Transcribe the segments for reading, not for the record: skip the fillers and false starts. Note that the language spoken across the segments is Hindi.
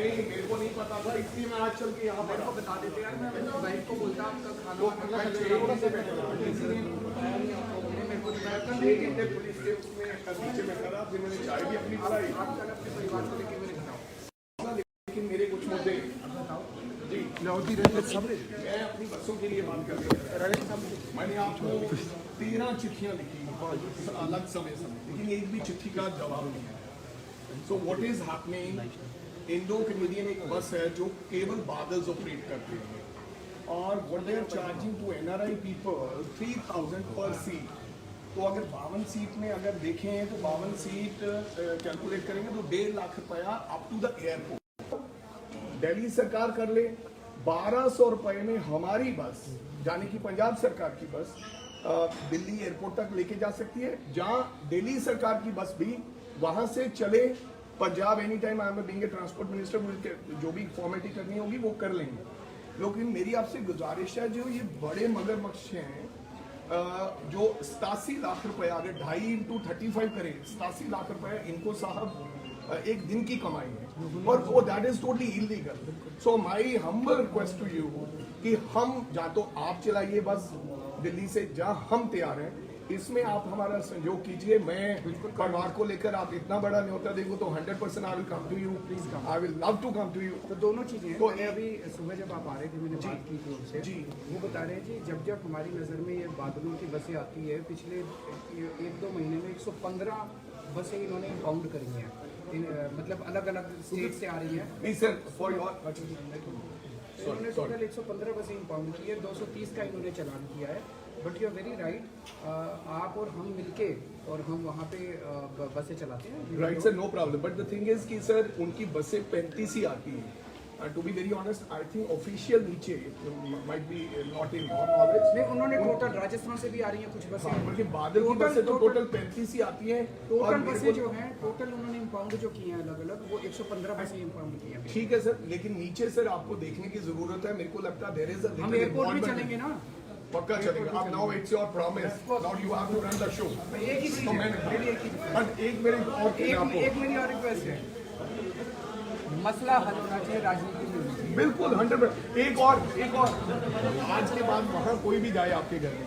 नहीं, मेरे को नहीं पता था, इसलिए मैं आज चल के यहाँ पर बता देते यार, मैं अपनी वाइफ को बोलता आपका खाना से बैठा था, इसलिए मेरे को बताया था 6 घंटे पुलिस के उसमें नीचे बैठा था, फिर मैंने चाय भी अपनी पिलाई। आप कल अपने परिवार को लेके मेरे घर आओ। लेकिन मेरे कुछ मुद्दे जी मैं अपनी बच्चों के लिए बात कर रहा हूँ। मैंने आपको 13 चिट्ठियाँ लिखी अलग समय, लेकिन एक भी चिट्ठी का जवाब नहीं है। So what is happening, Indo Canadian एक बस है जो केवल बादल्स ऑपरेट करते हैं, और what they are charging to NRI people 3000 पर सीट। तो अगर 52 सीट में अगर देखें तो 52 सीट कैलकुलेट करेंगे तो 1.5 लाख रुपया up to the airport. Delhi सरकार कर ले 1200 रुपए में हमारी बस, यानी कि पंजाब सरकार की बस दिल्ली एयरपोर्ट तक लेके जा सकती है, जहां दिल्ली सरकार की बस भी वहां से चले Punjab any time. I am being a transport minister, जो भी फॉर्मेलिटी करनी होगी वो कर लेंगे। लेकिन मेरी आपसे गुजारिश है, जो ये बड़े मगरमच्छ हैं जो 87 लाख रुपए अगर 2.5 into 35 करें, 87 लाख रुपए इनको साहब एक दिन की कमाई है, और वो that is totally illegal. So my humble request to you कि हम या तो आप चलाइए बस दिल्ली से, जहां हम तैयार हैं, इसमें आप हमारा सहयोग कीजिए। मैं परिवार को लेकर आप इतना बड़ा न्योता देंगे तो 100% I will come to you, please come, I will love to come to you. तो दोनों चीजें हैं। तो मैंने अभी सुबह जब आप आ रहे थे मैंने बात की थी उनसे जी, वो बता रहे हैं जी जब हमारी नज़र में ये बादलों की बसें आती है, पिछले 1-2 महीने में 115 बसें इन्होंने इंपाउंड करी हैं, मतलब अलग अलग स्टेट से आ रही हैं। नहीं सर, फॉर योर इन्होंने टोटल 115 बसें इंपाउंड की है, 230 का इन्होंने चालान किया है। But you are very right, आप और हम मिलके और हम वहाँ पे बसें चलाते हैं। Right sir, no problem, but the thing is कि सर उनकी बसें 35 ही आती हैं। To be very honest, I think official नीचे might be not in your knowledge. नहीं, उन्होंने टोटल राजस्थान से भी आ रही हैं कुछ बसें, बल्कि बादल की बसें तो टोटल 35 ही आती हैं। टोटल बसें जो हैं टोटल उन्होंने इंपाउंड जो की हैं अलग अलग, वो 115 बसें इंपाउंड की हैं। ठीक है सर, लेकिन नीचे सर आपको देखने की जरूरत है। मेरे को लगता है देयर इज हम एयरपोर्ट भी चलेंगे ना, पक्का चलेगा। अब now it's your promise, now you have to run the show. एक ही चीज है, मेरी एक ही बट एक मेरी और एक मेरी और रिक्वेस्ट है, मसला हल होना चाहिए, राजनीति में होनी चाहिए। बिल्कुल 100%। एक और आज के बाद वहाँ कोई भी जाए आपके घर में,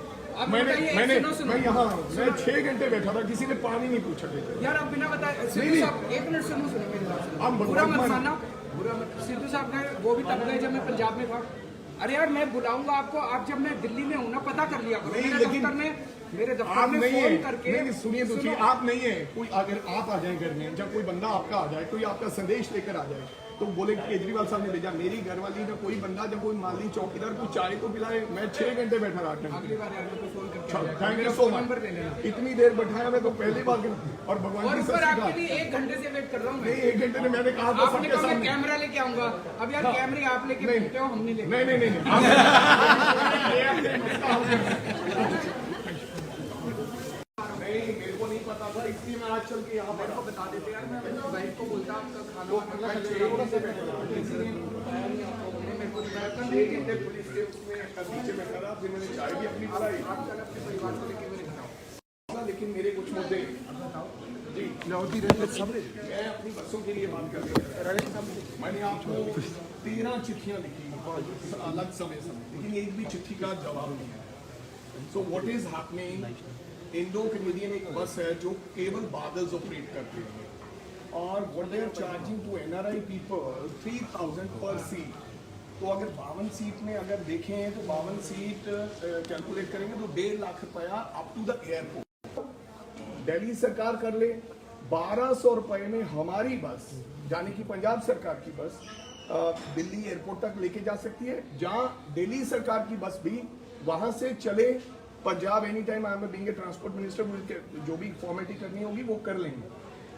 मैं यहाँ मैं 6 घंटे बैठा था, किसी ने पानी नहीं पूछा। यार आप बिना बताए सिद्धू साहब, एक मिनट सुनो मेरी बात, बुरा मत मानना, सिद्धू साहब ने वो भी तब गए जब मैं पंजाब में था। अरे यार मैं बुलाऊंगा आपको, आप जब मैं दिल्ली में हूँ ना पता कर लिया करो, मेरे दफ्तर में फोन करके। नहीं सुनिए दूसरी, आप नहीं है कोई, अगर आप आ जाए घर में, जब कोई बंदा आपका आ जाए, कोई आपका संदेश लेकर आ जाए, तो बोले केजरीवाल साहब ने भेजा, मेरी घरवाली ना कोई बंदा, जब कोई माली चौकीदार को चाय तो पिलाए, मैं 6 घंटे बैठा रहा। अगली बार यार मेरे को फोन करके थैंक यू सो मच, इतनी देर बैठाया मैं तो पहली बार। और भगवान की सच्ची आपके लिए 1 घंटे से वेट कर रहा हूँ। नहीं 1 घंटे में मैंने कहा था सबके सामने कैमरा लेके आऊंगा। अब यार कैमरे आप लेके बैठते हो, हम नहीं लेके। नहीं मेरे को नहीं पता था, इसलिए मैं आज चल के यहाँ पर बता देते यार, मैं अपनी वाइफ को बोलता आपका खाना से बैठा था, इसलिए मेरे को बताया था 6 घंटे पुलिस के उसमें नीचे बैठा था, फिर मैंने चाय भी अपनी पिलाई। आप कल अपने परिवार को लेके मेरे घर आओ। लेकिन मेरे कुछ मुद्दे जी मैं अपनी बच्चों के लिए बात कर रहा हूँ। मैंने आपको 13 चिट्ठियाँ लिखी अलग समय, लेकिन एक भी चिट्ठी का जवाब नहीं है। So what is happening, Indo Canadian एक बस है जो केवल बादल्स ऑपरेट करते हैं, और what they are charging to NRI people 3000 पर सीट। तो अगर 52 सीट में अगर देखें तो 52 सीट कैलकुलेट करेंगे तो 1.5 लाख रुपया up to the airport. Delhi सरकार कर ले 1200 रुपए में हमारी बस, यानी कि पंजाब सरकार की बस दिल्ली एयरपोर्ट तक लेके जा सकती है, जहां दिल्ली सरकार की बस भी वहां से चले Punjab any time. I am being a transport minister, जो भी फॉर्मेलिटी करनी होगी वो कर लेंगे।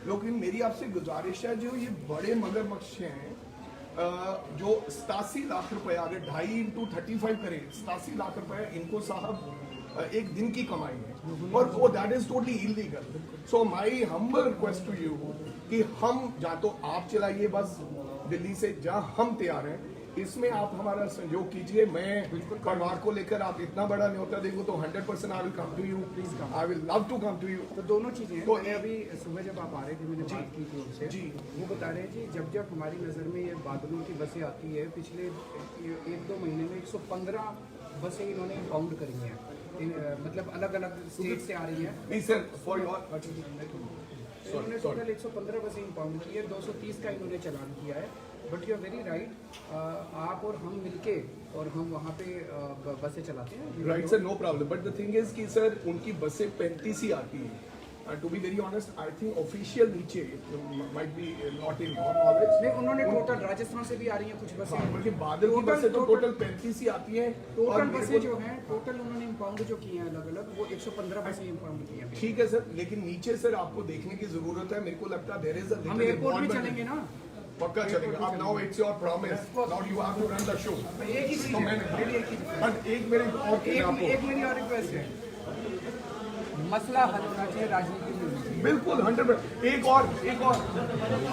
लेकिन मेरी आपसे गुजारिश है, जो ये बड़े मगरमच्छ हैं जो 87 लाख रुपए अगर 2.5 into 35 करें, 87 लाख रुपए इनको साहब एक दिन की कमाई है, और वो that is totally illegal. So my humble request to you कि हम या तो आप चलाइए बस दिल्ली से, जहां हम तैयार हैं, इसमें आप हमारा सहयोग कीजिए। मैं परिवार को लेकर आप इतना बड़ा न्योता देखो तो 100% I will come to you, please come, I will love to come to you. तो दोनों चीजें हैं। तो मैंने अभी सुबह जब आप आ रहे थे मैंने बात की थी उनसे जी। वो बता रहे हैं जी जब हमारी नज़र में ये बादलों की बसें आती है पिछले 1-2 महीने में 115 बसें इन्होंने इंपाउंड करी हैं मतलब अलग अलग स्टेट से आ रही हैं। नहीं सर, फॉर योर इन्होंने टोटल 115 बसें इंपाउंड की है, 230 का इन्होंने चालान किया है। But you are very right, आप और हम मिलके और हम वहाँ पे बसें चलाते हैं। Right sir, no problem, but the thing is कि सर उनकी बसें 35 ही आती हैं। To be very honest, I think official नीचे might be not in your knowledge. नहीं, उन्होंने टोटल राजस्थान से भी आ रही हैं कुछ बसें, बल्कि बादल की बसें तो टोटल 35 ही आती हैं। टोटल बसें जो हैं टोटल उन्होंने इंपाउंड जो की हैं अलग अलग वो 115 बसें इंपाउंड की हैं। ठीक है सर, लेकिन नीचे सर आपको देखने की जरूरत है। मेरे को लगता है देयर इज अ हम एयरपोर्ट में चलेंगे ना, पक्का चलेगा। अब now it's your promise, now you have to run the show. एक ही चीज तो है, मेरी एक ही बट एक मेरी और चीज़ आपको एक मेरी और रिक्वेस्ट है, मसला हल होना चाहिए, राजनीति में होनी चाहिए। बिल्कुल 100%। एक और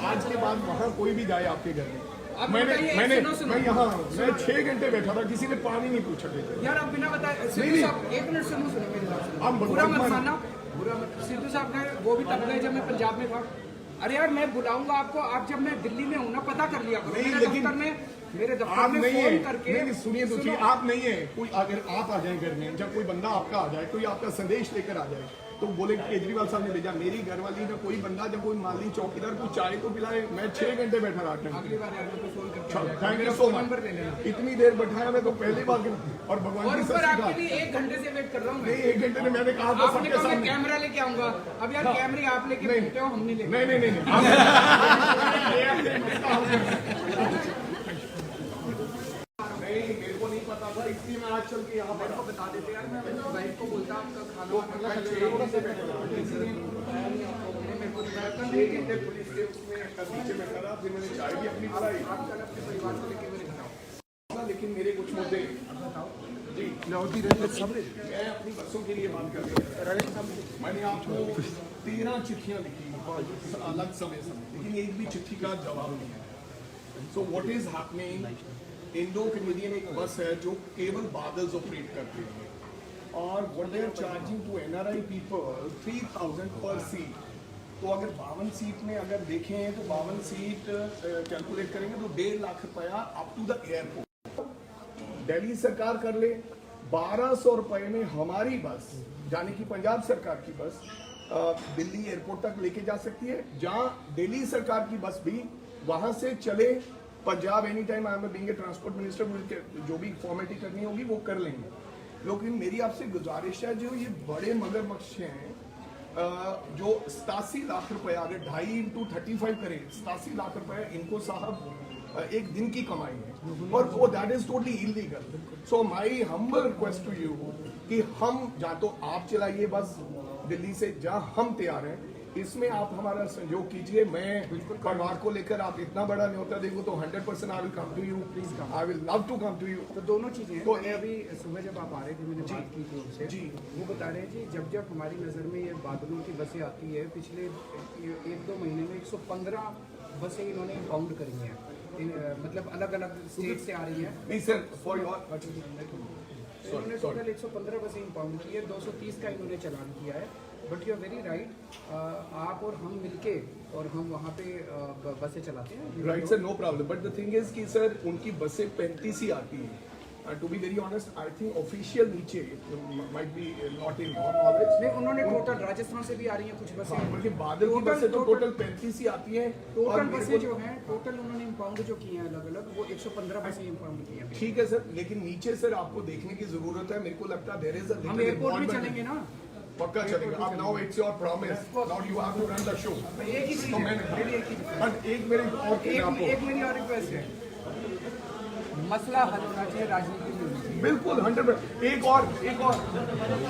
आज के बाद वहाँ कोई भी जाए आपके घर में, आप मैंने बताइए, मैंने सुनो। मैं यहाँ मैं 6 घंटे बैठा था, किसी ने पानी नहीं पूछा। यार आप बिना बताए सिद्धू नहीं। साहब, एक मिनट सुनो मेरी बात सुनो। आप बुरा मत भगवान मानना, बुरा मत। सिद्धू साहब ने वो भी तब गए जब मैं पंजाब में था। अरे यार मैं बुलाऊंगा आपको, आप जब मैं दिल्ली में हूँ ना पता कर लिया करो। नहीं, मेरे लेकिन दफ्तर में मेरे दफ्तर आप में नहीं फोन है। करके नहीं, सुनिए तो सही, आप नहीं है। कोई अगर आप आ जाए घर में, जब कोई बंदा आपका आ जाए, कोई आपका संदेश लेकर आ जाए तो बोले केजरीवाल साहब ने भेजा, मेरी घरवाली का कोई बंदा जब कोई माली चौकीदार को चाय तो पिलाए, मैं 6 घंटे बैठा रहा था। अगली बार यार मेरे को फोन करके thank you so number much. दे देना। इतनी देर बैठाया मैं तो पहली बार। और भगवान और की ऊपर सच्ची आपके लिए 1 घंटे से वेट कर रहा हूँ मैं। नहीं, 1 घंटे में मैंने कहा था आपने सबके कहा मैं सामने। कैमरा लेके आऊंगा। अब यार कैमरे आप लेके घूमते हो, हम नहीं लेके। नहीं, मेरे को नहीं पता था, इसलिए मैं आज चल के यहाँ पर आपको बता देते यार। मैं अपनी वाइफ को बोलता आपका खाना से बैठा था, किसी ने बताया नहीं आपको, मेरे को बताया था। 6 घंटे पुलिस के उसमें नीचे बैठा रहा, फिर मैंने चाय भी अपनी पिलाई। आप कल अपने परिवार को लेके मेरे घर आओ। लेकिन मेरे कुछ मुद्दे बताओ जी, मैं अपनी बच्चों के लिए बात कर रहा हूँ। मैंने आपको 13 चिट्ठियां लिखी अलग समय, लेकिन एक भी चिट्ठी का जवाब नहीं है। So what is happening, Indo Canadian एक बस है जो केवल बादल्स ऑपरेट करते हैं और what they are charging to NRI people 3000 पर सीट। तो अगर 52 सीट में अगर देखें तो 52 सीट कैलकुलेट करेंगे तो 1.5 लाख रुपया up to the airport. Delhi सरकार कर ले 1200 रुपए में हमारी बस, यानी कि पंजाब सरकार की बस दिल्ली एयरपोर्ट तक लेके जा सकती है, जहां दिल्ली सरकार की बस भी वहां से चले Punjab. Any time I am being a transport minister, मुझे जो भी फॉर्मेलिटी करनी होगी वो कर लेंगे। लेकिन मेरी आपसे गुजारिश है, जो ये बड़े मगरमच्छ हैं जो 87 लाख रुपया, अगर 2.5 into 35 करें 87 लाख रुपया इनको साहब एक दिन की कमाई है, और वो that is totally illegal. So my humble request to you कि हम या तो आप चलाइए बस दिल्ली से, जहां हम तैयार हैं, इसमें आप हमारा सहयोग कीजिए। मैं परिवार को लेकर आप इतना बड़ा न्योता देखो तो 100% I will come to you, please come, I will love to come to you. तो दोनों चीजें हैं। तो मैंने अभी सुबह जब आप आ रहे थे मैंने बात की थी उनसे जी। वो बता रहे हैं जी जब हमारी नज़र में ये बादलों की बसें आती है पिछले 1-2 महीने में 115 बसें इन्होंने इंपाउंड करी हैं मतलब अलग अलग स्टेट से आ रही हैं। नहीं सर, फॉर योर इन्होंने टोटल 115 बसें इंपाउंड की है, 230 का इन्होंने चालान किया है। But you are very right, आप और हम मिलके और हम वहाँ पे बसें चलाते हैं। Right sir, no problem, but the thing is कि सर उनकी बसें 35 ही आती हैं। To be very honest, I think official नीचे might be not in your knowledge. नहीं, उन्होंने टोटल राजस्थान से भी आ रही हैं कुछ बसें, बल्कि बादल की बसें तो टोटल 35 ही आती हैं। टोटल बसें जो हैं टोटल उन्होंने इंपाउंड जो की हैं अलग अलग वो 115 बसें इंपाउंड की हैं। ठीक है सर, लेकिन नीचे सर आपको देखने की जरूरत है। मेरे को लगता है देयर इज अ हम एयरपोर्ट में चलेंगे ना, पक्का चलेगा। अब now it's your promise, now you have to run the show. एक ही चीज तो है, मेरी एक ही बट एक मेरी और चीज़ आपको एक मेरी और रिक्वेस्ट है, मसला हल होना चाहिए, राजनीति में होनी चाहिए। बिल्कुल 100%। एक और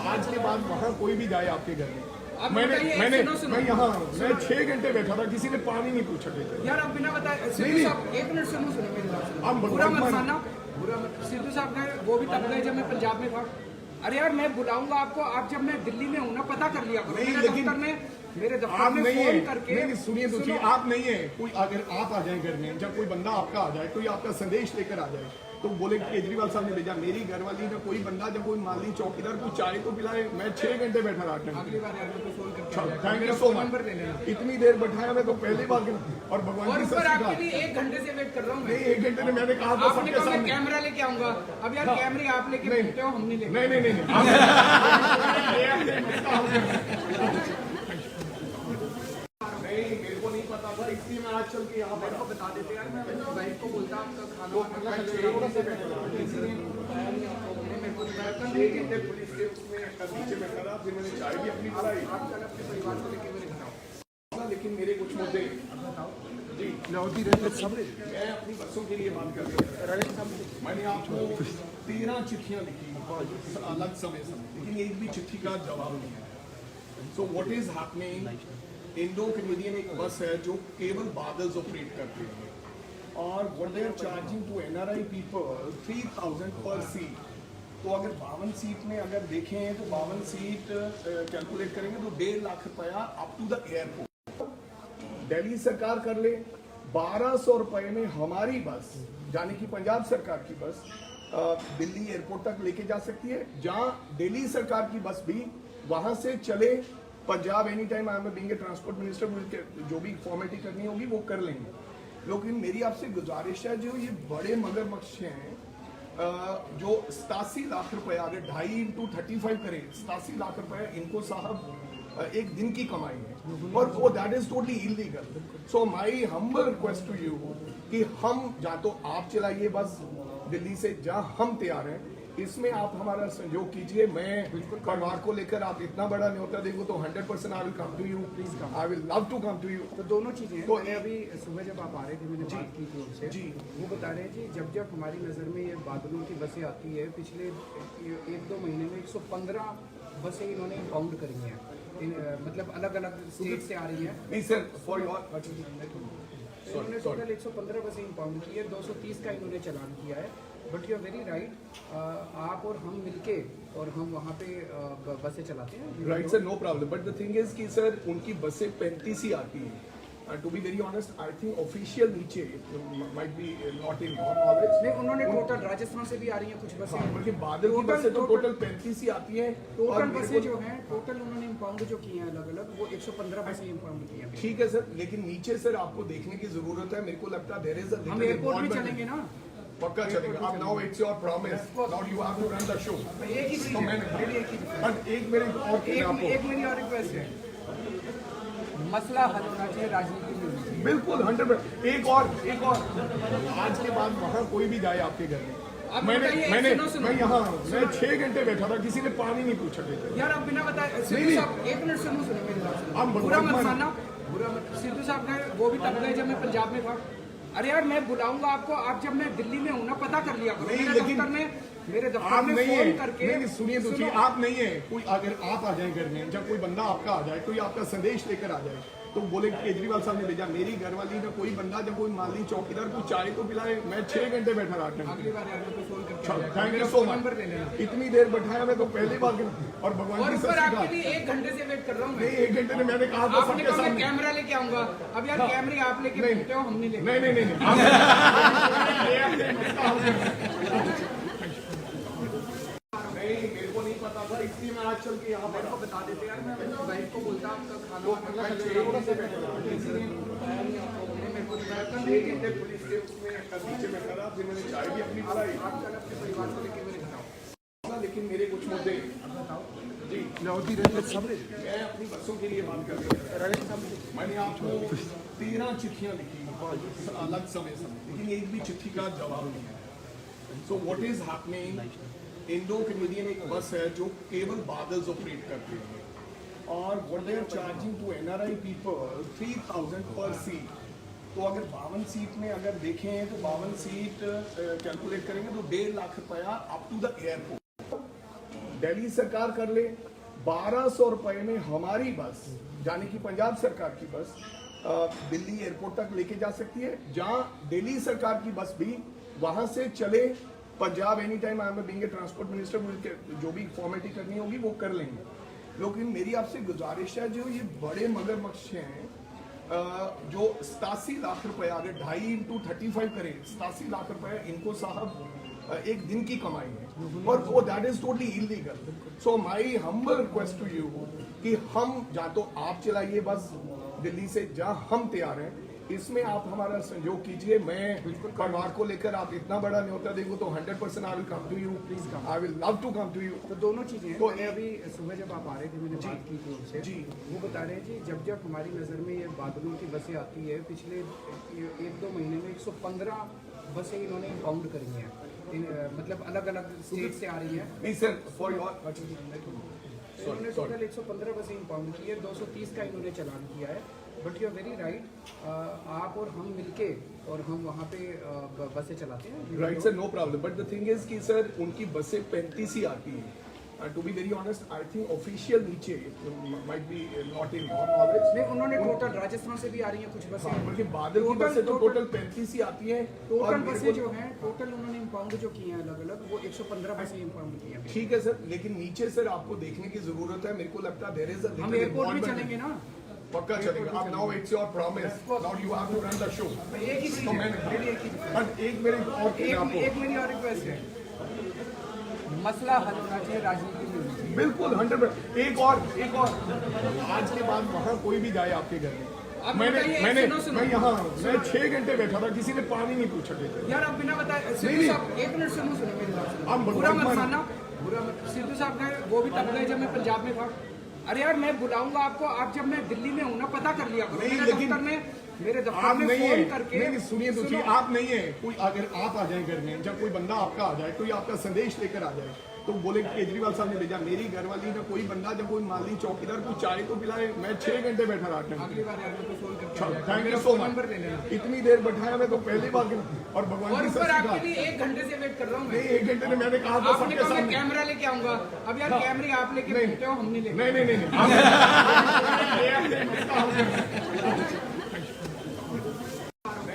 आज के बाद वहाँ कोई भी जाए आपके घर में, आप मैंने बताइए, सुनो। मैं यहाँ मैं 6 घंटे बैठा था, किसी ने पानी नहीं पूछा। यार आप बिना बताए सिद्धू साहब, 1 मिनट सुनो मेरी बात सुनो। आप बुरा मत भगवान मानना, बुरा मत। सिद्धू साहब ने वो भी तब गए जब मैं पंजाब में था। अरे यार मैं बुलाऊंगा आपको, आप जब मैं दिल्ली में हूँ ना पता कर लिया करो। नहीं, मेरे लेकिन दफ्तर में मेरे दफ्तर आप में नहीं है फोन करके नहीं सुनिए तो सुनो। आप नहीं है कोई, अगर आप आ जाए घर में, जब कोई बंदा आपका आ जाए, कोई आपका संदेश लेकर आ जाए, तो बोले केजरीवाल साहब ने भेजा, मेरी घरवाली या कोई बंदा, जब कोई माली चौकीदार को चाय तो पिलाए, मैं 6 घंटे बैठा रहा अगली बार यार मेरे को फोन करके आ जाएगा। थैंक मेरा यू सो फोन नंबर ले मच। लेना। इतनी देर बैठाया मैं तो पहली बार, और भगवान और की ऊपर सच्ची आपके बात लिए 1 घंटे से वेट कर रहा हूँ मैं। नहीं, 1 घंटे में मैंने कहा था आपने सबके कहा मैं सामने। कैमरा लेके आऊंगा। अब यार कैमरे आप लेके नहीं। घूमते हो, हम नहीं लेके। नहीं नहीं नहीं नहीं, मेरे को नहीं पता था, इसलिए मैं आज चल के यहाँ मेरे को बता देते यार, मैं अपनी वाइफ को बोलता आपका खाना तो मतलब मैं 6 घंटे से बैठा रहा, इसलिए बताया नहीं आपको, उन्होंने मेरे को बताया था। 6 घंटे पुलिस के उसमें नीचे बैठा रहा, फिर मैंने चाय भी अपनी पिलाई। आप कल अपने परिवार को लेके मेरे घर आओ। लेकिन मेरे कुछ मुद्दे जी, मैं अपनी बच्चों के लिए बात कर रहा हूँ। मैंने आपको 13 चिट्ठियां लिखी अलग समय, लेकिन एक भी चिट्ठी का जवाब नहीं है। So what is happening, Indo Canadian एक बस है जो केवल बादल्स ऑपरेट करते हैं, और what they are charging to NRI people 3000 पर सीट। तो अगर 52 सीट में अगर देखें तो 52 सीट कैलकुलेट करेंगे तो 1.5 लाख रुपया up to the airport. Delhi सरकार कर ले 1200 रुपए में हमारी बस, यानी कि पंजाब सरकार की बस, दिल्ली एयरपोर्ट तक लेके जा सकती है, जहां दिल्ली सरकार की बस भी वहां से चले Punjab any time. I am being a transport minister, जो भी फॉर्मेलिटी करनी होगी वो कर लेंगे। लेकिन मेरी आपसे गुजारिश है, जो ये बड़े मगरमच्छ हैं, जो 87 लाख रुपए, अगर 2.5 इंटू 35 करें, 87 लाख रुपए इनको साहब एक दिन की कमाई है, और वो that is totally illegal. So my humble request to you कि हम, जहाँ तो आप चलाइए बस दिल्ली से, जहाँ हम तैयार हैं, इसमें आप हमारा सहयोग कीजिए। मैं परिवार को लेकर, आप इतना बड़ा न्योता देंगे तो 100% I will come to you, please come, I will love to come to you. तो दोनों चीजें हैं। तो मैंने अभी सुबह जब आप आ रहे थे, मैंने बात की थी उनसे जी। वो बता रहे हैं कि जब जब हमारी नज़र में ये बादलों की बसें आती है, पिछले 1-2 महीने में 115 बसें इन्होंने इम्पाउंड करी हैं, मतलब अलग अलग स्टेट से आ रही हैं। नहीं सर, फॉर योर, इन्होंने टोटल 115 बसें इम्पाउंड की है, 230 का इन्होंने चालान किया है। But you are very right, आप और हम मिलके और हम वहाँ पे बसें चलाते हैं। Right sir, no problem, but the thing is कि सर उनकी बसें 35 ही आती हैं। To be very honest, I think official नीचे might be not in your knowledge. नहीं, उन्होंने टोटल राजस्थान से भी आ रही हैं कुछ बसें, बल्कि बादल की बसें तो टोटल 35 ही आती हैं। टोटल बसें जो हैं, टोटल उन्होंने इम्पाउंड जो की हैं अलग अलग, वो 115 बसें इम्पाउंड की हैं। ठीक है सर, लेकिन नीचे सर आपको देखने की जरूरत है। मेरे को लगता है देयर इज अ हम एयरपोर्ट भी चलेंगे ना, पक्का चलेगा। अब now it's your promise, now you have to run the show. एक ही चीज तो है, मैंने मेरी एक ही चीज बट एक मेरे और है। आपको एक मेरी और रिक्वेस्ट है, मसला हल होना चाहिए, राजनीति में होनी चाहिए। बिल्कुल 100%। एक और आज के बाद वहाँ कोई भी जाए आपके घर में, अब मैंने बताइए, मैंने सुनो। मैं यहाँ मैं 6 घंटे बैठा था, किसी ने पानी नहीं पूछा। यार आप बिना बताए, सिद्धू साहब 1 मिनट सुनो मेरी बात सुनो। आप बुरा मत भगवान- मानना, बुरा मत। सिद्धू साहब ने वो भी तब गए जब मैं पंजाब में था। अरे यार मैं बुलाऊंगा आपको, आप जब मैं दिल्ली में हूँ ना, पता कर लिया करो। नहीं, मेरे लेकिन दफ्तर में, मेरे दफ्तर आप में नहीं फोन है करके नहीं सुनिए तो सुनो। आप नहीं है कोई, अगर आप आ जाए घर में, जब कोई बंदा आपका आ जाए, कोई आपका संदेश लेकर आ जाए, तो बोले केजरीवाल साहब ने भेजा, मेरी घरवाली या कोई बंदा, जब कोई माली चौकीदार को चाय तो पिलाए, मैं 6 घंटे बैठा रहा। अगली बार यार मेरे को फोन करके आ जाएगा। थैंक मेरा you so phone much. Number ले लेना। इतनी देर बैठाया मैं तो पहली बार, और भगवान और की ऊपर सच्ची आपके बात लिए 1 घंटे से वेट कर रहा हूँ नहीं, मैं। 1 घंटे में मैंने कहा था आपने सबके कहा मैं सामने। कैमरा लेके आऊंगा। अब यार कैमरे आप लेके नहीं। घूमते हो, हम नहीं लेके। नहीं नहीं नहीं नहीं, मेरे को नहीं पता था, इसलिए मैं आज चल के यहाँ मेरे को बता देते यार, मैं अपनी वाइफ को बोलता आपका खाना तो मतलब मैं 6 घंटे से बैठा रहा, इसलिए बताया नहीं आपको, उन्होंने मेरे को बताया था। 6 घंटे पुलिस के उसमें नीचे बैठा रहा, फिर मैंने चाय भी अपनी पिलाई। आप कल अपने परिवार को लेके मेरे घर आओ। लेकिन मेरे कुछ मुद्दे जी, मैं अपनी बच्चों के लिए बात कर रहा हूँ। मैंने आपको 13 चिट्ठियां लिखी अलग समय, लेकिन एक भी चिट्ठी का जवाब नहीं है। So what is happening, Indo Canadian एक बस है जो केवल बादल्स ऑपरेट करते हैं, और what they are charging to NRI people 3000 पर सीट। तो अगर 52 सीट में अगर देखें तो 52 सीट कैलकुलेट करेंगे तो 1.5 लाख रुपया up to the airport. Delhi सरकार कर ले 1200 रुपए में हमारी बस, यानी कि पंजाब सरकार की बस, दिल्ली एयरपोर्ट तक लेके जा सकती है, जहां दिल्ली सरकार की बस भी वहां से चले Punjab any time. I am being a transport minister, जो भी फॉर्मेलिटी करनी होगी वो कर लेंगे। लेकिन मेरी आपसे गुजारिश है, जो ये बड़े मगरमच्छ हैं जो 87 लाख रुपए अगर 2.5 into 35 करें, 87 लाख रुपए इनको साहब एक दिन की कमाई है, और वो that is totally illegal. So my humble request to you कि हम जहाँ तो आप चलाइए बस दिल्ली से, जहाँ हम तैयार हैं, इसमें आप हमारा सहयोग कीजिए। मैं परिवार को लेकर आप इतना बड़ा न्योता देंगे तो 100% I will come to you, please come, I will love to come to you. तो दोनों चीजें हैं। तो मैंने अभी सुबह जब आप आ रहे थे, मैंने बात की थी उनसे जी। वो बता रहे हैं जी, जब जब हमारी नज़र में ये बादलों की बसें आती है, पिछले 1-2 महीने में 115 बसें इन्होंने इंपाउंड करी हैं, मतलब अलग अलग स्टेट से आ रही हैं। नहीं सर, फॉर योर इन्होंने टोटल 115 बसें इंपाउंड की है, 230 का इन्होंने चालान किया है। But you are very right, आप और हम मिलके और हम वहाँ पे बसें चलाते हैं। Right sir, no problem, but the thing is कि सर उनकी बसें 35 ही आती हैं। To be very honest, I think official नीचे might be not in your knowledge. नहीं, उन्होंने टोटल राजस्थान से भी आ रही हैं कुछ बसें, बल्कि बादल की बसें तो टोटल 35 ही आती हैं। टोटल बसें जो हैं, टोटल उन्होंने इंपाउंड जो की हैं अलग अलग, वो 115 बसें इंपाउंड की हैं। ठीक है सर, लेकिन नीचे सर आपको देखने की जरूरत है। मेरे को लगता है देयर इज अ हम एयरपोर्ट भी चलेंगे ना, पक्का चलेगा। अब now it's your promise, now you have to run the show. एक ही चीज तो है, मैंने मेरी एक ही चीज है। बट एक मेरे और आपको एक मेरी और रिक्वेस्ट है, मसला हल होना चाहिए, राजनीति नहीं होनी चाहिए। बिल्कुल 100%। एक और आज के बाद वहाँ कोई भी जाए आपके घर में, अब मैंने बताइए, सुनो। मैं यहाँ मैं 6 घंटे बैठा था, किसी ने पानी नहीं पूछा देते। यार आप बिना बताए, सिद्धू साहब एक मिनट सुनो मेरी बात सुनो। आप बुरा मत भगवान- मानना, बुरा मत। सिद्धू साहब ने वो भी तब गए जब मैं पंजाब में था। अरे यार मैं बुलाऊंगा आपको, आप जब मैं दिल्ली में हूँ ना, पता कर लिया करो। नहीं, मेरे लेकिन दफ्तर आप में नहीं फोन है, करके नहीं सुनिए तो सुनो। आप नहीं है कोई, अगर आप आ जाए घर में, जब कोई बंदा आपका आ जाए, कोई आपका संदेश लेकर आ जाए, तो बोले कि केजरीवाल साहब ने भेजा, मेरी घरवाली ने कोई बंदा, जब कोई माली चौकीदार को चाय तो पिलाए, मैं 6 घंटे बैठा रहा था। अगली बार यार मेरे को फोन करके आ जाएगा। थैंक यू मेरा सो फोन मच। नंबर ले लेना। इतनी देर बैठाया मैं तो पहली बार, और भगवान और की ऊपर सच्ची आपके बात, लिए 1 घंटे से वेट कर रहा हूँ मैं। नहीं 1 घंटे में मैंने कहा था आपने सबके कहा मैं सामने। कैमरा लेके आऊंगा। अब यार कैमरे आप लेके नहीं। घूमते हो, हम नहीं लेके। नहीं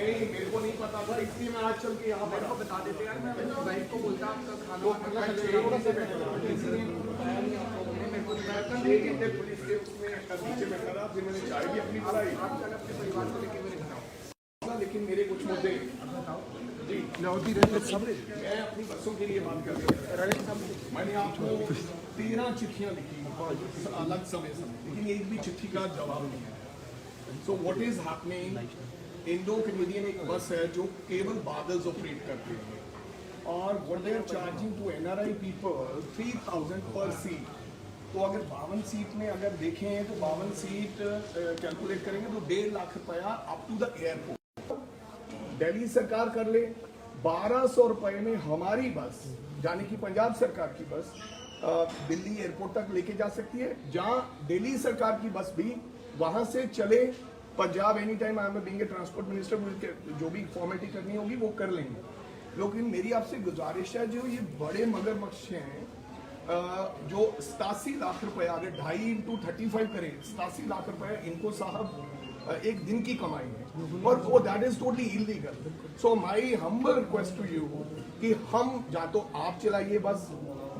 नहीं, मेरे को नहीं पता था, इसलिए मैं आज चल के यहाँ पर आपको बता देते यार, मैं वाइफ को बोलता आपका खाना पुलिस के उसमें नीचे बैठा रहा, फिर मैंने चाय भी अपनी बनाई। अपने परिवार को लेके मेरे घर आओ। लेकिन मेरे कुछ मुद्दे जी, मैं अपनी बच्चों के लिए बात कर रहा हूँ। मैंने आपको 13 चिट्ठियाँ लिखी अलग समय, लेकिन एक भी चिट्ठी का जवाब नहीं है। So what is happening, Indo Canadian एक बस है जो केवल बादल्स ऑपरेट करते हैं, और what they are charging to NRI people 3000 पर सीट। तो अगर 52 सीट में अगर देखें तो 52 सीट कैलकुलेट करेंगे तो 1.5 लाख रुपया up to the airport. Delhi सरकार कर ले 1200 रुपए में हमारी बस, यानी कि पंजाब सरकार की बस, दिल्ली एयरपोर्ट तक लेके जा सकती है, जहां दिल्ली सरकार की बस भी वहां से चले Punjab any time. I am being a transport minister, जो भी फॉर्मेलिटी करनी होगी वो कर लेंगे। लेकिन मेरी आपसे गुजारिश है, जो ये बड़े मगरमच्छ हैं जो 87 लाख रुपए अगर 2.5 into 35 करें, 87 लाख रुपए इनको साहब एक दिन की कमाई है, और वो that is totally illegal. So my humble request to you कि हम जहाँ तो आप चलाइए बस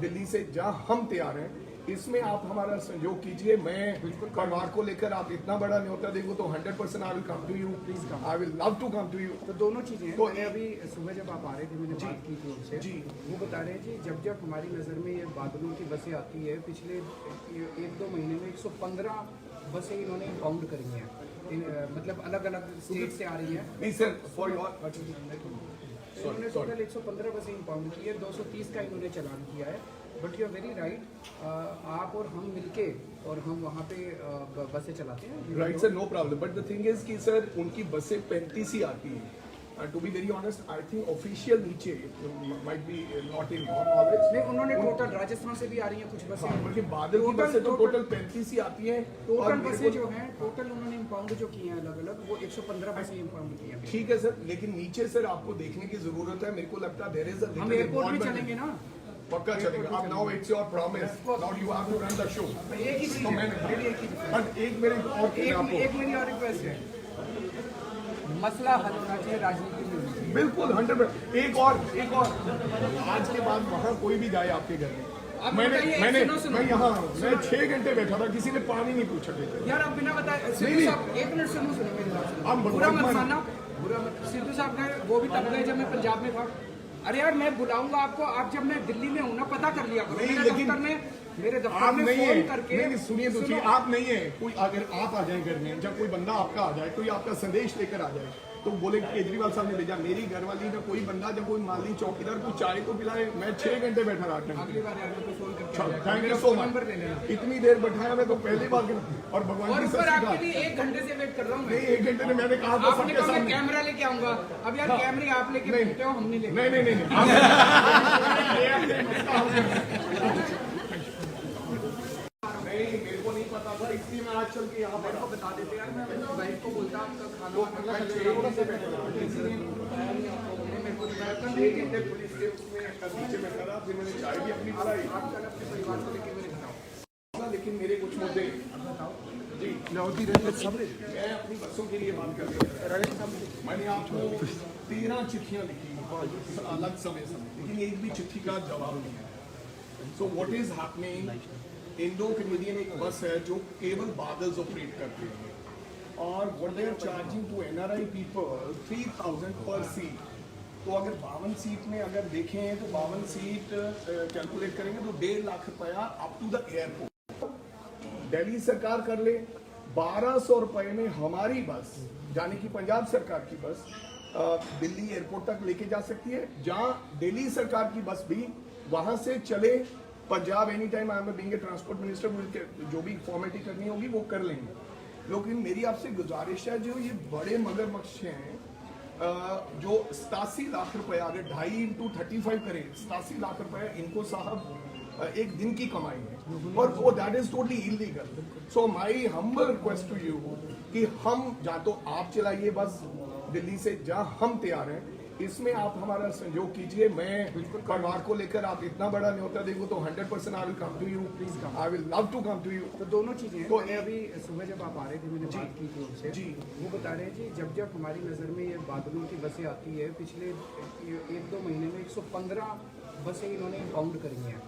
दिल्ली से, जहाँ हम तैयार हैं, इसमें आप हमारा सहयोग कीजिए। मैं परिवार को लेकर आप इतना बड़ा न्योता देंगे तो 100% I will come to you, please come, I will love to come to you. तो दोनों चीजें हैं। तो मैंने अभी सुबह जब आप आ रहे थे, मैंने बात की थी उनसे जी। वो बता रहे हैं जी, जब जब हमारी नज़र में ये बादलों की बसें आती है, पिछले 1-2 महीने में 115 बसें इन्होंने इंपाउंड करी हैं, मतलब अलग अलग स्टेट से आ रही हैं। नहीं सर, फॉर योर इन्होंने टोटल 115 बसें इंपाउंड की है, 230 का इन्होंने चालान किया है। But you are very right, आप और हम मिलके और हम वहाँ पे बसें चलाते हैं। Right sir, no problem, but the thing is कि सर उनकी बसें 35 ही आती हैं। To be very honest, I think official नीचे might be not in your knowledge. नहीं, उन्होंने टोटल राजस्थान से भी आ रही हैं कुछ बसें, बल्कि बादल की बसें तो टोटल 35 ही आती हैं। टोटल बसें जो हैं, टोटल उन्होंने इंपाउंड जो की हैं अलग अलग, वो 115 बसें इंपाउंड की हैं। ठीक है सर, लेकिन नीचे सर आपको देखने की जरूरत है। मेरे को लगता है देयर इज अ हम एयरपोर्ट भी चलेंगे ना, पक्का चलेगा। अब now it's your promise, now you have to run the show. एक ही चीज तो है, मैंने मेरी एक ही चीज है। बट एक मेरे और आपको एक मेरी और रिक्वेस्ट है, मसला हल होना चाहिए, राजनीति नहीं होनी चाहिए। बिल्कुल 100%। एक और आज के बाद वहाँ कोई भी जाए आपके घर में, आप मैंने बताइए, मैंने सुनो। मैं यहाँ मैं 6 घंटे बैठा था, किसी ने पानी नहीं पूछा। यार आप बिना बताए सिद्धू साहब, एक मिनट सुनो मेरी बात सुनो। आप बुरा मत भगवान मानना, बुरा मत। सिद्धू साहब ने वो भी तब गए जब मैं पंजाब में था। अरे यार मैं बुलाऊंगा आपको, आप जब मैं दिल्ली में हूँ ना पता कर लिया करो। नहीं, मेरे लेकिन दफ्तर में, मेरे दफ्तर आप में नहीं फोन है। करके नहीं, सुनिए तो सुनो। आप नहीं है कोई, अगर आप आ जाए घर में, जब कोई बंदा आपका आ जाए, कोई आपका संदेश लेकर आ जाए, तो बोले केजरीवाल साहब ने भेजा, मेरी घरवाली का कोई बंदा, जब कोई माली चौकीदार को चाय तो पिलाए, मैं 6 घंटे बैठा रहा था। अगली बार यार मेरे को फोन करके आ जाएगा। थैंक यू मेरा सो फोन नंबर ले लेना। मच। इतनी देर बैठाया मैं तो पहली बार, और भगवान और की ऊपर सच्ची आपके बात लिए 1 घंटे से वेट कर रहा हूँ मैं। नहीं, 1 घंटे में मैंने कहा था आपने सबके कहा मैं सामने। कैमरा लेके आऊंगा। अब यार कैमरे आप लेके नहीं। बैठे हो, हम नहीं लेके। नहीं नहीं, मेरे को नहीं पता था, इसलिए मैं आज चल के यहाँ पर आपको बता देते यार, मैं वाइफ को बोलता आपका खाना लोग मतलब से बैठे थे, किसी ने बताया नहीं आपको, मेरे को बताया था। 6 घंटे पुलिस के उसमें नीचे में खड़ा, फिर मैंने चाय भी अपनी पिलाई। आप कल अपने परिवार को लेके मेरे घर आओ। लेकिन मेरे कुछ मुद्दे जी, मैं अपनी बच्चों के लिए बात कर रहा हूँ। मैंने आपको 13 चिट्ठियां लिखी अलग समय, लेकिन एक भी चिट्ठी का जवाब नहीं है। So what is happening, Indo Canadian एक बस है जो केवल बादल्स ऑपरेट करते हैं, और what they are charging to NRI people 3000 पर सीट। तो अगर 52 सीट में अगर देखें तो 52 सीट कैलकुलेट करेंगे तो 1.5 लाख रुपया up to the airport. Delhi सरकार कर ले 1200 रुपए में हमारी बस, यानी कि पंजाब सरकार की बस, दिल्ली एयरपोर्ट तक लेके जा सकती है, जहां दिल्ली सरकार की बस भी वहां से चले Punjab any time. I am being a transport minister, जो भी फॉर्मेलिटी करनी होगी वो कर लेंगे। लेकिन मेरी आपसे गुजारिश है, जो ये बड़े मगरमच्छ हैं, जो 87 लाख रुपए, अगर 2.5 into 35 करें, 87 लाख रुपए इनको साहब एक दिन की कमाई है, और वो that is totally illegal. So my humble request to you कि हम, या तो आप चलाइए बस दिल्ली से, जहां हम तैयार हैं, इसमें आप हमारा सहयोग कीजिए। मैं परिवार को लेकर, आप इतना बड़ा न्योता देखो तो 100% I will come to you, please I will love to come to you. तो दोनों चीजें हैं। तो मैंने अभी सुबह जब आप आ रहे थे, मैंने बात की थी उनसे जी। वो बता रहे हैं जी, जब हमारी नज़र में ये बादलों की बसें आती है, पिछले 1-2 महीने में 115 बसें इन्होंने इंपाउंड करी हैं,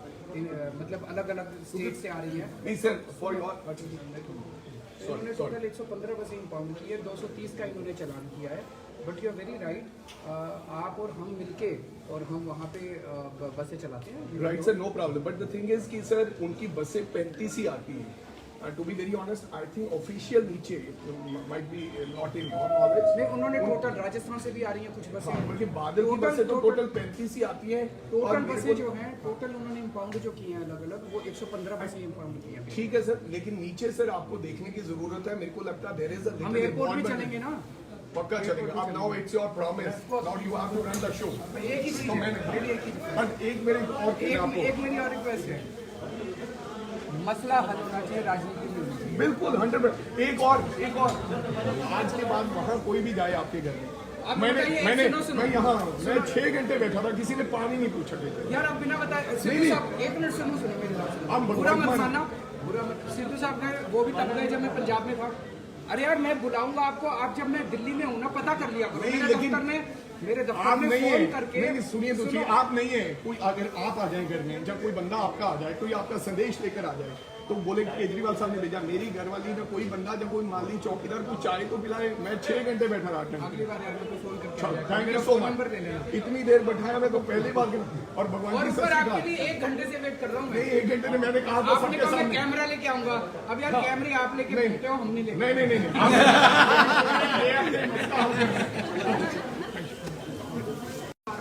मतलब अलग अलग स्टेट से आ रही हैं। नहीं सर, फॉर योर इन्होंने टोटल 115 बसें इंपाउंड की है, 230 का इन्होंने चालान किया है। But you are very right, आप और हम मिलके और हम वहाँ पे बसें चलाते हैं। Right sir, no problem, but the thing is कि सर उनकी बसें 35 ही आती हैं। To be very honest, I think official नीचे might be not in your knowledge. नहीं, उन्होंने टोटल राजस्थान से भी आ रही हैं कुछ बसें, बल्कि बादल की बसें तो टोटल 35 ही आती हैं। टोटल बसें जो हैं, टोटल उन्होंने इंपाउंड जो की हैं अलग अलग, वो 115 बसें इंपाउंड की हैं। ठीक है सर, लेकिन नीचे सर आपको देखने की जरूरत है। मेरे को लगता है देयर इज अ, हम एयरपोर्ट में चलेंगे ना, पक्का चलेगा। अब now it's your promise, now you have to run the show. एक ही चीज तो है, मैंने मेरी एक ही चीज है। बट एक मेरे और चीज आपको, एक मेरी और रिक्वेस्ट है, मसला हल होना चाहिए, राजनीति में होनी चाहिए। बिल्कुल 100%। एक और आज के बाद वहाँ कोई भी जाए आपके घर में, आप मैंने बताइए, मैंने सुनो। मैं यहाँ मैं 6 घंटे बैठा था, किसी ने पानी नहीं पूछा। यार आप बिना बताए, सिद्धू साहब, 1 मिनट सुनो मेरी बात सुनो। आप बुरा मत भगवान मानना, बुरा मत। सिद्धू साहब ने वो भी तब गए जब मैं पंजाब में था। अरे यार मैं बुलाऊंगा आपको, आप जब मैं दिल्ली में हूँ ना पता कर लिया करो। नहीं, मेरे लेकिन दफ्तर में, मेरे दफ्तर आप में नहीं फोन है। करके नहीं, सुनिए तो सुनो। आप नहीं है कोई, अगर आप आ जाए घर में, जब कोई बंदा आपका आ जाए, कोई आपका संदेश लेकर आ जाए, तो बोले केजरीवाल साहब ने भेजा, मेरी घरवाली का कोई बंदा, जब कोई माली चौकीदार को चाय तो पिलाए, मैं 6 घंटे बैठा रहा था। अगली बार यार मेरे को फोन करके आ जाएगा। थैंक मेरा you so phone much. Number ले लेना। इतनी देर बैठाया मैं तो पहली बार, और भगवान और की ऊपर सच्ची आपके बात, लिए 1 घंटे से वेट कर रहा हूँ मैं। नहीं 1 घंटे में मैंने कहा था आपने सबके कहा मैं सामने। कैमरा लेके आऊंगा। अब यार कैमरे आप लेके नहीं। बैठे हो, हम नहीं लेके। नहीं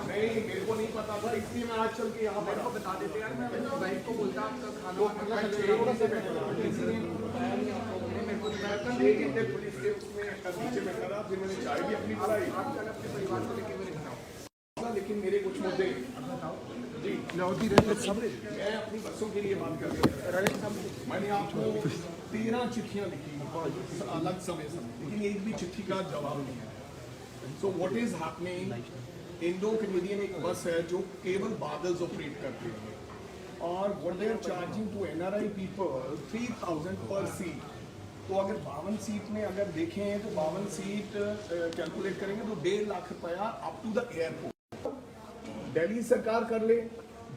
नहीं, मेरे को नहीं पता था, इसलिए मैं आज चल के यहाँ पर आपको बता देते यार, मैं वाइफ को बोलता आपका खाना लोग मतलब से बैठे थे, किसी ने बताया नहीं आपको, मेरे को बताया था। 6 घंटे पुलिस के उसमें नीचे में खड़ा, फिर मैंने चाय भी अपनी पिलाई। आप कल अपने परिवार को लेके मेरे घर आओ। लेकिन मेरे कुछ मुद्दे जी, मैं अपनी बच्चों के लिए बात कर रहा हूँ। मैंने आपको 13 चिट्ठियां लिखी अलग समय, लेकिन एक भी चिट्ठी का जवाब नहीं है। So what is happening, Indo Canadian एक बस है जो केवल बादल्स ऑपरेट करते हैं, और what they are charging to NRI people 3000 पर सीट। तो अगर 52 सीट में अगर देखें तो 52 सीट कैलकुलेट करेंगे तो 1.5 लाख रुपया up to the airport. Delhi सरकार कर ले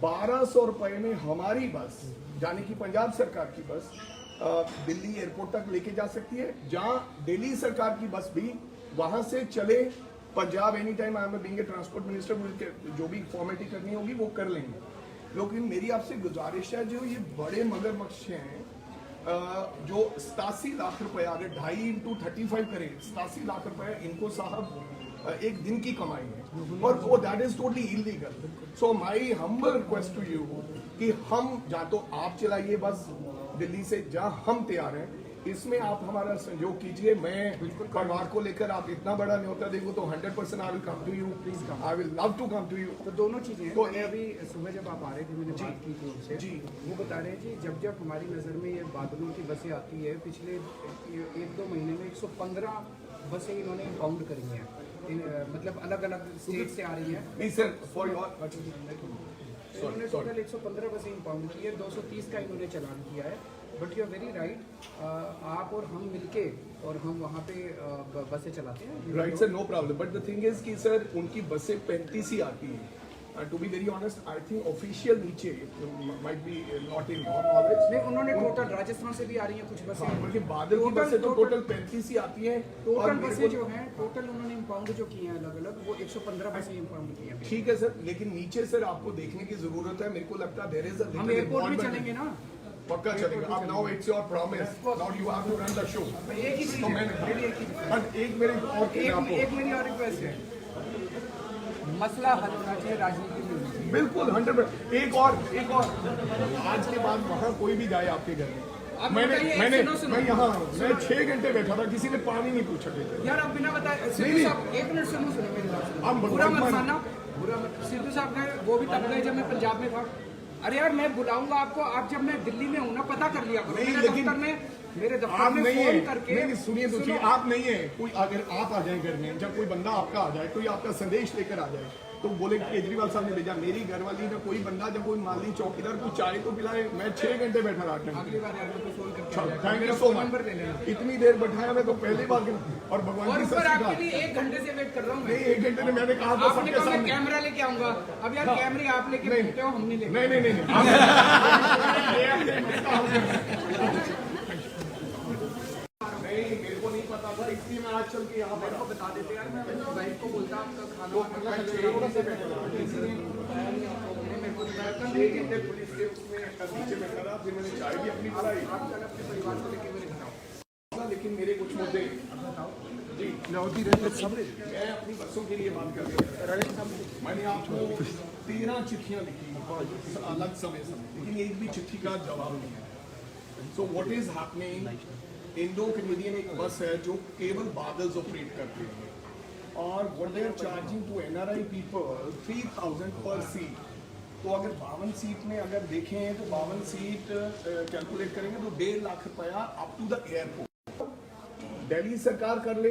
1200 रुपए में हमारी बस, यानी कि पंजाब सरकार की बस दिल्ली एयरपोर्ट तक लेके जा सकती है, जहां दिल्ली सरकार की बस भी वहां से चले Punjab any time. I am being a transport minister, मुझे जो भी फॉर्मेलिटी करनी होगी वो कर लेंगे। लेकिन मेरी आपसे गुजारिश है, जो ये बड़े मगरमच्छ हैं जो 87 लाख रुपए, अगर 2.5 इंटू 35 करें 87 लाख रुपए इनको साहब एक दिन की कमाई है, और वो that is totally illegal. So my humble request to you कि हम या तो आप चलाइए बस दिल्ली से, जहां हम तैयार हैं, इसमें आप हमारा सहयोग कीजिए। मैं परिवार को लेकर, आप इतना बड़ा न्योता देखो तो 100% I will come to you, please come, I will love to come to you. तो दोनों चीजें हैं। तो मैंने अभी सुबह जब आप आ रहे थे मैंने बात की थी उनसे जी। वो बता रहे हैं जी, जब जब हमारी नज़र में ये बादलों की बसें आती है, पिछले 1-2 महीने में 115 बसें इन्होंने इम्पाउंड करी हैं, मतलब अलग अलग स्टेट से आ रही हैं। नहीं सर, फॉर योर इन्होंने टोटल 115 बसें इम्पाउंड की है, 230 का इन्होंने चालान किया है। But you are very right, आप और हम मिलके और हम वहाँ पे बसें चलाते हैं। Right sir, no problem. But the thing is कि सर उनकी बसें 35 ही आती हैं। To be very honest, I think official नीचे might be not in your knowledge. नहीं, उन्होंने टोटल राजस्थान से भी आ रही हैं कुछ बसें, बल्कि बादल की बसें तो टोटल 35 ही आती हैं। टोटल बसें जो हैं, टोटल उन्होंने इम्पाउंड जो की हैं अलग अलग, वो 115 बसें इम्पाउंड की हैं। ठीक है सर, लेकिन नीचे सर आपको देखने की जरूरत है। मेरे को लगता है देयर इज अ हम एयरपोर्ट में चलेंगे ना, पक्का चलेगा। अब now it's your promise, now you have to run the show. एक ही चीज़ तो है, मैंने मेरी एक ही चीज़ है। और एक मेरे और आपको एक मेरी और रिक्वेस्ट है, मसला हल होना चाहिए, राजनीति में होना चाहिए। बिल्कुल 100%। एक और आज के बाद वहाँ कोई भी जाए आपके घर में, आप मैंने बताइए, सुनो। मैं यहाँ मैं 6 घंटे बैठा था, किसी ने पानी नहीं पूछा। यार आप बिना बताए सिद्धू साहब, एक मिनट सुनो मेरी बात। आप बुरा मत भगवान मानना, बुरा मत। सिद्धू साहब ने वो भी तब गए जब मैं पंजाब में था। अरे यार मैं बुलाऊंगा आपको, आप जब मैं दिल्ली में हूँ ना, पता कर लिया करो। नहीं, मेरे लेकिन दफ्तर में, मेरे दफ्तर आप में नहीं फोन है। करके नहीं, सुनिए तो सही, आप नहीं है। कोई अगर आप आ जाए घर में, जब कोई बंदा आपका आ जाए, कोई आपका संदेश लेकर आ जाए, तो बोले केजरीवाल साहब ने भेजा, मेरी घरवाली ने कोई बंदा, जब कोई माली चौकीदार को चाय तो पिलाए, मैं 6 घंटे बैठा रहा। अगली बार यार मेरे को फोन करके थैंक यू मेरा सो फोन मच। नंबर ले लेना। इतनी देर बैठाया मैं तो पहली बार, और भगवान और की ऊपर सच्ची आपके लिए 1 घंटे से वेट कर रहा हूँ मैं। नहीं, 1 घंटे में मैंने कहा था आपने सबके कहा मैं सामने। कैमरा लेके आऊंगा। अब यार कैमरे आप लेके नहीं, घूमते हो, हम नहीं लेके। नहीं, मेरे को नहीं पता था, इसलिए मैं आज चल के यहाँ मेरे को बता देते यार, मैं अपनी वाइफ को बोलता आपका खाना मैं 6 घंटे से बैठा था। किसी ने बताया नहीं आपको, मेरे को बताया था। 6 घंटे पुलिस के उसमें नीचे बैठा रहा, फिर मैंने चाय भी अपनी पिलाई। आप कल अपने परिवार को लेके मेरे घर आओ। लेकिन मेरे कुछ मुद्दे जी मैं अपनी बच्चों के लिए बात कर रहा हूँ। मैंने आपको 13 चिट्ठियां लिखी अलग समय, लेकिन एक भी चिट्ठी का जवाब नहीं है। So what is happening, Indo Canadian एक बस है जो केवल बादल्स ऑपरेट करते हैं, और what they are charging to NRI people 3000 पर सीट। तो अगर 52 सीट में अगर देखें तो 52 सीट कैलकुलेट करेंगे तो 1.5 लाख रुपया up to the airport. Delhi सरकार कर ले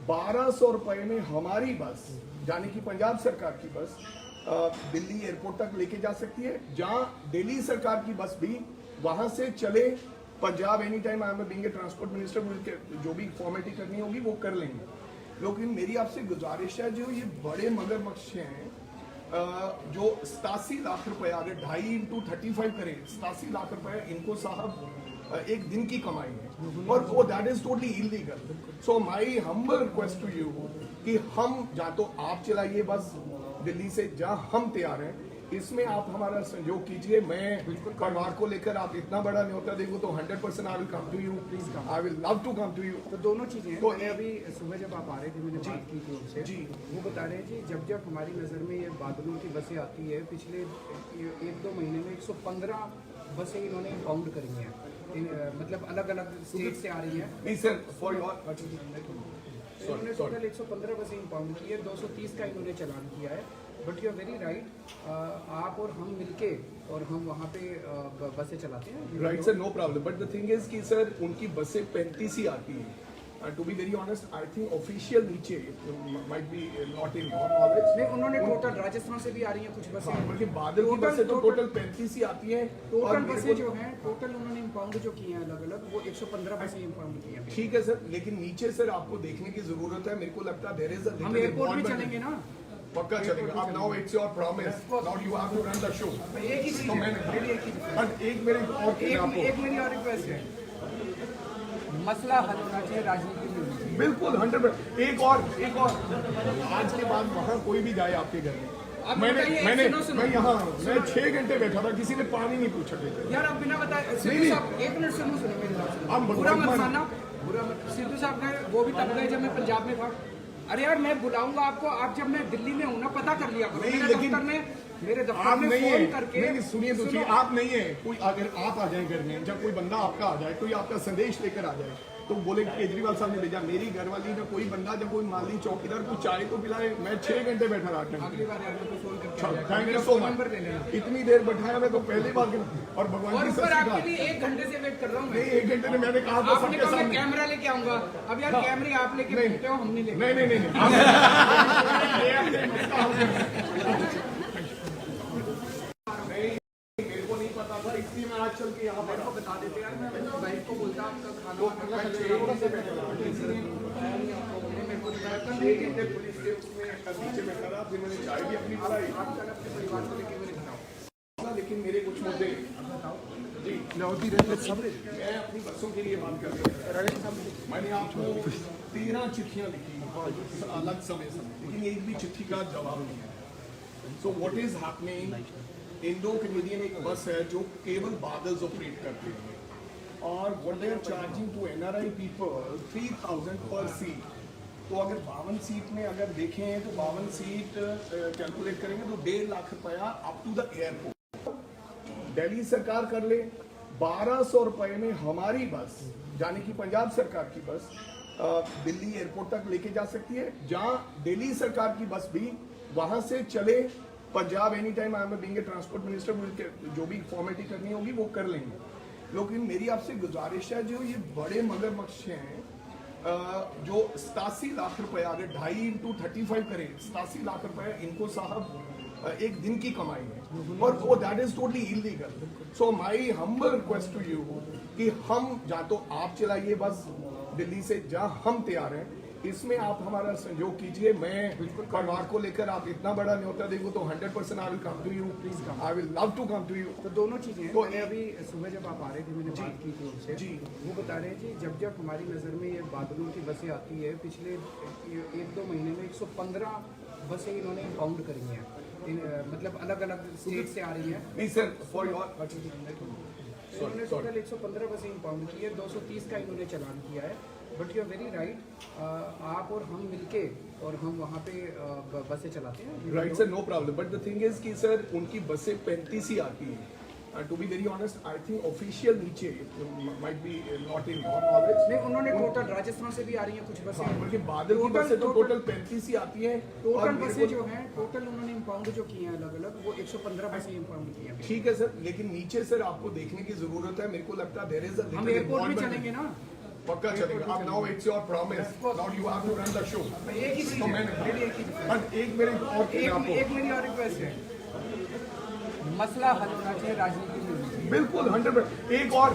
1200 रुपए में हमारी बस, यानी कि पंजाब सरकार की बस दिल्ली एयरपोर्ट तक लेके जा सकती है, जहां दिल्ली सरकार की बस भी वहां से चले Punjab any time. I am being a transport minister, मुझे जो भी फॉर्मेलिटी करनी होगी वो कर लेंगे। लेकिन मेरी आपसे गुजारिश है, जो ये बड़े मगरमच्छ हैं जो 87 लाख रुपए, अगर 2.5 इंटू 35 करें 87 लाख रुपए इनको साहब एक दिन की कमाई है, और वो that is totally illegal. So my humble request to you कि हम या तो आप चलाइए बस दिल्ली से, जहां हम तैयार हैं, इसमें आप हमारा सहयोग कीजिए। मैं परिवार को लेकर, आप इतना बड़ा न्योता देखो तो 100% I will come to you, please come, I will love to come to you. तो दोनों चीजें हैं। तो मैंने अभी सुबह जब आप आ रहे थे मैंने बात की थी उनसे जी। वो बता रहे हैं जी, जब जब हमारी नज़र में ये बादलों की बसें आती है, पिछले 1-2 महीने में 115 बसें इन्होंने इम्पाउंड करी हैं, मतलब अलग अलग स्टेट से आ रही हैं। नहीं सर, फॉर योर इन्होंने टोटल 115 बसें इम्पाउंड की है, 230 का इन्होंने चालान किया है। But you are very right, आप और हम मिलके और हम वहाँ पे बसें चलाते हैं। Right sir, no problem. But the thing is कि सर उनकी बसें 35 ही आती हैं। To be very honest, I think official नीचे might be not in your knowledge. नहीं, उन्होंने टोटल राजस्थान से भी आ रही हैं कुछ बसें, बल्कि बादल की बसें तो टोटल 35 ही आती हैं। टोटल बसें जो हैं, टोटल उन्होंने इम्पाउंड जो की हैं अलग अलग, वो 115 बसें इम्पाउंड की हैं। ठीक है सर, लेकिन नीचे सर आपको देखने की जरूरत है। मेरे को लगता है देयर इज अ हम एयरपोर्ट में चलेंगे ना, पक्का चलेगा अब now it's your promise now you have to run the show एक ही चीज तो है, मैंने मेरी एक ही चीज है। बट एक मेरे और चीज़ आपको एक मेरी और रिक्वेस्ट है, मसला हल होना चाहिए, राजनीति नहीं होनी चाहिए। बिल्कुल 100%। एक और आज के बाद वहाँ कोई भी जाए आपके घर में अब मैंने बताइए, मैंने सुनो। मैं यहाँ मैं 6 घंटे बैठा था किसी ने पानी नहीं पूछा था यार आप बिना बताए सिद्धू साहब, एक मिनट सुनो मेरी बात सुनो। आप बुरा मत भगवान मानना, बुरा मत। सिद्धू साहब ने वो भी तब गए जब मैं पंजाब में था। अरे यार मैं बुलाऊंगा आपको, आप जब मैं दिल्ली में हूँ ना पता कर लिया करो। नहीं, मेरे लेकिन दफ्तर में मेरे दफ्तर आप में नहीं फोन है करके नहीं सुनिए तो सुनो। आप नहीं है कोई अगर आप आ जाए घर में जब कोई बंदा आपका आ जाए कोई आपका संदेश लेकर आ जाए तो बोले केजरीवाल साहब ने भेजा मेरी घरवाली ने कोई बंदा जब कोई माली चौकीदार को चाय तो पिलाए मैं 6 घंटे बैठा रहा था अगली बार यार मेरे को फोन करके आ जाएगा। थैंक मेरा you so phone much number ले लेना। इतनी देर बैठाया मैं तो पहली बार और भगवान और की ऊपर सच्ची आपके बात लिए 1 घंटे से वेट कर रहा हूँ नहीं मैं। 1 घंटे में मैंने कहा था आपने सबके कहा मैं सामने कैमरा लेके आऊंगा। अब यार कैमरे आप लेके नहीं। घूमते हो, हम नहीं लेके। नहीं मेरे को नहीं पता था इसलिए मैं आज चल के यहाँ मेरे को बता देते यार, मैं अपनी वाइफ को बोलता आपका खाना तो वाना मैं 6 घंटे से बैठा था किसी ने बताया नहीं आपको, उन्होंने मेरे को बताया कल 6 घंटे पुलिस के उसमें नीचे बैठा रहा फिर मैंने चाय भी अपनी पिलाई आप कल अपने परिवार को लेके मेरे घर आओ। लेकिन मेरे कुछ मुद्दे जी मैं अपनी बच्चों के लिए बात कर रहा हूँ मैंने आपको 13 चिट्ठियां लिखी अलग समय लेकिन एक भी चिट्ठी का जवाब नहीं है so what is happening Indo Canadian एक बस है जो केवल बादल्स ऑपरेट करते हैं और what they are charging to NRI people 3000 पर सीट तो अगर 52 सीट में अगर देखें तो 52 सीट कैलकुलेट करेंगे तो 1.5 लाख रुपया up to the airport Delhi सरकार कर ले 1200 रुपए में हमारी बस जाने की पंजाब सरकार की बस दिल्ली एयरपोर्ट तक लेके जा सकती है जहां दिल्ली सरकार की बस भी वहां से चले Punjab any time I am being a transport minister जो भी फॉर्मेलिटी करनी होगी वो कर लेंगे लेकिन मेरी आपसे गुजारिश है जो ये बड़े मगरमच्छ हैं जो 87 लाख रुपए अगर 2.5 into 35 करें 87 लाख रुपए इनको साहब एक दिन की कमाई है और वो that is totally illegal so my humble request to you कि हम जहाँ तो आप चलाइए बस दिल्ली से जहाँ हम तैयार हैं इसमें आप हमारा सहयोग कीजिए मैं परिवार को लेकर आप इतना बड़ा न्योता देंगे तो 100% I will come to you please come I will love to come to you तो दोनों चीजें हैं। तो मैंने अभी सुबह जब आप आ रहे थे मैंने बात की थी उनसे जी। वो बता रहे हैं कि जब हमारी नज़र में ये बादलों की बसें आती है पिछले 1-2 महीने में 115 बसें इन्होंने इंपाउंड करी हैं मतलब अलग अलग स्टेट से आ रही हैं। नहीं सर फॉर योर इन्होंने टोटल 115 बसें इंपाउंड की है 230 का इन्होंने चालान किया है but you are very right आप और हम मिलके और हम वहाँ पे बसें चलाते हैं right sir no problem but the thing is कि सर उनकी बसें 35 ही आती हैं to be very honest I think official नीचे might be not in your knowledge नहीं उन्होंने टोटल राजस्थान से भी आ रही हैं कुछ बसें बल्कि बादल की बसें तो टोटल 35 ही आती हैं टोटल बसें जो हैं टोटल उन्होंने इंपाउंड जो की हैं अलग अलग वो 115 बसें इंपाउंड की हैं ठीक है सर लेकिन नीचे सर आपको देखने की जरूरत है मेरे को लगता है देयर इज हम एयरपोर्ट भी चलेंगे ना पक्का चलेगा अब now it's your promise now you have to run the show एक ही चीज तो है, मैंने मेरी एक ही चीज है। बट एक मेरे और चीज़ आपको एक मेरी और रिक्वेस्ट है, मसला हल होना चाहिए, राजनीति नहीं होनी चाहिए। बिल्कुल 100%। एक और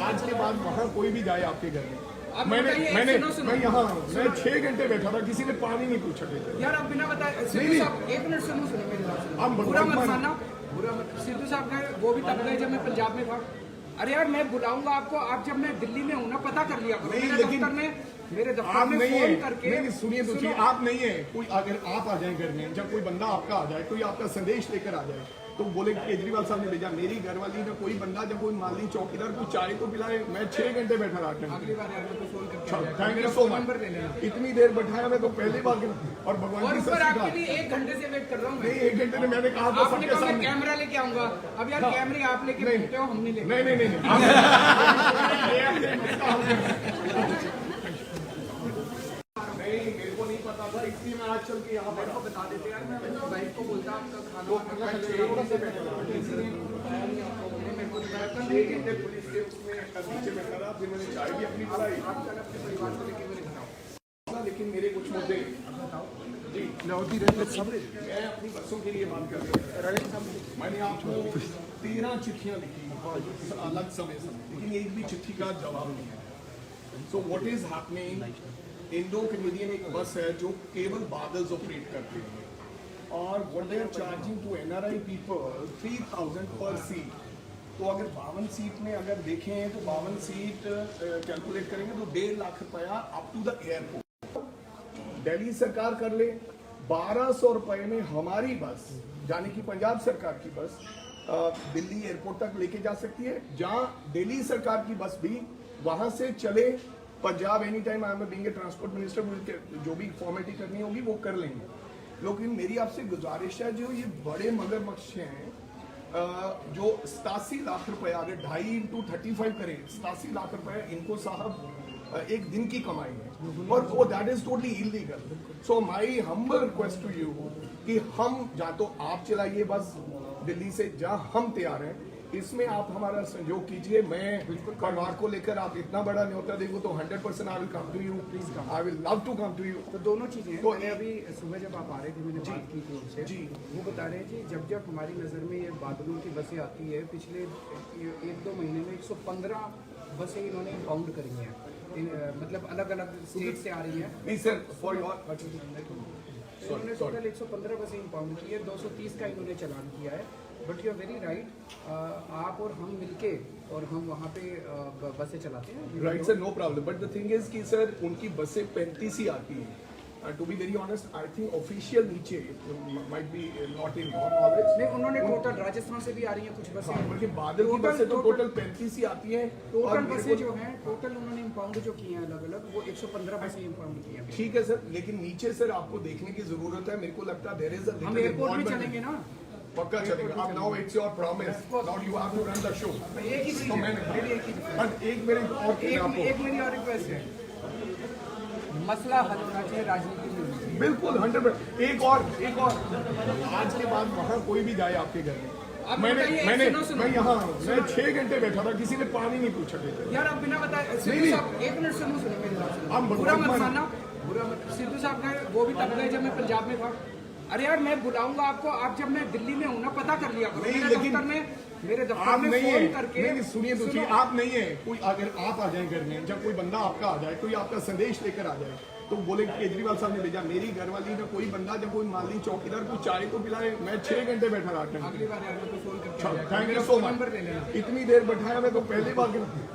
आज के बाद वहाँ कोई भी जाए आपके घर में अब मैंने बताइए, मैंने सुनो। मैं यहाँ मैं 6 घंटे बैठा था किसी ने पानी नहीं पूछा था यार आप बिना बताए सिद्धू नहीं। साहब 1 मिनट सुनो मेरी बात सुनो। आप बुरा भगवान मत मानना, बुरा मत। सिद्धू साहब ने वो भी तब गए जब मैं पंजाब में था। अरे यार मैं बुलाऊंगा आपको, आप जब मैं दिल्ली में हूँ ना पता कर लिया करो। नहीं, मेरे लेकिन दफ्तर आप में नहीं फोन है करके नहीं सुनिए तो सही, आप नहीं है कोई अगर आप आ जाए घर में जब कोई बंदा आपका आ जाए कोई आपका संदेश लेकर आ जाए तो बोले केजरीवाल साहब ने भेजा मेरी घरवाली ने कोई बंदा जब कोई माली चौकीदार को चाय तो पिलाए मैं 6 घंटे बैठा रहा था अगली बार यार मेरे को फोन करके आ जाएगा। थैंक यू मेरा सो फोन मच नंबर ले लेना। इतनी देर बैठाया मैं तो पहली बार और भगवान और की ऊपर सच्ची आपके बात लिए 1 घंटे से वेट कर रहा हूँ मैं। नहीं 1 घंटे में मैंने कहा था आपने सबके कहा मैं सामने कैमरा लेके आऊंगा। अब यार कैमरे आप लेके घूमते हो, हम नहीं लेके। नहीं मेरे को नहीं पता था इसलिए मैं आज चल के यहाँ मेरे को बता देते यार मैं अपनी वाइफ को बोलता आपका खाना वाना किसी ने बताया नहीं आपको, उन्होंने मेरे को बताया कल 6 घंटे पुलिस के उसमें नीचे बैठा रहा फिर मैंने चाय भी अपनी पिलाई आप कल अपने परिवार को लेके मेरे घर आओ। लेकिन मेरे कुछ मुद्दे जी मैं अपनी बच्चों के लिए बात कर रहा हूँ मैंने आपको 13 चिट्ठियां लिखी अलग समय लेकिन एक भी चिट्ठी का जवाब नहीं है so what is happening Indo Canadian एक बस है जो केवल बादल्स ऑपरेट करती है और what they are charging to NRI people 3000 पर सीट। तो अगर 52 सीट में अगर देखें तो 52 सीट कैलकुलेट करेंगे तो 1.5 लाख रुपया up to the airport. Delhi सरकार कर ले 1200 रुपए में हमारी बस यानी कि पंजाब सरकार की बस दिल्ली एयरपोर्ट तक लेके जा सकती है, जहां दिल्ली सरकार की बस भी वहां से चले Punjab any time. I am being a transport minister, जो भी फॉर्मेलिटी करनी होगी वो कर लेंगे। लेकिन मेरी आपसे गुजारिश है, जो ये बड़े मगरमच्छ हैं जो 87 लाख रुपए अगर 2.5 into 35 करें 87 लाख रुपए इनको साहब एक दिन की कमाई है और वो that is totally illegal. So my humble request to you कि हम या तो आप चलाइए बस दिल्ली से जहां हम तैयार हैं, इसमें आप हमारा सहयोग कीजिए। मैं परिवार को लेकर आप इतना बड़ा न्योता देंगे तो 100% I will come to you, please come, I will love to come to you. तो दोनों चीजें हैं। तो मैंने अभी सुबह जब आप आ रहे थे मैंने बात की थी उनसे जी। वो बता रहे हैं कि जब हमारी नज़र में ये बादलों की बसें आती है, पिछले 1-2 महीने में 115 बसें इन्होंने इंपाउंड करी हैं, मतलब अलग अलग स्टेट से आ रही हैं। नहीं सर, फॉर योर इन्होंने टोटल 115 बसें इंपाउंड की है, 230 का इन्होंने चालान किया है। But you are very right, आप और हम मिलके और हम वहाँ पे बसें चलाते हैं। Right sir, no problem. But the thing is कि सर उनकी बसें 35 ही आती हैं। To be very honest, I think official नीचे might be not in your knowledge. नहीं, उन्होंने टोटल राजस्थान से भी आ रही हैं कुछ बसें, बल्कि बादल की बसें तो टोटल 35 ही आती हैं। टोटल बसें जो हैं टोटल उन्होंने इंपाउंड जो की हैं अलग अलग, वो 115 बसें इंपाउंड की हैं। ठीक है सर, लेकिन नीचे सर आपको देखने की जरूरत है। मेरे को लगता है देयर इज हम एयरपोर्ट भी चलेंगे ना, पक्का चलेगा। अब now it's your promise, now you have to run the show. एक ही चीज तो है, मैंने मेरी एक ही बट एक मेरी और आपको एक मेरी और रिक्वेस्ट है, मसला हल होना चाहिए, राजनीति में होनी चाहिए। बिल्कुल 100%। एक और आज के बाद वहाँ कोई भी जाए आपके घर में, अब मैं यहाँ मैं 6 घंटे बैठा था, किसी ने पानी नहीं पूछा था। यार आप बिना बताए सिद्धू साहब, एक मिनट सुनो मेरी बात सुनो। हम बुरा मत मानना, सिद्धू साहब ने वो भी तब गए जब मैं पंजाब में था। अरे यार मैं बुलाऊंगा आपको, आप जब मैं दिल्ली में हूँ ना पता कर लिया करो। नहीं, मेरे लेकिन दफ्तर में फोन करके नहीं, सुनिए आप नहीं है कोई, अगर आप आ जाए घर में, जब कोई बंदा आपका आ जाए, कोई आपका संदेश लेकर आ जाए तो बोले केजरीवाल साहब ने भेजा, मेरी घरवाली ने कोई बंदा जब कोई माली चौकीदार को चाय को पिलाए, मैं 6 घंटे बैठा रहा। अगली बार यार मैं तो फोन करके thank you so much. Number ले लेना। इतनी देर बैठाया मैं तो पहली बार,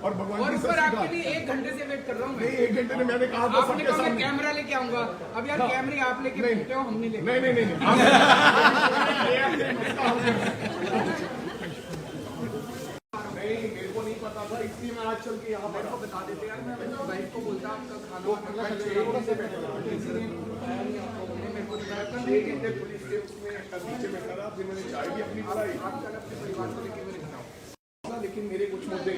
और भगवान की और आपके सच्ची लिए 1 घंटे से वेट कर रहा हूँ मैं। 1 घंटे में मैंने कहा था आपने सबके कहा मैं सामने। कैमरा लेके आऊंगा, अब यार कैमरे आप लेके बैठते हो, हम नहीं लेके। नहीं नहीं, मेरे को नहीं पता था, इसलिए मैं आज चल के यहाँ पर को बता देते यार, मैं अपनी वाइफ को बोलता आपका खाना तो अगला से बैठा था। मेरे को बताया था। 6 घंटे पुलिस के उसमें नीचे बैठा था, फिर मैंने चाय भी अपनी पिलाई। आप कल अपने परिवार को लेके मेरे घर आओ। लेकिन मेरे कुछ मुद्दे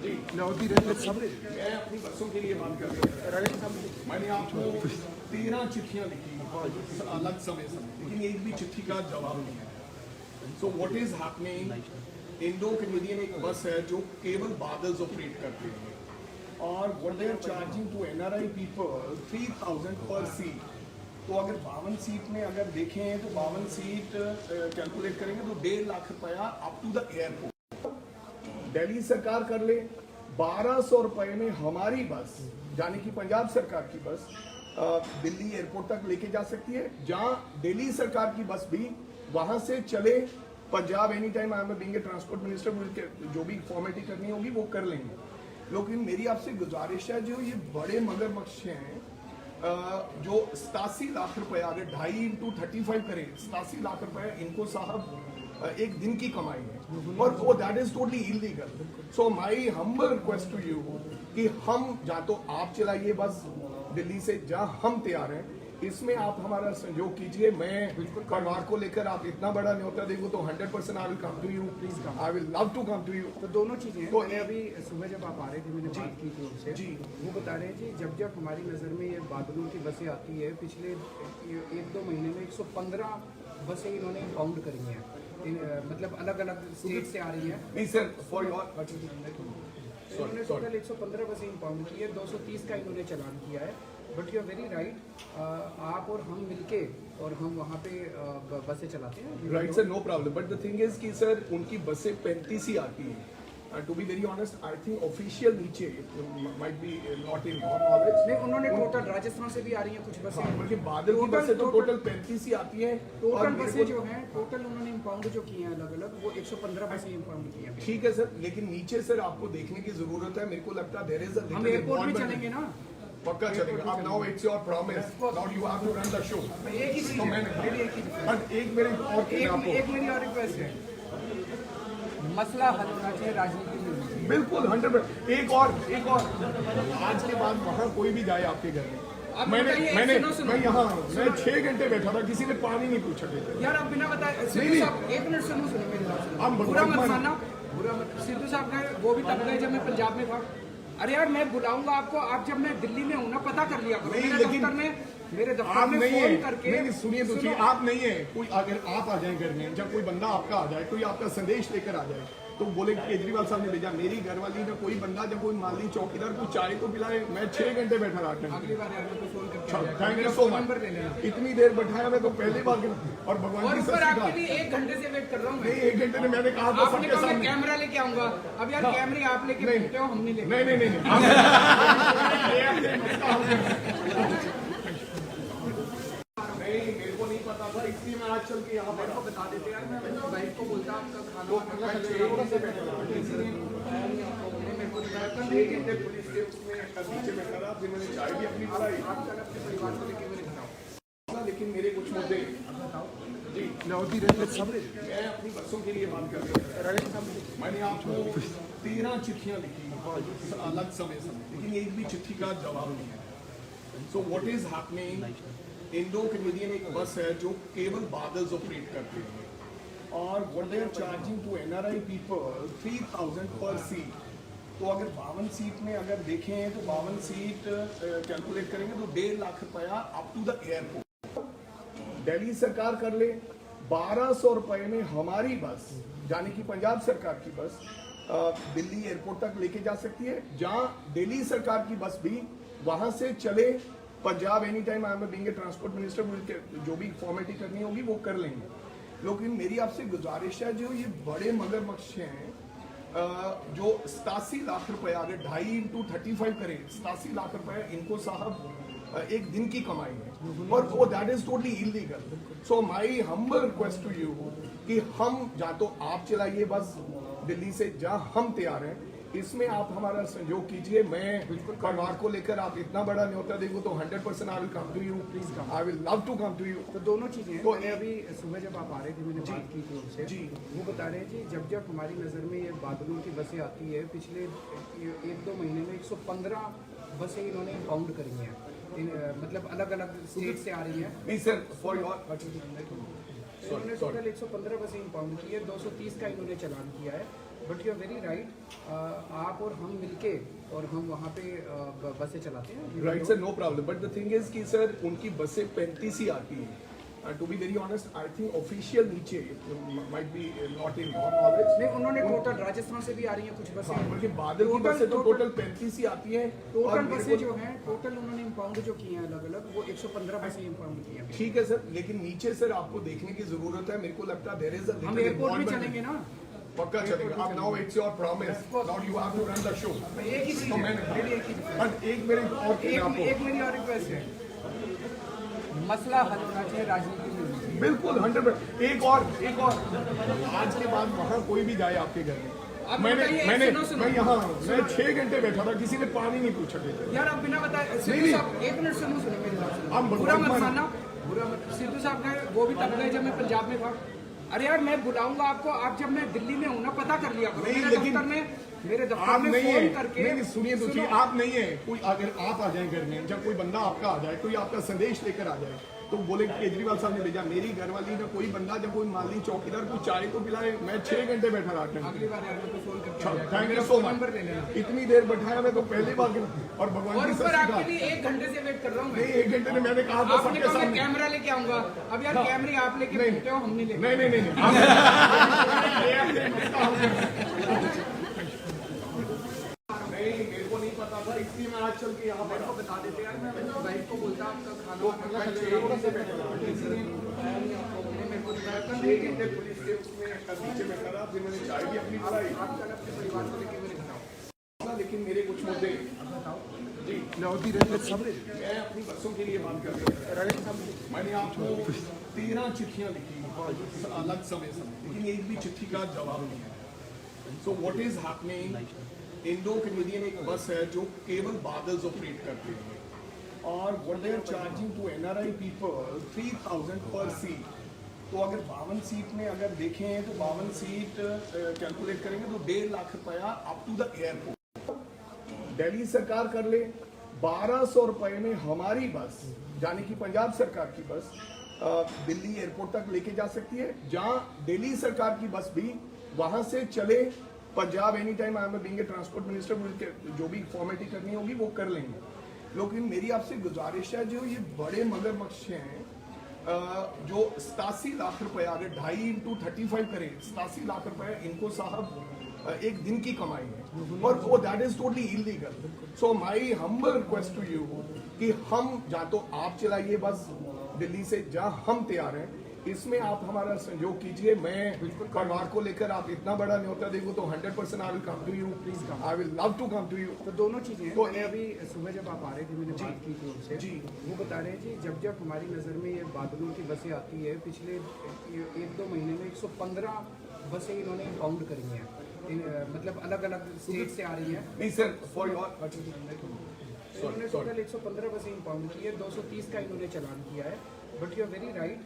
जी मैं अपनी बच्चों के लिए बात कर रहा हूँ। मैंने आपको 13 चिट्ठियाँ लिखी अलग समय, लेकिन एक भी चिट्ठी का जवाब नहीं है। So what is happening, Indo Canadian एक बस है जो केवल बादल्स ऑपरेट करती है और what they are charging to NRI people 3000 पर सीट। तो अगर 52 सीट में अगर देखें तो 52 सीट कैलकुलेट करेंगे तो 1.5 लाख रुपया up to the airport. Delhi सरकार कर ले 1200 रुपए में हमारी बस यानी कि पंजाब सरकार की बस दिल्ली एयरपोर्ट तक लेके जा सकती है, जहां दिल्ली सरकार की बस भी वहां से चले Punjab any time. I am being a transport minister, जो भी फॉर्मेलिटी करनी होगी वो कर लेंगे। लेकिन मेरी आपसे गुजारिश है, जो ये बड़े मगरमच्छ हैं जो 87 लाख रुपए अगर 2.5 into 35 करें 87 लाख रुपए इनको साहब एक दिन की कमाई है और वो that is totally illegal. So my humble request to you कि हम या तो आप चलाइए बस दिल्ली से जहां हम तैयार हैं, इसमें आप हमारा सहयोग कीजिए। मैं परिवार को लेकर आप इतना बड़ा न्योता देंगे तो 100% I will come to you, please come, I will love to come to you. तो दोनों चीजें हैं। तो मैंने अभी सुबह जब आप आ रहे थे मैंने बात की थी उनसे जी। वो बता रहे हैं कि जब हमारी नज़र में ये बादलों की बसें आती है, पिछले 1-2 महीने में 115 बसें इन्होंने इंपाउंड करी हैं, मतलब अलग अलग स्टेट से आ रही हैं। नहीं सर, फॉर योर इन्होंने टोटल 115 बसें इंपाउंड की है, 230 का इन्होंने चालान किया है। But you are very right, आप और हम मिलके और हम वहाँ पे बसें चलाते हैं। Right sir, no problem. But the thing is कि सर उनकी बसें 35 ही आती हैं। To be very honest I think official नीचे might be not in your knowledge. नहीं, उन्होंने टोटल राजस्थान से भी आ रही हैं कुछ बसें, बल्कि बादल की बसें तो टोटल 35 ही आती हैं। टोटल बसें जो हैं टोटल उन्होंने इम्पाउंड जो की हैं अलग अलग, वो 115 बसें इम्पाउंड की हैं। ठीक है सर, लेकिन नीचे सर आपको देखने की जरूरत है। मेरे को लगता है देयर इज अ हम एयरपोर्ट में चलेंगे ना, पक्का चलेगा। अब now it's your promise, now you have to run the show. एक ही चीज तो है, मैंने मेरी एक ही चीज है। और एक मेरी और चीज आपको एक मेरी और रिक्वेस्ट है, मसला हल होना चाहिए, राजनीति में होना चाहिए। बिल्कुल 100%। एक और आज के बाद वहाँ कोई भी जाए आपके घर में, आप मैंने बताइए, मैंने सुनो। मैं यहाँ मैं 6 घंटे बैठा था, किसी ने पानी नहीं पूछा। यार आप बिना बताए सिद्धू नहीं। साहब, एक मिनट सुनो मेरी बात सुनो। हम बुरा मत भगवान- मानना, बुरा मत। सिद्धू साहब गए, वो भी तब गए जब मैं पंजाब में था। अरे यार मैं बुलाऊंगा आपको, आप जब मैं दिल्ली में हूँ ना, पता कर लिया करो। नहीं, मेरे लेकिन दफ्तर में, मेरे दफ्तर आप में नहीं फोन है, करके नहीं सुनिए तो सुनो। आप नहीं है। कोई अगर आप आ जाए घर में, जब कोई बंदा आपका आ जाए, कोई आपका संदेश लेकर आ जाए, तो बोले केजरीवाल साहब ने भेजा, मेरी घरवाली ने कोई बंदा जब कोई माली चौकीदार को चाय तो पिलाए, मैं 6 घंटे बैठा रहा था। अगली बार यार मेरे को फोन करके थैंक यू मेरा सो फोन मच। नंबर ले लेना। इतनी देर बैठाया मैं तो पहली बार। और भगवान और की ऊपर सच्ची आपके बात, लिए 1 घंटे से वेट कर रहा हूँ मैं। नहीं 1 घंटे में मैंने कहा था आपने सबके कहा मैं सामने। कैमरा लेके आऊंगा। अब यार कैमरे आप लेके नहीं। घूमते हो, हम नहीं लेके। नहीं नहीं, मेरे को नहीं पता था, इसलिए मैं आज चल के यहाँ मेरे को बता देते यार, मैं अपनी वाइफ को बोलता आपका खाना से बैठा था। मेरे को बताया था। 6 घंटे पुलिस के उसमें नीचे बैठा रहा, फिर मैंने चाय भी अपनी पिलाई। आप कल अपने परिवार को लेके मेरे घर आओ। लेकिन मेरे कुछ मुद्दे जी मैं अपनी बच्चों के लिए बात कर रहा हूँ। मैंने आपको 13 चिट्ठियां लिखी अलग समय, लेकिन एक भी चिट्ठी का जवाब नहीं है। So what is happening, Indo Canadian एक बस है जो केवल बादल्स ऑपरेट करते हैं, और what they are charging to NRI people 3000 पर सीट। तो अगर 52 सीट में अगर देखें तो 52 सीट कैलकुलेट करेंगे तो 1.5 लाख रुपया up to the airport. Delhi सरकार कर ले 1200 रुपए में हमारी बस, यानी कि पंजाब सरकार की बस, दिल्ली एयरपोर्ट तक लेके जा सकती है, जहां दिल्ली सरकार की बस भी वहां से चले Punjab any time. I am being a transport minister, मुझे जो भी फॉर्मेलिटी करनी होगी वो कर लेंगे। लेकिन मेरी आपसे गुजारिश है, जो ये बड़े मगरमच्छ हैं जो 87 लाख रुपया, अगर 2.5 into 35 करें, 87 लाख रुपया इनको साहब एक दिन की कमाई है, और वो that is totally illegal. So my humble request to you कि हम या तो आप चलाइए बस दिल्ली से, जहां हम तैयार हैं, इसमें आप हमारा सहयोग कीजिए। मैं परिवार को लेकर, आप इतना बड़ा न्योता देखो तो 100% I will come to you, please I will love to come to you. तो दोनों चीजें हैं। तो मैंने अभी सुबह जब आप आ रहे थे, मैंने बात की थी उनसे जी। वो बता रहे हैं जी, जब जब हमारी नज़र में ये बादलों की बसें आती है, पिछले 1-2 महीने में 115 बसें इन्होंने इम्पाउंड करी हैं। मतलब अलग अलग स्टेट से आ रही हैं। नहीं सर, फॉर योर इन्होंने टोटल 115 बसें इम्पाउंड की है, 230 का इन्होंने चालान किया है। But you are very right, आप और हम मिलके और हम वहाँ पे बसें चलाते हैं। Right sir, no problem. But the thing is कि सर उनकी बसें 35 ही आती हैं। To be very honest I think official नीचे might be not in your knowledge. नहीं, उन्होंने टोटल राजस्थान से भी आ रही हैं कुछ बसें, बल्कि बादल की बसें तो टोटल 35 ही आती हैं। टोटल बसें जो हैं टोटल उन्होंने इम्पाउंड जो की हैं अलग अलग, वो 115 बसें इम्पाउंड की हैं। ठीक है सर, लेकिन नीचे सर आपको देखने की जरूरत है। मेरे को लगता है देयर इज अ हम एयरपोर्ट में चलेंगे ना, पक्का चलेगा। अब now it's your promise, now you have to run the show. एक ही चीज तो है, मैंने मेरी एक ही चीज है। और एक मेरी और चीज आपको एक मेरी और रिक्वेस्ट है, मसला हल होना चाहिए, राजनीति में होना चाहिए। बिल्कुल 100%। एक और आज के बाद वहाँ कोई भी जाए आपके घर में, आप मैंने बताइए, सुनो। मैं यहाँ मैं 6 घंटे बैठा था, किसी ने पानी नहीं पूछा। यार आप बिना बताए सिद्धू नहीं। साहब, 1 मिनट सुनो मेरी बात सुनो। हम बुरा मत भगवान- मानना, बुरा मत। सिद्धू साहब गए, वो भी तब गए जब मैं पंजाब में था। अरे यार मैं बुलाऊंगा आपको, आप जब मैं दिल्ली में हूँ ना, पता कर लिया करो। नहीं, मेरे लेकिन दफ्तर में, मेरे दफ्तर आप में नहीं फोन है, करके नहीं सुनिए तो सुनो। आप नहीं है। कोई अगर आप आ जाए घर में, जब कोई बंदा आपका आ जाए, कोई आपका संदेश लेकर आ जाए, तो बोले केजरीवाल साहब ने भेजा, मेरी घरवाली ने कोई बंदा जब कोई माली चौकीदार को चाय तो पिलाए, मैं 6 घंटे बैठा रहा था। अगली बार यार मेरे को फोन करके थैंक यू मेरा सो फोन मच। नंबर ले लेना। इतनी देर बैठाया मैं तो पहली बार। और भगवान और की ऊपर सच्ची आपके बात, लिए 1 घंटे से वेट कर रहा हूँ नहीं मैं। 1 घंटे में मैंने कहा था आपने सबके कहा मैं सामने। कैमरा लेके आऊंगा। अब यार कैमरे आप लेके घूमते हो, हम नहीं लेके। नहीं मेरे को नहीं पता था, इसलिए मैं आज चल के यहाँ मेरे को बता देते यार, मैं अपनी वाइफ को बोलता आपका खाना से बैठा था। मेरे को बताया था। 6 घंटे पुलिस के उसमें नीचे बैठा रहा, फिर मैंने चाय भी अपनी पिलाई। आप कल अपने अपने परिवार को लेकर मेरे घर आओ। लेकिन मेरे कुछ मुद्दे जी लौटी रंगत सामने मैं अपनी बसों के लिए बात कर रहा हूँ। मैंने आपको 13 चिट्ठियां लिखी अलग समय लेकिन एक भी चिट्ठी का जवाब नहीं है। So what is happening, Indo Canadian एक बस है जो केवल बादल्स ऑपरेट करते हैं और what they are charging to NRI people 3000 पर सीट। तो अगर 52 सीट में अगर देखें तो 52 सीट कैलकुलेट करेंगे तो 1.5 लाख रुपया up to the airport. Delhi सरकार कर ले 1200 रुपए में हमारी बस यानी कि पंजाब सरकार की बस दिल्ली एयरपोर्ट तक लेके जा सकती है, जहां दिल्ली सरकार की बस भी वहां से चले Punjab. Any time I am being a transport minister, जो भी फॉर्मेलिटी करनी होगी वो कर लेंगे। लेकिन मेरी आपसे गुजारिश है, जो ये बड़े मगरमच्छ हैं जो 87 लाख रुपए अगर 2.5 इंटू 35 करें 87 लाख रुपए इनको साहब एक दिन की कमाई है और वो that is totally illegal. So my humble request to you कि हम जहाँ तो आप चलाइए बस दिल्ली से, जहाँ हम तैयार हैं इसमें आप हमारा सहयोग कीजिए। मैं परिवार को लेकर आप इतना बड़ा न्योता देखो तो 100% I will come to you, please come, I will love to come to you. तो दोनों चीजें तो मैंने अभी सुबह जब आप आ रहे थे मैंने बात की थी उनसे जी। वो बता रहे हैं जी जब जब हमारी नज़र में ये बादलों की बसें आती है पिछले 1-2 महीने में 115 बसें इन्होंने इंपाउंड करी हैं, मतलब अलग अलग स्टेट से आ रही हैं। नहीं सर, फॉर योर इन्होंने टोटल 115 बसें इंपाउंड की है, 230 का इन्होंने चालान किया है। But you are very right,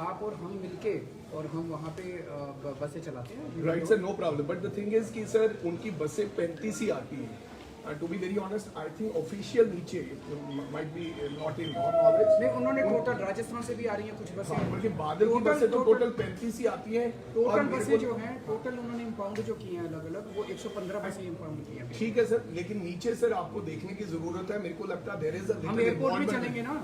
आप और हम मिलके और हम वहाँ पे बसें चलाते हैं। Right sir, no problem. But the thing is कि सर उनकी बसें 35 ही आती हैं। To be very honest I think official नीचे might be not in your knowledge. नहीं, उन्होंने टोटल राजस्थान से भी आ रही हैं कुछ बसें, बल्कि बादल की बसें तो टोटल 35 ही आती हैं। टोटल बसें जो हैं टोटल उन्होंने इंपाउंड जो की हैं अलग अलग, वो 115 बसें इंपाउंड की हैं। ठीक है सर, लेकिन नीचे सर आपको देखने की जरूरत है। मेरे को लगता है देयर इज अ हम एयरपोर्ट भी चलेंगे ना,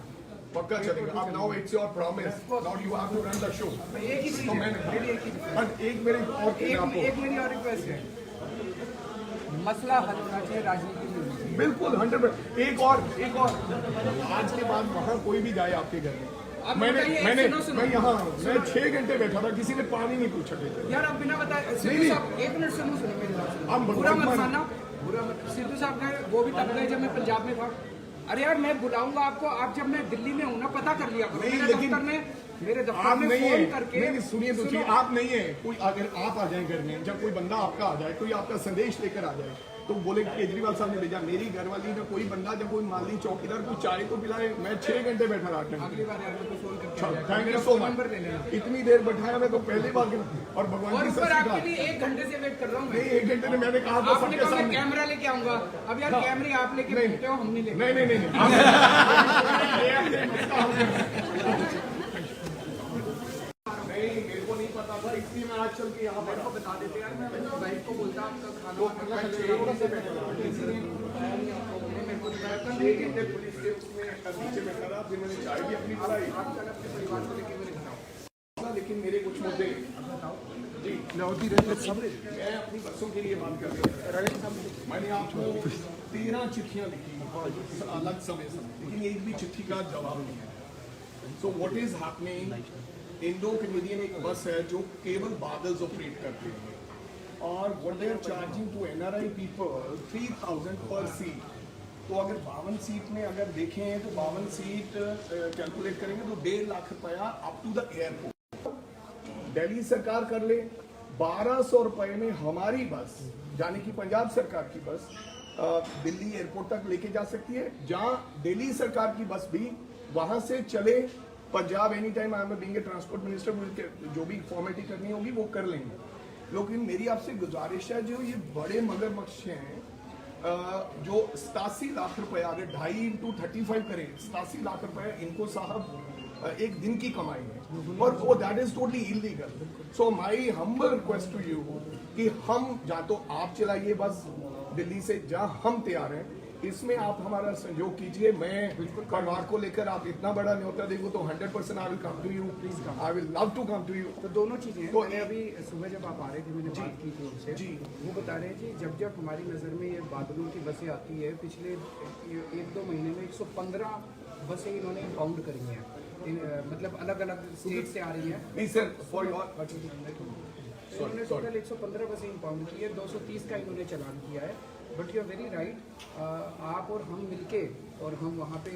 पक्का चलेगा। अब now it's your promise, now you have to run the show. एक ही चीज तो है, मैंने एक ही चीज। बट एक मेरे और एक मेरी और रिक्वेस्ट है, मसला हल होना चाहिए, राजनीति नहीं होनी चाहिए। बिल्कुल 100%। एक और आज के बाद वहाँ कोई भी जाए आपके घर में, अब मैंने बताइए, सुनो। मैं यहाँ मैं 6 घंटे बैठा था, किसी ने पानी नहीं पूछा। यार आप बिना बताए सिद्धू साहब, एक मिनट सुनो मेरी बात। हम बुरा मत भगवान- मानना, बुरा मत। सिद्धू साहब ने वो भी तब गए जब मैं पंजाब में था। अरे यार मैं बुलाऊंगा आपको, आप जब मैं दिल्ली में हूँ ना पता कर लिया करो। नहीं, मेरे लेकिन दफ्तर आप में नहीं फोन है। करके नहीं सुनिए तो सुनो। आप नहीं है कोई, अगर आप आ जाए घर में, जब कोई बंदा आपका आ जाए, कोई आपका संदेश लेकर आ जाए तो बोले केजरीवाल साहब ने भेजा, मेरी घरवाली ने कोई बंदा जब कोई माली चौकीदार को चाय तो पिलाए, मैं 6 घंटे बैठा रहा। अगली बार यार मेरे को फोन करके आ जाएगा। थैंक यू मेरा सो फोन मच। नंबर ले लेना। इतनी देर बैठाया मैं तो पहली बार और भगवान और की ऊपर सच्ची आपके बात। लिए 1 घंटे से वेट कर रहा हूँ नहीं, मैं। 1 घंटे में मैंने कहा था आपने सबके कहा मैं सामने। कैमरा लेके आऊंगा, अब यार कैमरे आप लेके नहीं। बैठते हो, हम नहीं लेके। नहीं, मेरे को नहीं पता था, इसलिए मैं आज चल के यहाँ मेरे को बता देते यार, मैं अपनी वाइफ को बोलता आपका खाना तो वाना मैं खा 6 लेना। घंटे बैठा था, किसी ने बताया नहीं आपको, उन्होंने मेरे को बताया था। 6 घंटे पुलिस के उसमें नीचे बैठा रहा, फिर मैंने चाय भी अपनी पिलाई। आप कल अपने परिवार को लेके मेरे घर आओ। लेकिन मेरे कुछ मुद्दे जी लौटी रंगत सामने मैं अपनी बसों के लिए बात कर रहा हूँ। मैंने आपको 13 चिट्ठियां लिखी अलग समय लेकिन एक भी चिट्ठी का जवाब नहीं है। So what is happening, Indo Canadian एक बस है जो केवल बादल्स ऑपरेट करते हैं और what they are charging to NRI people 3000 पर सीट। तो अगर 52 सीट में अगर देखें तो 52 सीट कैलकुलेट करेंगे तो 1.5 लाख रुपया up to the airport. Delhi सरकार कर ले 1200 रुपए में हमारी बस यानी कि पंजाब सरकार की बस दिल्ली एयरपोर्ट तक लेके जा सकती है, जहां दिल्ली सरकार की बस भी वहां से चले Punjab. Any time I am being a transport minister, जो भी फॉर्मेलिटी करनी होगी वो कर लेंगे। लेकिन मेरी आपसे गुजारिश है, जो ये बड़े मगरमच्छ हैं जो 87 लाख रुपए अगर 2.5 इंटू 35 करें 87 लाख रुपए इनको साहब एक दिन की कमाई है और वो that is totally illegal. So my humble request to you कि हम जहाँ तो आप चलाइए बस दिल्ली से, जहाँ हम तैयार हैं इसमें आप हमारा सहयोग कीजिए। मैं परिवार को लेकर आप इतना बड़ा न्योता देखो तो 100% I will come to you, please come, I will love to come to you. तो दोनों चीजें तो मैंने अभी सुबह जब आप आ रहे थे मैंने बात की थी उनसे जी। वो बता रहे हैं जी जब जब हमारी नज़र में ये बादलों की बसें आती है पिछले 1-2 महीने में 115 बसें इन्होंने इंपाउंड करी हैं, मतलब अलग अलग स्टेट से आ रही हैं। नहीं सर, फॉर योर इन्होंने टोटल 115 बसें इंपाउंड की है, 230 का इन्होंने चालान किया है। But you are very right, आप और हम मिलके और हम वहाँ पे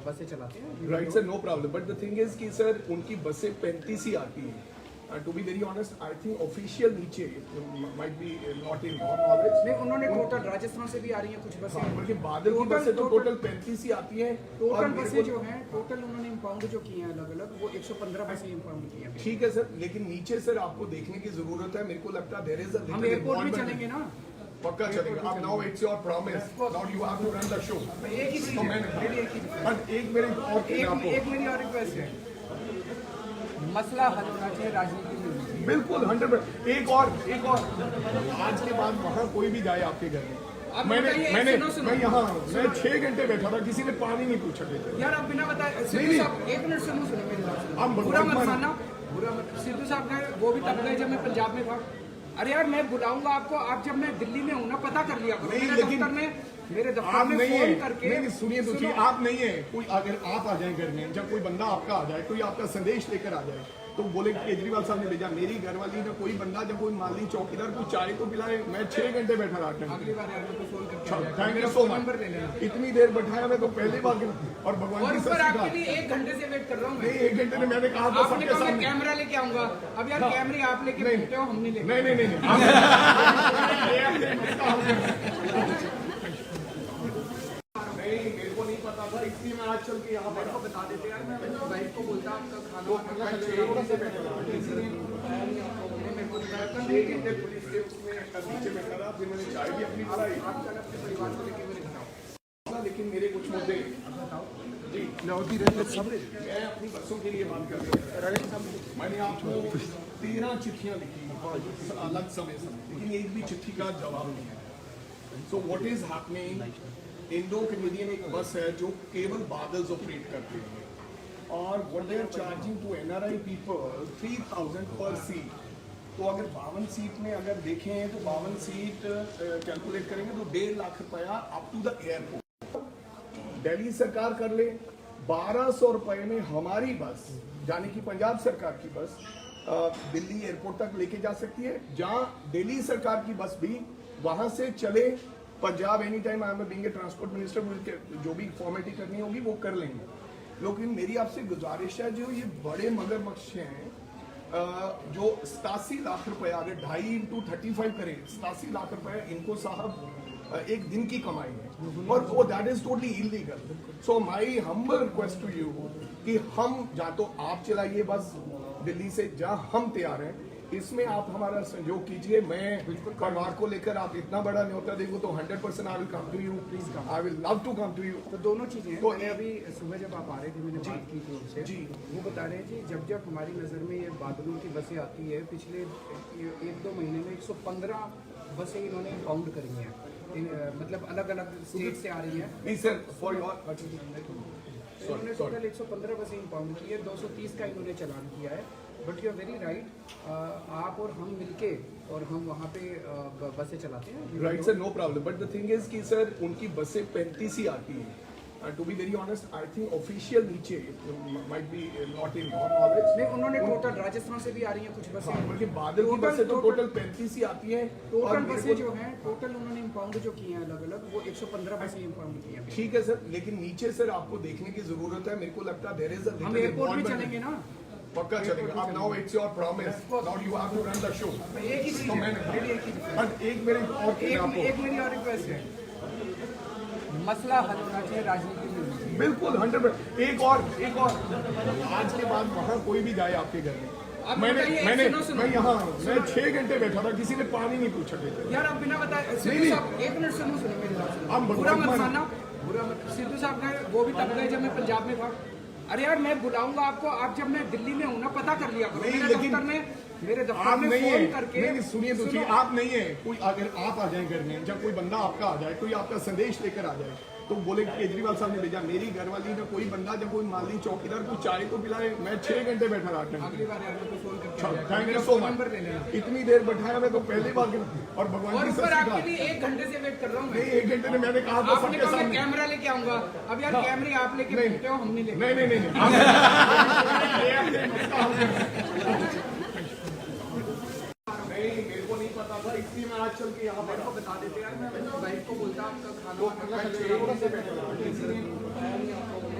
बसें चलाते हैं। Right sir, no problem, but the thing is कि सर उनकी बसें 35 ही आती हैं। To be very honest, I think official नीचे might be not in your knowledge. नहीं, उन्होंने टोटल राजस्थान से भी आ रही हैं कुछ बसें, बल्कि बादल की बसें तो टोटल 35 ही आती हैं। टोटल बसें जो हैं टोटल उन्होंने इंपाउंड जो की हैं अलग अलग, वो 115 बसें इंपाउंड की हैं। ठीक है सर, लेकिन नीचे सर आपको देखने की जरूरत है। मेरे को लगता है देयर इज हम एयरपोर्ट भी चलेंगे ना, पक्का चलेगा। अब now it's your promise, now you have to run the show. एक ही चीज तो है, मैंने मेरी एक ही चीज है। बट एक मेरे और एक मेरी और रिक्वेस्ट है, मसला हल होना चाहिए, राजनीति नहीं होनी चाहिए। बिल्कुल 100%। एक और आज के बाद वहाँ कोई भी जाए आपके घर में, अब मैंने बताइए, मैंने सुनो। मैं यहाँ मैं 6 घंटे बैठा था, किसी ने पानी नहीं पूछा देते। यार आप बिना बताए, सिद्धू नहीं। साहब एक मिनट सुनो मेरी बात सुनो। आप बुरा मत भगवान मानना, बुरा मत। सिद्धू साहब ने वो भी तब गए जब मैं पंजाब में था। अरे यार मैं बुलाऊंगा आपको, आप जब मैं दिल्ली में हूँ ना पता कर लिया करो। नहीं, मेरे लेकिन दफ्तर आप में नहीं फोन है। करके नहीं, सुनिए तो सही, आप नहीं है कोई। अगर आप आ जाए घर में, जब कोई बंदा आपका आ जाए, कोई आपका संदेश लेकर आ जाए, तो बोले केजरीवाल साहब ने भेजा, मेरी घरवाली ने कोई बंदा, जब कोई माली चौकीदार कोई चाय तो पिलाए, मैं 6 घंटे बैठा रहा था। अगली बार यार मेरे को फोन करके आ जाएगा। थैंक यू मेरा सो फोन मच। नंबर ले लेना। इतनी देर बैठाया मैं तो पहली बार। और भगवान और की ऊपर सच्ची आपके बात, लिए 1 घंटे से वेट कर रहा हूँ मैं। नहीं 1 घंटे में मैंने कहा था आपने सबके कहा मैं सामने। कैमरा लेके आऊंगा। अब यार कैमरे आप लेके नहीं। घूमते हो, हम नहीं लेके। नहीं नहीं, मेरे को नहीं पता था, इसलिए मैं आज चल के यहाँ मेरे को पर बता देते यार, मैं अपनी वाइफ को बोलता आपका खाना वाना खा थोड़ा सा बैठा था। इसलिए मेरे को बताया था। 6 घंटे पुलिस के उसमें नीचे बैठा रहा, फिर मैंने चाय भी अपनी पिलाई। आप कल अपने परिवार को लेके मेरे घर आओ। लेकिन मेरे कुछ मुद्दे जी, लौटी रहे सामने मैं अपनी बच्चों के लिए बात कर रहा हूँ। मैंने आपको 13 चिट्ठियां लिखी अलग समय, लेकिन एक भी चिट्ठी का जवाब नहीं है। So what is happening, Indo Canadian एक बस है जो केवल बादल्स ऑपरेट करती है, और what they are charging to NRI people 3000 पर सीट। तो अगर 52 सीट में अगर देखें तो 52 सीट कैलकुलेट करेंगे तो 1.5 लाख रुपया up to the airport. Delhi सरकार कर ले 1200 रुपए में हमारी बस, यानी कि पंजाब सरकार की बस, दिल्ली एयरपोर्ट तक लेके जा सकती है, जहां दिल्ली सरकार की बस भी वहां से चले Punjab. Any time I am being a transport minister, जो भी फॉर्मेलिटी करनी होगी वो कर लेंगे। लेकिन मेरी आपसे गुजारिश है, जो ये बड़े मगरमच्छ हैं, जो 87 लाख रुपए, अगर 2.5 into 35 करें, 87 लाख रुपए इनको साहब एक दिन की कमाई है, और वो that is totally illegal. So my humble request to you कि हम, या तो आप चलाइए बस दिल्ली से, जहां हम तैयार हैं, इसमें आप हमारा सहयोग कीजिए। मैं परिवार को लेकर, आप इतना बड़ा न्योता देंगे तो 100% I will come to you, please come, I will love to come to you. तो दोनों चीजें हैं। तो मैंने अभी सुबह जब आप आ रहे थे, मैंने बात की थी उनसे जी। वो बता रहे हैं कि जब हमारी नज़र में ये बादलों की बसें आती है, पिछले 1-2 महीने में 115 बसें इन्होंने इंपाउंड करी हैं। मतलब अलग अलग स्टेट से आ रही हैं। नहीं सर, फॉर योर इन्होंने टोटल 115 बसें इंपाउंड की है, 230 का इन्होंने चालान किया है। But you are very right, आप और हम मिलके और हम वहाँ पे बसें चलाते हैं। Right sir, no problem, but the thing is कि सर उनकी बसें 35 ही आती हैं। To be very honest, I think official नीचे might be not in your knowledge. नहीं, उन्होंने टोटल राजस्थान से भी आ रही हैं कुछ बसें, बल्कि बादल की बसें तो टोटल 35 ही आती हैं। टोटल बसें जो हैं टोटल उन्होंने इंपाउंड जो की हैं अलग अलग, वो 115 बसें इंपाउंड की हैं। ठीक है सर, लेकिन नीचे सर आपको देखने की जरूरत है। मेरे को लगता है देयर इज हम एयरपोर्ट भी चलेंगे ना, पक्का चलेगा। अब now it's your promise, now you have to run the show. एक ही चीज तो है, मैंने मेरी एक ही चीज है। बट एक मेरे और एक मेरी और रिक्वेस्ट है, मसला हल होना चाहिए, राजनीति नहीं होनी चाहिए। बिल्कुल 100%। एक और आज के बाद वहाँ कोई भी जाए आपके घर में, अब मैंने बताइए, सुनो। मैं यहाँ मैं 6 घंटे बैठा था, किसी ने पानी नहीं पूछा देते। यार आप बिना बताए, सिद्धू नहीं। साहब एक मिनट सुनो मेरी बात सुनो। आप बुरा मत भगवान मानना, बुरा मत। सिद्धू साहब ने वो भी तब गए जब मैं पंजाब में था। अरे यार मैं बुलाऊंगा आपको, आप जब मैं दिल्ली में हूँ ना पता कर लिया करो। नहीं, मेरे लेकिन दफ्तर आप में नहीं फोन है। करके नहीं, सुनिए तो सही, आप नहीं है कोई। अगर आप आ जाए घर में, जब कोई बंदा आपका आ जाए, कोई आपका संदेश लेकर आ जाए, तो बोले केजरीवाल साहब ने भेजा, मेरी घरवाली ने कोई बंदा, जब कोई माली चौकीदार कोई चाय तो पिलाए, मैं 6 घंटे बैठा रहा था। अगली बार यार मेरे को फोन करके आ जाएगा। थैंक मेरा you so phone much. Number ले लेना। इतनी देर बैठाया मैं तो पहली बार। और भगवान और की ऊपर सच्ची आपके बात, लिए 1 घंटे से वेट कर रहा हूँ मैं। नहीं 1 घंटे में मैंने कहा था आपने सबके कहा मैं सामने। कैमरा लेके आऊंगा। अब यार कैमरे आप लेके नहीं। घूमते हो, हम नहीं लेके। नहीं चल के यहाँ मेरे को बता देते यार, मैं अपनी वाइफ को बोलता आपका खाना तो वाना अल्लाह खा का लो। से बैठा था किसी ने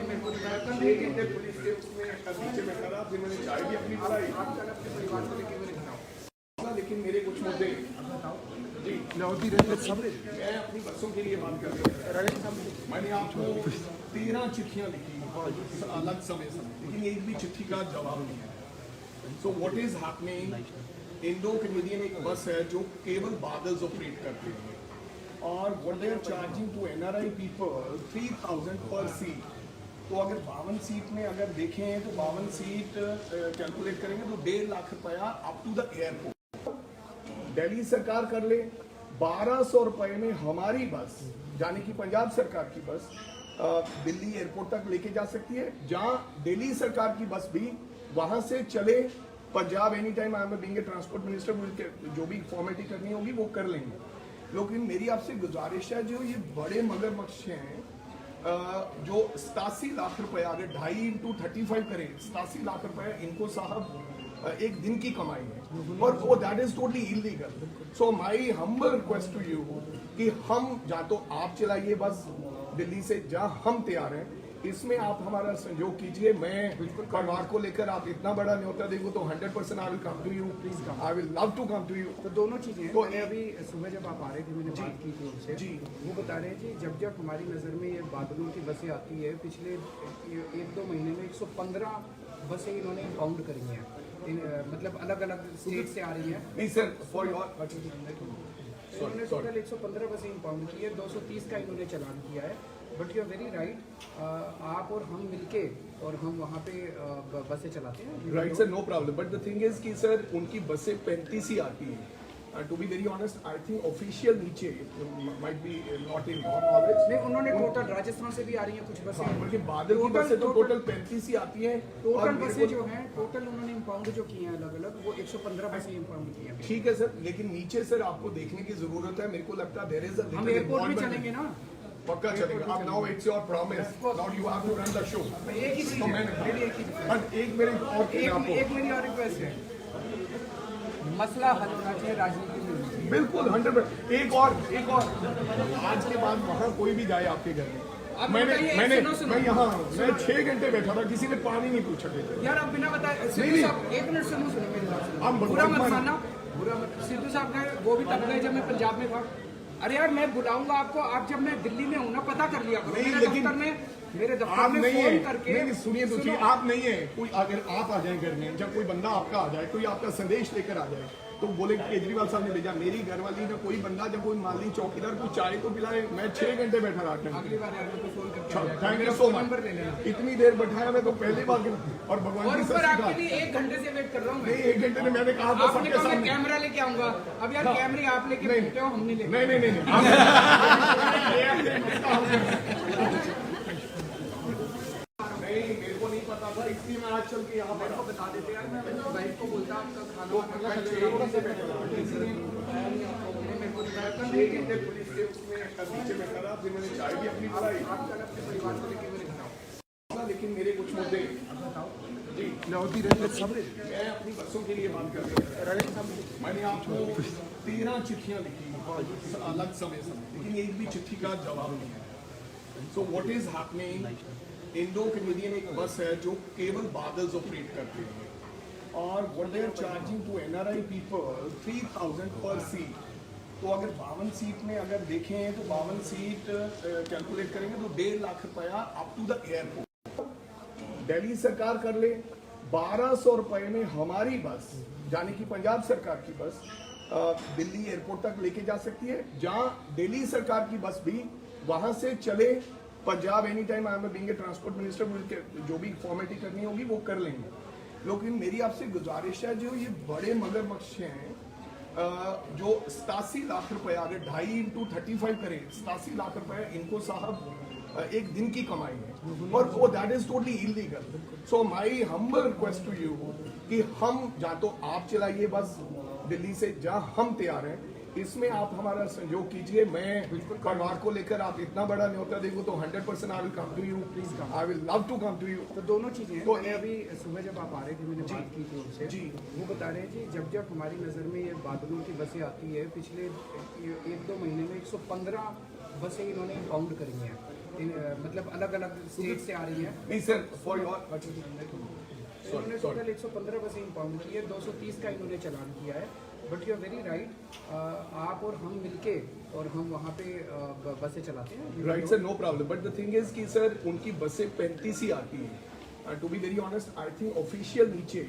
मेरे को बताया था, एक घंटे पुलिस के उसमें नीचे बैठा था, फिर मैंने चाय भी अपनी पिलाई। आप कल अपने परिवार को लेके मेरे घर आओ। लेकिन मेरे कुछ मुद्दे जी लाहौती रंगत सामने मैं अपनी बच्चों के लिए बात कर रहा हूँ। मैंने आपको 13 चिट्ठियां लिखी अलग समय लेकिन एक भी चिट्ठी का जवाब नहीं है। So what is happening, Indo Canadian एक बस है जो केवल बादल्स ऑपरेट करती है और what they are charging to NRI people 3000 पर सीट। तो अगर 52 सीट में अगर देखें तो 52 सीट कैलकुलेट करेंगे तो 1.5 लाख रुपया up to the airport. Delhi सरकार कर ले 1200 रुपए में हमारी बस यानी कि पंजाब सरकार की बस दिल्ली एयरपोर्ट तक लेके जा सकती है, जहां दिल्ली सरकार की बस भी वहां से चले Punjab any time. I am being a transport minister, जो भी फॉर्मेलिटी करनी होगी वो कर लेंगे। लेकिन मेरी आपसे गुजारिश है, जो ये बड़े मगरमच्छ हैं जो 87 लाख रुपए अगर 2.5 इंटू 35 करें 87 लाख रुपए इनको साहब एक दिन की कमाई है और वो that is totally illegal. So my humble request to you कि हम या तो आप चलाइए बस दिल्ली से जहां हम तैयार हैं, इसमें आप हमारा सहयोग कीजिए। मैं परिवार को लेकर आप इतना बड़ा न्योता देखो तो 100% I will come to you, please I will love to come to you. तो दोनों चीजें हैं। तो मैंने अभी सुबह जब आप आ रहे थे मैंने बात की थी उनसे जी। वो बता रहे हैं कि जब जब हमारी नज़र में ये बादलों की बसें आती है, पिछले 1-2 महीने में 115 बसें इन्होंने इंपाउंड करी हैं। मतलब अलग अलग स्टेट से आ रही हैं। नहीं सर, फॉर योर इन्होंने टोटल 115 बसें इंपाउंड की है, 230 का इन्होंने चालान किया है। But you are very right, आप और हम मिलके और हम वहाँ पे बसें चलाते हैं। Right sir, no problem. But the thing is कि सर उनकी बसें 35 ही आती हैं। To be very honest I think official नीचे might be not in knowledge. नहीं, उन्होंने टोटल राजस्थान से भी आ रही हैं कुछ बसें, बल्कि बादल की बसें तो टोटल 35 ही आती हैं। टोटल बसें जो हैं टोटल उन्होंने इंपाउंड जो की हैं अलग अलग, वो 115 बसें इंपाउंड की हैं। ठीक है सर, लेकिन नीचे सर आपको देखने की जरूरत है। मेरे को लगता है देयर इज अ हम एयरपोर्ट में चलेंगे ना, पक्का चलेगा। अब now it's your promise, now you have to run the show. एक ही चीज तो है, मैंने मेरी एक ही चीज है। बट एक मेरी और चीज आपको एक मेरी और रिक्वेस्ट है, मसला हल होना चाहिए राजनीति में। बिल्कुल 100%। एक और आज के बाद वहाँ कोई भी जाए आपके घर में, आप मैंने बताइए, मैंने सुनो। मैं यहाँ मैं 6 घंटे बैठा था, किसी ने पानी नहीं पूछा। यार आप बिना बताए सिद्धू नहीं। साहब, एक मिनट सुनो मेरी बात सुनो। हम बुरा मत भगवान- मानना, बुरा मत। सिद्धू साहब ने वो भी तब गए जब मैं पंजाब में था। अरे यार मैं बुलाऊंगा आपको, आप जब मैं दिल्ली में हूँ ना पता कर लिया करो। नहीं, मेरे लेकिन दफ्तर में मेरे दफ्तर आप में नहीं फोन है। करके नहीं, सुनिए तो सही, सुनो। आप नहीं है। कोई अगर आप आ जाए घर में, जब कोई बंदा आपका आ जाए, कोई आपका संदेश लेकर आ जाए, तो बोले केजरीवाल साहब ने भेजा, मेरी घरवाली का कोई बंदा जब कोई माली चौकीदार को चाय तो पिलाए, मैं 6 घंटे बैठा रहा था। अगली बार यार मेरे को फोन करके आ जाएगा। थैंक यू मेरा सो फोन मच। नंबर ले लेना। इतनी देर बैठाया मैं तो पहली बार और भगवान और की ऊपर सच्ची आपके लिए 1 घंटे से वेट कर रहा हूँ नहीं, मैं। 1 घंटे में मैंने कहा था आपने सबके कहा मैं सामने। कैमरा लेके आऊंगा। अब यार कैमरे आप लेके नहीं। घूमते हो, हम नहीं लेके। नहीं नहीं, मेरे को नहीं पता था, इसलिए मैं आज चल के यहाँ मेरे को बता देते यार, मैं अपनी वाइफ को बोलता आपका खाना तो वाना अल्लाह खा लो। से बैठा था किसी ने मेरे को बताया था, 6 घंटे पुलिस के उसमें नीचे बैठा था, फिर मैंने चाय भी अपनी पिलाई। आप कल अपने परिवार को लेके मेरे घर आओ। लेकिन मेरे कुछ मुद्दे जी लाहौती रंगत सामने मैं अपनी बच्चों के लिए बात कर रहा हूँ। मैंने आपको 13 चिट्ठियां लिखी अलग समय लेकिन एक भी चिट्ठी का जवाब नहीं है। So what is happening, Indo Canadian एक बस है जो केवल बादल्स ऑपरेट करती है और what they are charging to NRI people 3000 पर सीट। तो अगर 52 सीट में अगर देखें तो 52 सीट कैलकुलेट करेंगे तो 1.5 लाख रुपया up to the airport. Delhi सरकार कर ले 1200 रुपए में हमारी बस यानी कि पंजाब सरकार की बस दिल्ली एयरपोर्ट तक लेके जा सकती है, जहां दिल्ली सरकार की बस भी वहां से चले Punjab any time. I am being a transport minister, जो भी फॉर्मेलिटी करनी होगी वो कर लेंगे। लेकिन मेरी आपसे गुजारिश है, जो ये बड़े मगरमच्छ हैं जो 87 लाख रुपए अगर 2.5 इंटू 35 करें 87 लाख रुपए इनको साहब एक दिन की कमाई है और वो that is totally illegal. So my humble request to you कि हम या तो आप चलाइए बस दिल्ली से जहां हम तैयार हैं, इसमें आप हमारा सहयोग कीजिए। मैं परिवार को लेकर, आप इतना बड़ा न्योता देखो तो 100% I will come to you, I will love to come to you. तो दोनों चीजें हैं। तो मैंने अभी सुबह जब आप आ रहे थे मैंने बात की थी उनसे जी। वो बता रहे हैं जी जब जब हमारी नज़र में ये बादलों की बसें आती है पिछले 1-2 महीने में 115 बसें इन्होंने इंपाउंड करी हैं। मतलब अलग अलग स्टेट से आ रही हैं। नहीं सर, फॉर योर इन्होंने टोटल 115 बसें इंपाउंड की है, 230 का इन्होंने चालान किया है। But you are very right, आप और हम मिलके और हम वहाँ पे बसें चलाते हैं। Right sir, no problem. But the thing is कि सर उनकी बसें 35 ही आती हैं। To be very honest, I think official नीचे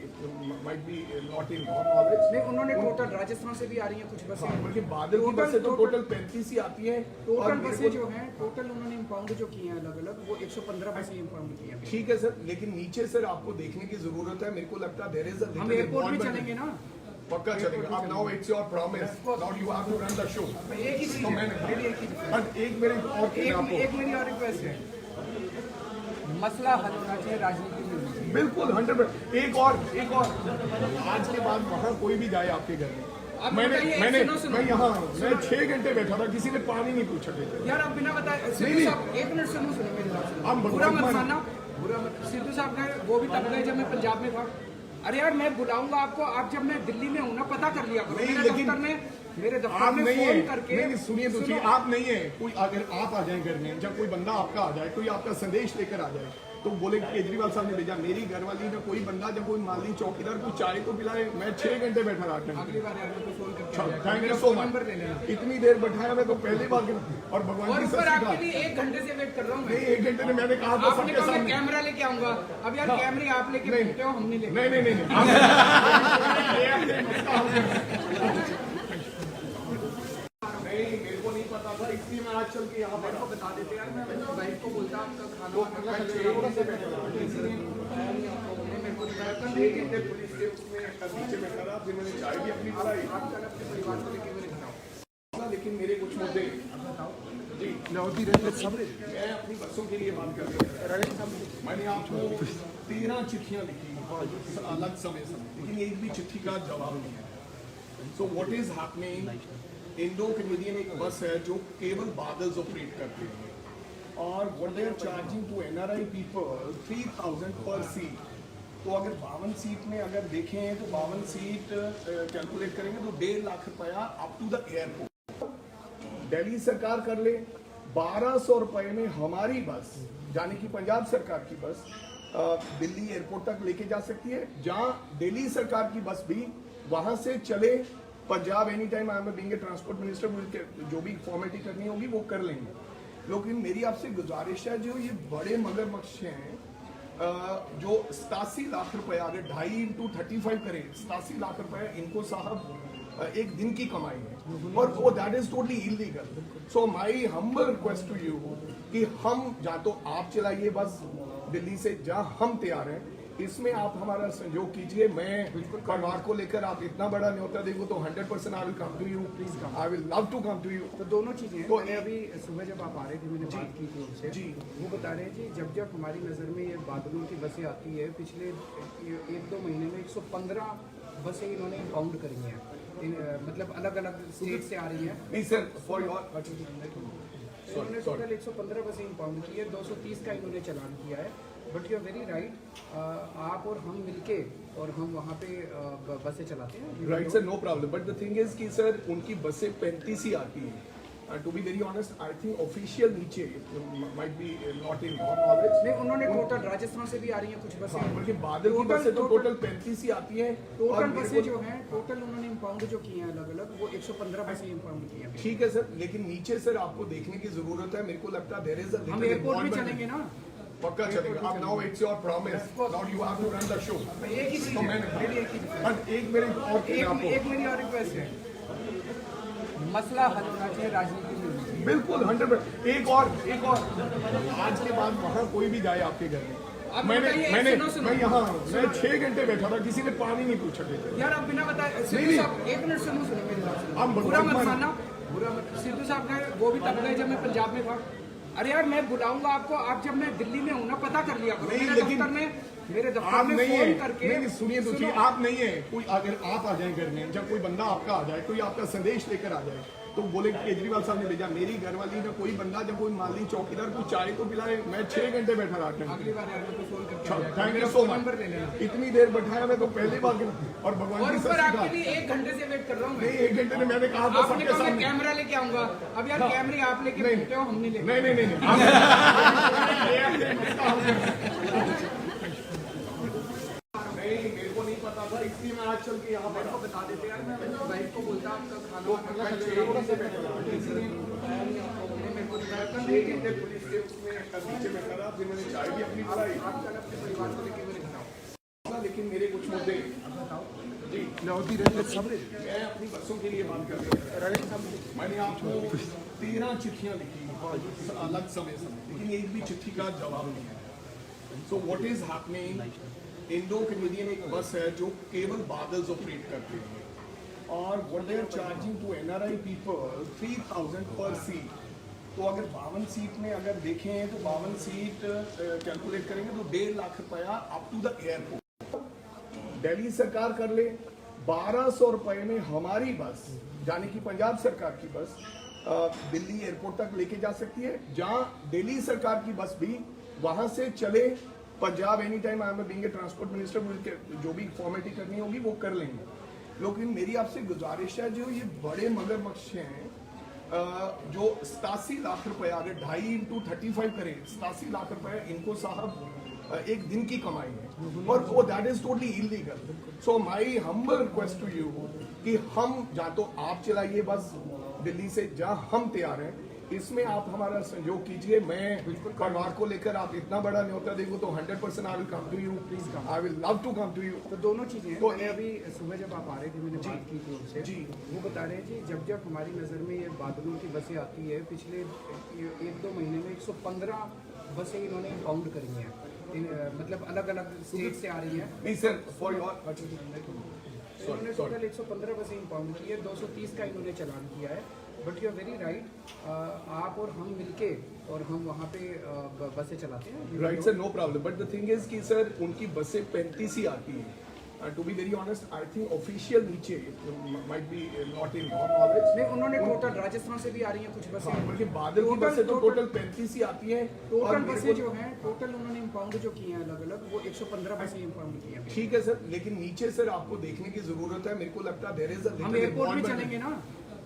might be not in your knowledge. नहीं, उन्होंने टोटल राजस्थान से भी आ रही हैं कुछ बसें, बल्कि बादल की बसें तो टोटल 35 ही आती हैं। टोटल बसें जो हैं टोटल उन्होंने इंपाउंड जो की हैं अलग अलग वो 115 बसें इंपाउंड की हैं। ठीक है सर, लेकिन नीचे सर आपको देखने की जरूरत है। मेरे को लगता है देयर इज अ हम एयरपोर्ट में चलेंगे ना। पक्का चलेगा। अब now it's your promise, now you have to run the show. एक ही चीज़ तो है, मैंने मेरी एक ही चीज़ है। और एक मेरे और चीज़ आपको एक मेरी और रिक्वेस्ट है, मसला हल होना चाहिए, राजनीति में होनी चाहिए। बिल्कुल 100%। एक और आज के बाद वहाँ कोई भी जाए आपके घर में, आप मैंने बताइए, मैंने सुनो। मैं यहाँ मैं 6 घंटे बैठा था, किसी ने पानी नहीं पूछा। यार आप बिना बताए नहीं, सिद्धू नहीं। साहब एक मिनट सुनो मेरी बात सुनो। हम बुरा मत भगवान मानना, बुरा मत। सिद्धू साहब गए, वो भी तब गए जब मैं पंजाब में था। अरे यार मैं बुलाऊंगा आपको, आप जब मैं दिल्ली में हूँ ना पता कर लिया करो। नहीं, मेरे लेकिन दफ्तर में मेरे दफ्तर आप में नहीं फोन है। करके नहीं, सुनिए तो सही, आप नहीं है। कोई अगर आप आ जाए घर में, जब कोई बंदा आपका आ जाए, कोई आपका संदेश लेकर आ जाए, तो बोले केजरीवाल साहब ने भेजा, मेरी घरवाली ने कोई बंदा जब कोई माली चौकीदार को चाय तो पिलाए, मैं 6 घंटे बैठा रहा। अगली बार यार मेरे को फोन करके आ जाएगा। थैंक मेरा you so phone much. Number ले लेना। इतनी देर बैठाया मैं तो पहली बार। और भगवान और की ऊपर सच्ची आपके बात, लिए 1 घंटे से वेट कर रहा हूँ नहीं मैं। 1 घंटे में मैंने कहा था आपने सबके कहा मैं सामने। कैमरा लेके आऊंगा। अब यार कैमरे आप लेके नहीं। घूमते हो, हम नहीं लेके। नहीं नहीं नहीं नहीं, मेरे को नहीं पता था, इसलिए मैं आज चल के यहाँ मेरे को बता देते यार, मैं अपनी वाइफ को बोलता आपका खाना तो वाना मैं खा 6 लेगा। घंटे बैठा था, इसलिए मेरे को बताया था, 6 घंटे पुलिस के उसमें नीचे बैठा रहा, फिर मैंने चाय भी अपनी पिलाई। आप कल अपने परिवार को लेके मेरे घर आओ। लेकिन मेरे कुछ मुद्दे जी, लौटी रंगत सामने मैं अपनी बच्चों के लिए बात कर रहा हूँ। मैंने आपको 13 चिट्ठियां लिखी अलग समय, लेकिन एक भी चिट्ठी का जवाब नहीं है। So what is happening, Indo Canadian एक बस है जो केवल बादल्स ऑपरेट करते हैं और what they are charging to NRI people 3000 पर सीट। तो अगर 52 सीट में अगर देखें तो 52 सीट कैलकुलेट करेंगे तो 1.5 लाख रुपया up to the airport. Delhi सरकार कर ले 1200 रुपए में हमारी बस, यानी कि पंजाब सरकार की बस दिल्ली एयरपोर्ट तक लेके जा सकती है, जहां दिल्ली सरकार की बस भी वहां से चले Punjab. Any time I am being a transport minister, जो भी फॉर्मेलिटी करनी होगी वो कर लेंगे। लेकिन मेरी आपसे गुजारिश है, जो ये बड़े मगरमच्छ हैं जो 87 लाख रुपए, अगर 2.5 into 35 करें 87 लाख रुपए, इनको साहब एक दिन की कमाई है और वो that is totally illegal. So my humble request to you कि हम जहाँ तो आप चलाइए बस दिल्ली से, जहाँ हम तैयार हैं, इसमें आप हमारा सहयोग कीजिए। मैं परिवार को लेकर, आप इतना बड़ा न्योता देखो तो 100% I will come to you, I will love to come to you. तो दोनों चीजें हैं। तो मैंने अभी सुबह जब आप आ रहे थे मैंने बात की थी उनसे जी। वो बता रहे हैं जी जब जब हमारी नज़र में ये बादलों की बसें आती है पिछले 1-2 महीने में 115 बसें इन्होंने इंपाउंड करी हैं। मतलब अलग अलग स्टेट से आ रही हैं। नहीं सर, फॉर योर इन्होंने टोटल 115 बसें इंपाउंड की है, 230 का इन्होंने चालान किया है। But you are very right, आप और हम मिलके और हम वहाँ पे बसें चलाते हैं। Right sir, no problem. But the thing is कि सर उनकी बसें 35 ही आती हैं। To be very honest, I think official नीचे might be not in your knowledge. नहीं, उन्होंने टोटल राजस्थान से भी आ रही हैं कुछ बसें, बल्कि बादल की बसें तो टोटल 35 ही आती हैं। टोटल और मेरे बसें को- जो हैं टोटल उन्होंने इंपाउंड जो की हैं अलग अलग वो 115 बसें इंपाउंड की हैं। ठीक है सर, लेकिन नीचे सर आपको देखने की जरूरत है। मेरे को लगता है देयर इज अ हम एयरपोर्ट में चलेंगे ना। पक्का चलेगा। अब now it's your promise, now you have to run the show. एक ही चीज़ तो है, मैंने मेरी एक ही चीज़ है। और एक मेरे और चीज़ आपको एक मेरी और रिक्वेस्ट है, मसला हल होना चाहिए, राजनीति में होनी चाहिए। बिल्कुल 100%। एक और आज के बाद वहाँ कोई भी जाए आपके घर में, आप मैंने बताइए, मैंने सुनो। मैं यहाँ मैं 6 घंटे बैठा था, किसी ने पानी नहीं पूछा। यार आप बिना बताए सिद्धू नहीं। साहब एक मिनट सुनो मेरी बात सुनो। हम बुरा मत भगवान मानना, बुरा मत। सिद्धू साहब गए, वो भी तब गए जब मैं पंजाब में था। अरे यार मैं बुलाऊंगा आपको, आप जब मैं दिल्ली में हूँ ना पता कर लिया करो। नहीं, मेरे लेकिन दफ्तर में मेरे दफ्तर आप में नहीं फोन है करके नहीं सुनिए तो सुनो। आप नहीं है कोई, अगर आप आ जाए घर में, जब कोई बंदा आपका आ जाए, कोई आपका संदेश लेकर आ जाए, तो बोले कि केजरीवाल साहब ने भेजा, मेरी घरवाली ने कोई बंदा, जब कोई माली चौकीदार को चाय तो पिलाए, मैं 6 घंटे बैठा रहा था। अगली बार यार मेरे को फोन करके आ जाएगा। थैंक यू मेरा सो फोन मच। नंबर ले लेना। इतनी देर बैठाया मैं तो पहली बार, और भगवान और की ऊपर सच्ची आपके बात लिए 1 घंटे से वेट कर रहा हूँ नहीं, मैं। 1 घंटे में मैंने कहा था आपने सबके कहा मैं सामने। कैमरा लेके आऊंगा। अब यार कैमरे आप लेके नहीं। घूमते हो, हम नहीं लेके। नहीं नहीं नहीं नहीं, मेरे को नहीं पता था, इसलिए मैं आज चल के यहाँ मेरे को बता देते यार, मैं अपनी वाइफ को बोलता आपका खाना तो मैं 6 घंटे से बैठा रहा। किसी ने बताया नहीं आपको, उन्होंने मेरे को बताया कल 6 घंटे पुलिस के उसमें नीचे बैठा रहा, फिर मैंने चाय भी अपनी पिलाई। आप कल अपने परिवार को लेके मेरे घर आओ। लेकिन मेरे कुछ मुद्दे जी, Lodi Rangit Sabre. मैं अपनी बच्चों के लिए बात कर रहा हूँ। मैंने आपको 13 चिट्ठियां लिखी अलग समय, लेकिन एक भी चिट्ठी का जवाब नहीं है। So what is happening, Indo Canadian एक बस है जो केवल बादल्स ऑपरेट करते हैं, और what they are charging to NRI people 3000 पर सीट। तो अगर 52 सीट में अगर देखें तो 52 सीट कैलकुलेट करेंगे तो 1.5 लाख रुपया up to the airport. Delhi सरकार कर ले 1200 रुपए में हमारी बस, जाने की पंजाब सरकार की बस, दिल्ली एयरपोर्ट तक लेके जा सकती है, जहां दिल्ली सरकार की बस भी वहां से चले Punjab. Any time I am being a transport minister, जो भी फॉर्मेलिटी करनी होगी वो कर लेंगे। लेकिन मेरी आपसे गुजारिश है, जो ये बड़े मगरमच्छ हैं, जो 87 लाख रुपए, अगर 2.5 into 35 करें, 87 लाख रुपए इनको साहब एक दिन की कमाई है, और वो that is totally illegal. So my humble request to you कि हम, जहाँ तो आप चलाइए बस दिल्ली से, जहाँ हम तैयार हैं, इसमें आप हमारा सहयोग कीजिए। मैं परिवार को लेकर, आप इतना बड़ा न्योता देंगे तो 100% I will come to you, please come, I will love to come to you. तो दोनों चीजें हैं। तो मैंने अभी सुबह जब आप आ रहे थे, मैंने बात की थी उनसे जी। वो बता रहे थे जब जब हमारी नज़र में ये बादलों की बसें आती है, पिछले 1-2 महीने में 115 बसें इन्होंने इंपाउंड करी हैं, मतलब अलग अलग स्टेट से आ रही हैं। नहीं सर, फॉर योर, इन्होंने टोटल 115 बसें इंपाउंड की है, 230 का इन्होंने चालान किया है। But you are very right, आप और हम मिलके और हम वहाँ पे बसें चलाते हैं। Right sir, no problem, but the thing is कि सर उनकी बसें 35 ही आती हैं। To be very honest, I think official नीचे might be not in your knowledge. नहीं, उन्होंने टोटल राजस्थान से भी आ रही हैं कुछ बसें, बल्कि बादल की बसें तो टोटल 35 ही आती हैं। टोटल और मेरे बसें को- जो हैं, टोटल उन्होंने इंपाउंड जो की हैं अलग अलग, वो 115 बसें इंपाउंड की हैं। ठीक है सर, लेकिन नीचे सर आपको देखने की जरूरत है। मेरे को लगता है देयर इज हम एयरपोर्ट भी चलेंगे ना।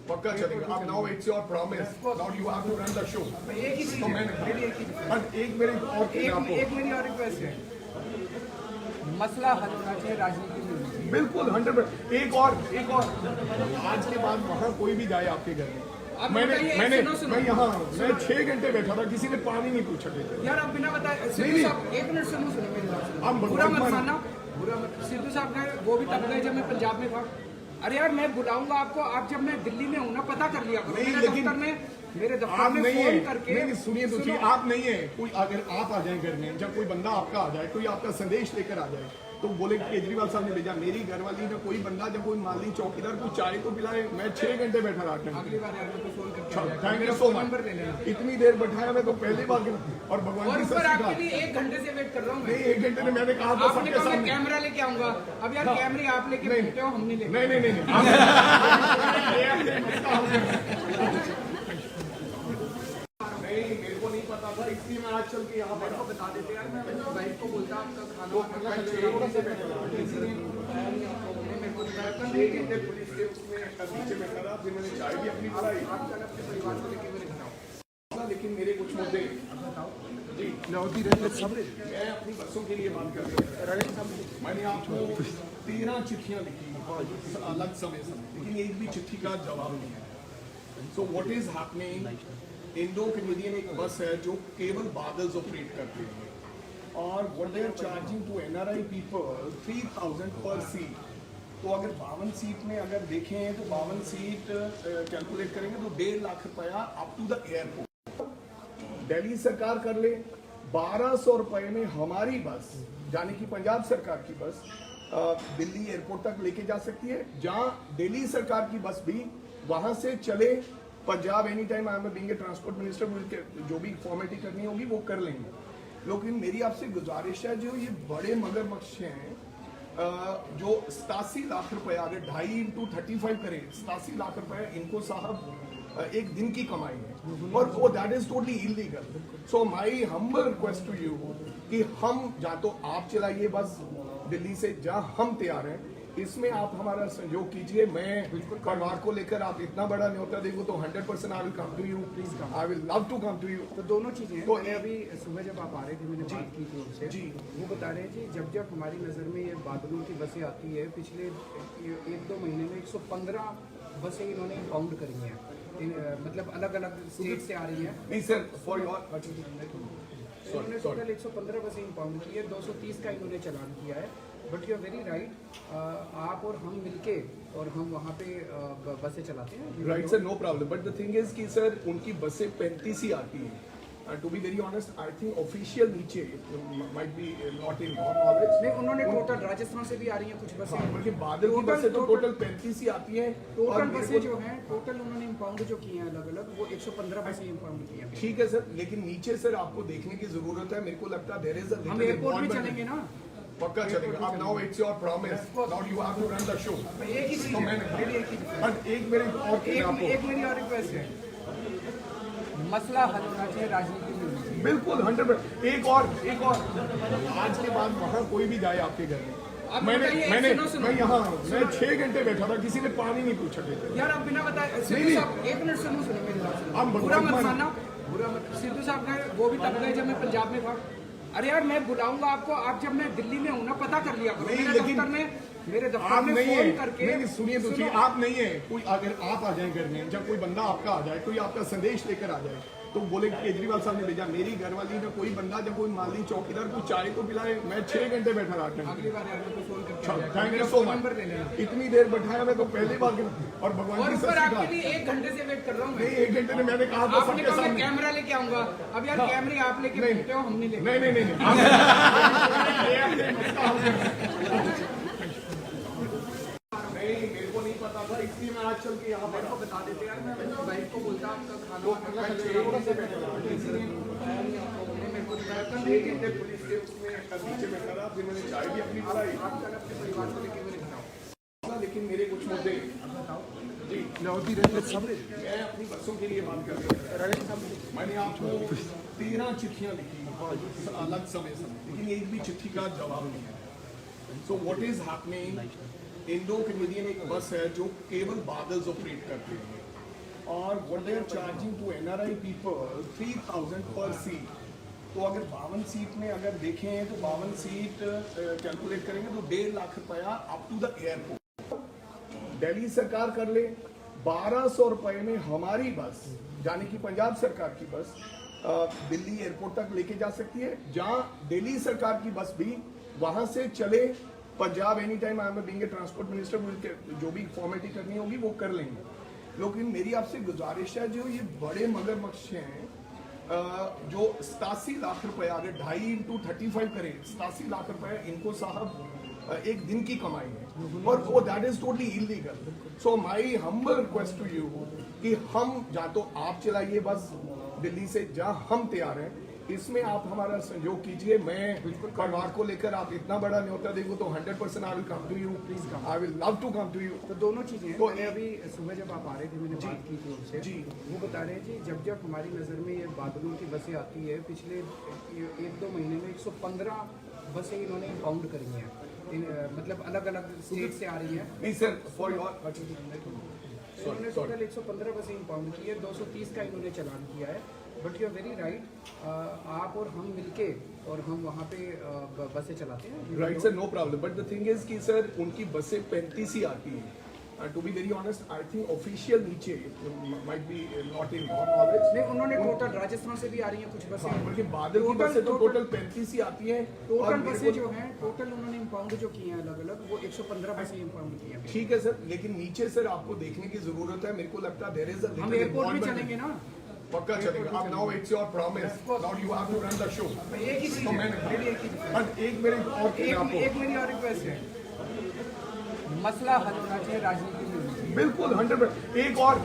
पक्का चलेगा। अब now it's your promise, now you have to run the show. एक ही चीज तो है, मैंने मेरी एक ही चीज है। बट एक मेरे और एक आपको मेरी और रिक्वेस्ट है, मसला हल होना चाहिए, राजनीति में होनी चाहिए। बिल्कुल 100%। एक और आज के बाद वहाँ कोई भी जाए आपके घर में, अब मैंने बताइए, मैंने सुनो। मैं यहाँ मैं 6 घंटे बैठा था, किसी ने पानी नहीं पूछा मेरे। यार आप बिना बताए, सिद्धू नहीं। साहब 1 मिनट सुनो मेरी बात सुनो। हम बुरा मत भगवान- मानना, बुरा मत। सिद्धू साहब ने वो भी तब गए जब मैं पंजाब में था। अरे यार मैं बुलाऊंगा आपको, आप जब मैं दिल्ली में हूँ ना, पता कर लिया करो। नहीं, मेरे लेकिन दफ्तर आप में नहीं फोन है करके नहीं, सुनिए तो सुनो। आप नहीं है कोई, अगर आप आ जाए घर में, जब कोई बंदा आपका आ जाए, कोई आपका संदेश लेकर आ जाए, तो बोले कि केजरीवाल साहब ने भेजा, मेरी घरवाली ने कोई बंदा, जब कोई माली चौकीदार को चाय तो पिलाए, मैं 6 घंटे बैठा रहा था। अगली बार यार मेरे को फोन करके आ जाएगा। थैंक मेरा you so phone much. Number ले लेना। इतनी देर बैठाया मैं तो पहली बार, और भगवान और की ऊपर सच्ची आपके बात लिए 1 घंटे से वेट कर रहा हूँ मैं। नहीं, 1 घंटे में मैंने कहा था आपने सबके कहा मैं सामने। कैमरा लेके आऊंगा। अब यार कैमरे आप लेके नहीं। घूमते हो, हम नहीं लेके। नहीं नहीं नहीं नहीं, मेरे को नहीं पता था, इसलिए मैं आज चल के यहाँ मेरे को बता देते यार, मैं अपनी वाइफ को बोलता आपका खाना तो मैं 6 घंटे बैठा रहा। किसी ने बताया नहीं आपको, उन्होंने मेरे को बताया कल 6 घंटे पुलिस के उसमें नीचे बैठा रहा, फिर मैंने चाय भी अपनी पिलाई। आप कल अपने परिवार को लेके मेरे घर आओ। लेकिन मेरे कुछ मुद्दे जी, Lodi Rangit Sabre. मैं अपनी बच्चों के लिए बात कर रहा हूँ। मैंने आपको 13 चिट्ठियां लिखी अलग समय, लेकिन एक भी चिट्ठी का जवाब नहीं है। So what is happening, Indo Canadian एक बस है जो केवल बादल्स ऑपरेट करते हैं, और what they are charging to NRI people 3000 पर सीट। तो अगर 52 सीट में अगर देखें तो 52 सीट कैलकुलेट करेंगे तो 1.5 लाख रुपया up to the airport. Delhi सरकार कर ले 1200 रुपए में हमारी बस, जाने की पंजाब सरकार की बस, दिल्ली एयरपोर्ट तक लेके जा सकती है, जहां दिल्ली सरकार की बस भी वहां से चले Punjab. Any time I am being a transport minister, जो भी फॉर्मेलिटी करनी होगी वो कर लेंगे। लेकिन मेरी आपसे गुजारिश है, जो ये बड़े मगरमच्छ हैं, जो 87 लाख रुपए अगर 2.5 into 35 करें, 87 लाख रुपए इनको साहब एक दिन की कमाई है, और वो that is totally illegal. So my humble request to you कि हम या तो आप चलाइए बस दिल्ली से, जहाँ हम तैयार हैं, इसमें आप हमारा सहयोग कीजिए। मैं परिवार को लेकर आप इतना बड़ा न्योता देखो तो 100% I will come to you, please come, I will love to come to you. तो दोनों चीजें हैं। तो मैंने अभी सुबह जब आप आ रहे थे मैंने बात की थी उनसे जी। वो बता रहे हैं कि जब हमारी नज़र में ये बादलों की बसें आती है, पिछले 1-2 महीने में 115 बसें इन्होंने इंपाउंड करी हैं, मतलब अलग अलग स्टेट से आ रही हैं। नहीं सर, फॉर योर इन्होंने टोटल 115 बसें इंपाउंड की है, 230 का इन्होंने चालान किया है। But you are very right, आप और हम मिलके और हम वहाँ पे बसें चलाते हैं। Right sir, no problem, but the thing is कि सर उनकी बसें 35 ही आती हैं। To be very honest, I think official नीचे might be not in your knowledge. नहीं, उन्होंने टोटल राजस्थान से भी आ रही हैं कुछ बसें, बल्कि बादल की बसें तो टोटल 35 ही आती हैं। टोटल बसें जो हैं टोटल उन्होंने इंपाउंड जो की हैं अलग अलग, वो 115 बसें इंपाउंड की हैं। ठीक है सर, लेकिन नीचे सर आपको देखने की जरूरत है। मेरे को लगता है देयर इज हम एयरपोर्ट भी चलेंगे ना, पक्का चलेगा। अब now it's your promise, now you have to run the show. एक ही चीज तो है, मैंने मेरी एक ही बट एक मेरे और एक मेरी और रिक्वेस्ट है, मसला हल होना चाहिए, राजनीति में होनी चाहिए। बिल्कुल 100%। एक और आज के बाद वहाँ कोई भी जाए आपके घर में, अब मैंने बताइए, मैंने सुनो, सुनो। मैं यहाँ मैं 6 घंटे बैठा था, किसी ने पानी नहीं पूछा थे। यार आप बिना बताए सिद्धू नहीं। साहब, एक मिनट सुनो मेरी बात सुनो। आप बुरा मत भगवान- मानना, बुरा मत। सिद्धू साहब ने वो भी तब गए जब मैं पंजाब में था। अरे यार मैं बुलाऊंगा आपको, आप जब मैं दिल्ली में हूँ ना पता कर लिया करो। नहीं, मेरे लेकिन मेरे दफ्तर आप में नहीं फोन है, करके नहीं सुनिए तो सुनो। आप नहीं है कोई, अगर आप आ जाए घर में, जब कोई बंदा आपका आ जाए, कोई आपका संदेश लेकर आ जाए, तो बोले केजरीवाल साहब ने भेजा, मेरी घरवाली ने कोई बंदा जब कोई माली चौकीदार को चाय तो पिलाए, मैं 6 घंटे बैठा रहा था। अगली बार यार मेरे को फोन करके आ जाएगा। थैंक यू मेरा सो फोन नंबर ले लेना। मच। इतनी देर बैठाया मैं तो पहली बार, और भगवान और की ऊपर सच्ची आपके बात, लिए 1 घंटे से वेट कर रहा हूँ मैं। नहीं 1 घंटे में मैंने कहा था आपने सबके कहा मैं सामने। कैमरा लेके आऊंगा, अब यार कैमरे आप लेके नहीं। बैठे हो, हम नहीं लेके। नहीं नहीं, मेरे को नहीं पता था, इसलिए मैं आज चल के यहाँ पर को बता देते यार, मैं अपनी वाइफ को बोलता आपका खाना लोग अगला चलते से बैठे थे। इसलिए मेरे को बताया था। 6 घंटे पुलिस के उसमें नीचे बैठा था, फिर मैंने चाय भी अपनी पिलाई। आप कल अपने परिवार को लेके मेरे घर आओ। लेकिन मेरे कुछ मुद्दे जी, लाहौरी रंगत सामने मैं अपनी बसों के लिए बात कर रहा था। मैंने आपको 13 चिट्ठियां लिखी अलग समय, लेकिन एक भी चिट्ठी का जवाब नहीं है। So what is happening, Indo Canadian एक बस है जो केवल बादल्स ऑपरेट करते हैं, और what they are charging to NRI people 3000 पर सीट। तो अगर 52 सीट में अगर देखें तो 52 सीट कैलकुलेट करेंगे तो 1.5 लाख रुपया up to the airport. Delhi सरकार कर ले 1200 रुपए में हमारी बस, यानी कि पंजाब सरकार की बस, दिल्ली एयरपोर्ट तक लेके जा सकती है, जहां दिल्ली सरकार की बस भी वहां से चले Punjab any time. I am being a transport minister, जो भी फॉर्मेलिटी करनी होगी वो कर लेंगे। लेकिन मेरी आपसे गुजारिश है, जो ये बड़े मगरमच्छ हैं, जो 87 लाख रुपए अगर 2.5 into 35 करें, 87 लाख रुपए इनको साहब एक दिन की कमाई है, और वो that is totally illegal. So my humble request to you कि हम या तो आप चलाइए बस दिल्ली से, जहाँ हम तैयार हैं, इसमें आप हमारा सहयोग कीजिए। मैं परिवार को लेकर आप इतना बड़ा न्योता देखो तो 100% I will come to you, please come, I will love to come to you. तो दोनों चीजें हैं। तो मैंने अभी सुबह जब आप आ रहे थे मैंने बात की थी उनसे जी। वो बता रहे हैं कि जब हमारी नज़र में ये बादलों की बसें आती है, पिछले 1-2 महीने में 115 बसें इन्होंने इंपाउंड करी हैं, मतलब अलग अलग स्टेट से आ रही हैं। नहीं सर, फॉर योर इन्होंने टोटल 115 बसें इंपाउंड की है, 230 का इन्होंने चालान किया है। But you are very right, आप और हम मिलके और हम वहाँ पे बसें चलाते हैं। Right sir, no problem, but the thing is कि सर उनकी बसें 35 ही आती हैं। To be very honest, I think official नीचे might be not in your knowledge. नहीं, उन्होंने टोटल राजस्थान से भी आ रही हैं कुछ बसें, बल्कि बादल की बसें तो टोटल 35 ही आती हैं। टोटल बसें जो हैं टोटल उन्होंने इंपाउंड जो की हैं अलग अलग, वो 115 बसें इंपाउंड की हैं। ठीक है सर, लेकिन नीचे सर आपको देखने की जरूरत है। मेरे को लगता है देयर इज अ हम एयरपोर्ट भी चलेंगे ना, पक्का चलेगा। अब now it's your promise, now you have to run the show. एक ही चीज तो है, मैंने मेरी एक ही बट एक मेरे और एक मेरी और रिक्वेस्ट है, मसला हल होना चाहिए, राजनीति में होनी चाहिए। बिल्कुल 100%। एक और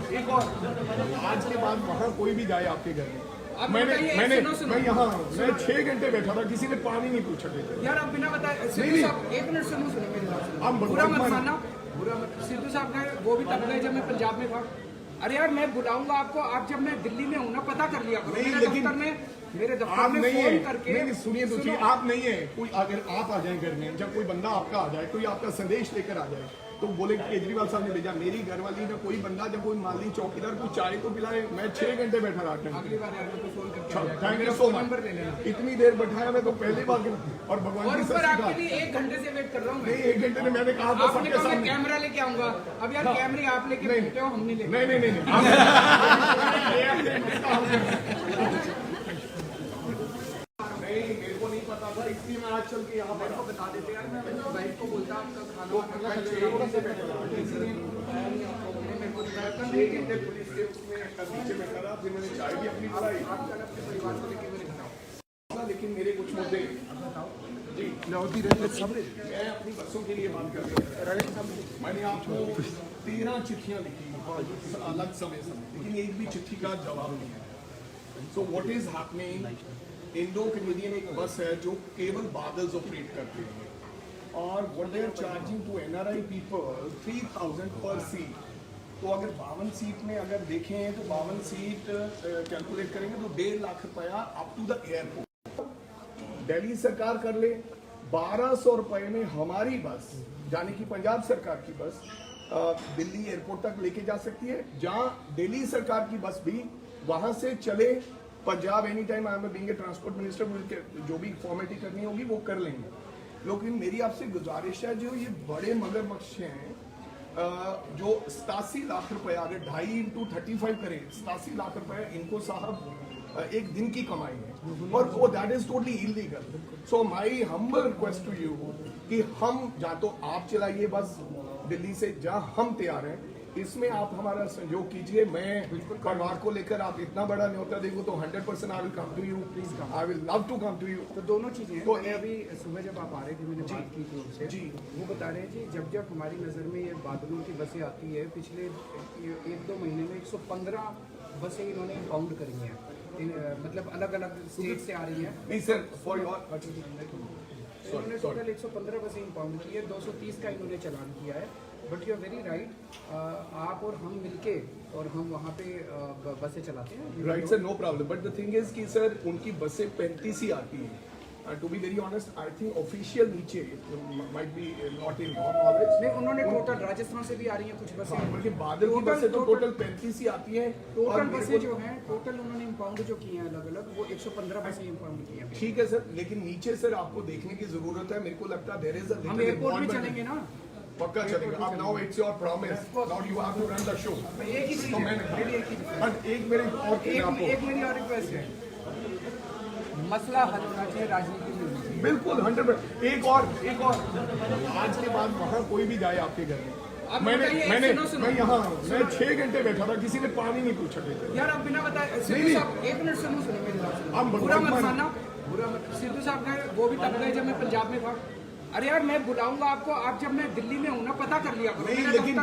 आज के बाद वहाँ कोई भी जाए आपके घर में, आप मैंने बताइए, मैंने सुनो। मैं यहाँ मैं 6 घंटे बैठा था, किसी ने पानी नहीं पूछा। यार आप बिना बताए सिद्धू साहब, एक मिनट सुनो मेरी बात सुनो। हम बुरा मत भगवान मानना, बुरा मत। सिद्धू साहब ने वो भी तब गए जब मैं पंजाब में था। अरे यार मैं बुलाऊंगा आपको, आप जब मैं दिल्ली में हूँ ना, पता कर लिया करो। नहीं, मेरे लेकिन दफ्तर में, मेरे दफ्तर आप में नहीं फोन है, करके नहीं सुनिए तो सुनो। आप नहीं है। कोई अगर आप आ जाए घर में, जब कोई बंदा आपका आ जाए, कोई आपका संदेश लेकर आ जाए, तो बोले केजरीवाल साहब ने भेजा, मेरी घरवाली का कोई बंदा, जब कोई माली चौकीदार को चाय तो पिलाए। मैं 6 घंटे बैठा रहा था। अगली बार यार मेरे को फोन करके thank you so number much. ले लेना। इतनी देर बैठाया मैं तो पहली बार। और भगवान और की ऊपर सच्ची आपके लिए 1 घंटे से वेट कर रहा हूँ मैं। नहीं, 1 घंटे में मैंने कहा था आपने सबके कहा मैं सामने। कैमरा लेके आऊंगा। अब यार कैमरे आप लेके घूमते हो, हम नहीं लेके। नहीं नहीं, मेरे को नहीं पता था, इसलिए मैं आज चल के यहाँ पर बता देते यार, मैं अपनी वाइफ को बोलता आपका खाना तो मैं 6 घंटे से बैठा था। किसी ने मेरे को दिखाया था। 6 घंटे पुलिस के उसमें नीचे बैठा रहा, फिर मैंने चाय भी अपनी पिलाई। आप कल अपने परिवार को लेके मेरे घर आओ। लेकिन मेरे कुछ मुद्दे जी, लौटी रंगत सामने मैं अपनी बच्चों के लिए बात कर रहा हूँ। मैंने आपको 13 चिट्ठियां लिखी अलग समय, लेकिन एक भी चिट्ठी का जवाब नहीं है। So what is happening, Indo Canadian एक बस है जो केवल बादल्स ऑपरेट करते हैं, और what they are charging to NRI people 3000 पर सीट। तो अगर 52 सीट में अगर देखें तो 52 सीट कैलकुलेट करेंगे तो 1.5 लाख रुपया up to the airport. Delhi सरकार कर ले 1200 रुपए में हमारी बस, यानी कि पंजाब सरकार की बस, दिल्ली एयरपोर्ट तक लेके जा सकती है, जहां दिल्ली सरकार की बस भी वहां से चले Punjab. Any time I am being a transport minister, जो भी फॉर्मेलिटी करनी होगी वो कर लेंगे। लेकिन मेरी आपसे गुजारिश है, जो ये बड़े मगरमच्छ हैं, जो 87 लाख रुपए, अगर 2.5 into 35 करें, 87 लाख रुपए इनको साहब एक दिन की कमाई है, और वो that is totally illegal. So my humble request to you कि हम, या तो आप चलाइए बस दिल्ली से, जहां हम तैयार हैं, इसमें आप हमारा सहयोग कीजिए। मैं परिवार को लेकर, आप इतना बड़ा न्योता देखो तो 100% I will come to you, please I will love to come to you. तो दोनों चीजें हैं। तो मैंने अभी सुबह जब आप आ रहे थे, मैंने बात की थी उनसे जी। वो बता रहे हैं जी, जब जब हमारी नज़र में ये बादलों की बसें आती है, पिछले 1-2 महीने में 115 बसें इन्होंने इंपाउंड करी हैं। मतलब अलग अलग स्टेट से आ रही हैं। नहीं सर, फॉर योर इन्होंने टोटल 115 बसें इंपाउंड की है, 230 का इन्होंने चालान किया है। But you are very right, आप और हम मिलके और हम वहाँ पे बसें चलाते हैं। Right sir, no problem. But the thing is कि सर उनकी बसें 35 ही आती हैं। To be very honest, I think official नीचे might be not in your knowledge. नहीं, उन्होंने टोटल राजस्थान से भी आ रही हैं कुछ बसें, बल्कि बादल की बसें तो टोटल 35 ही आती हैं। टोटल बसें जो हैं, टोटल उन्होंने इंपाउंड जो की हैं अलग अलग, वो 115 बसें इंपाउंड की हैं। ठीक है सर, लेकिन नीचे सर आपको देखने की जरूरत है। मेरे को लगता है देयर इज अ हम एयरपोर्ट में चलेंगे ना, पक्का चलेगा। अब now it's your promise, now you have to run the show. एक ही चीज़ तो है, मैंने मेरी एक ही चीज़ है। और एक मेरे और आपको एक मेरी और रिक्वेस्ट है, मसला हल होना चाहिए, राजनीति में होनी चाहिए। बिल्कुल 100%। एक और आज के बाद वहाँ कोई भी जाए आपके घर में, आप मैंने बताइए, मैंने सुनो। मैं यहाँ मैं 6 घंटे बैठा था, किसी ने पानी नहीं पूछा। यार आप बिना बताए, सिद्धू नहीं। साहब 1 मिनट सुनो मेरी बात सुनो। हम बुरा मत भगवान मानना, बुरा मत। सिद्धू साहब ने वो भी तब गए जब मैं पंजाब में था। अरे यार मैं बुलाऊंगा आपको, आप जब मैं दिल्ली में हूँ ना, पता कर लिया करो। नहीं, मेरे लेकिन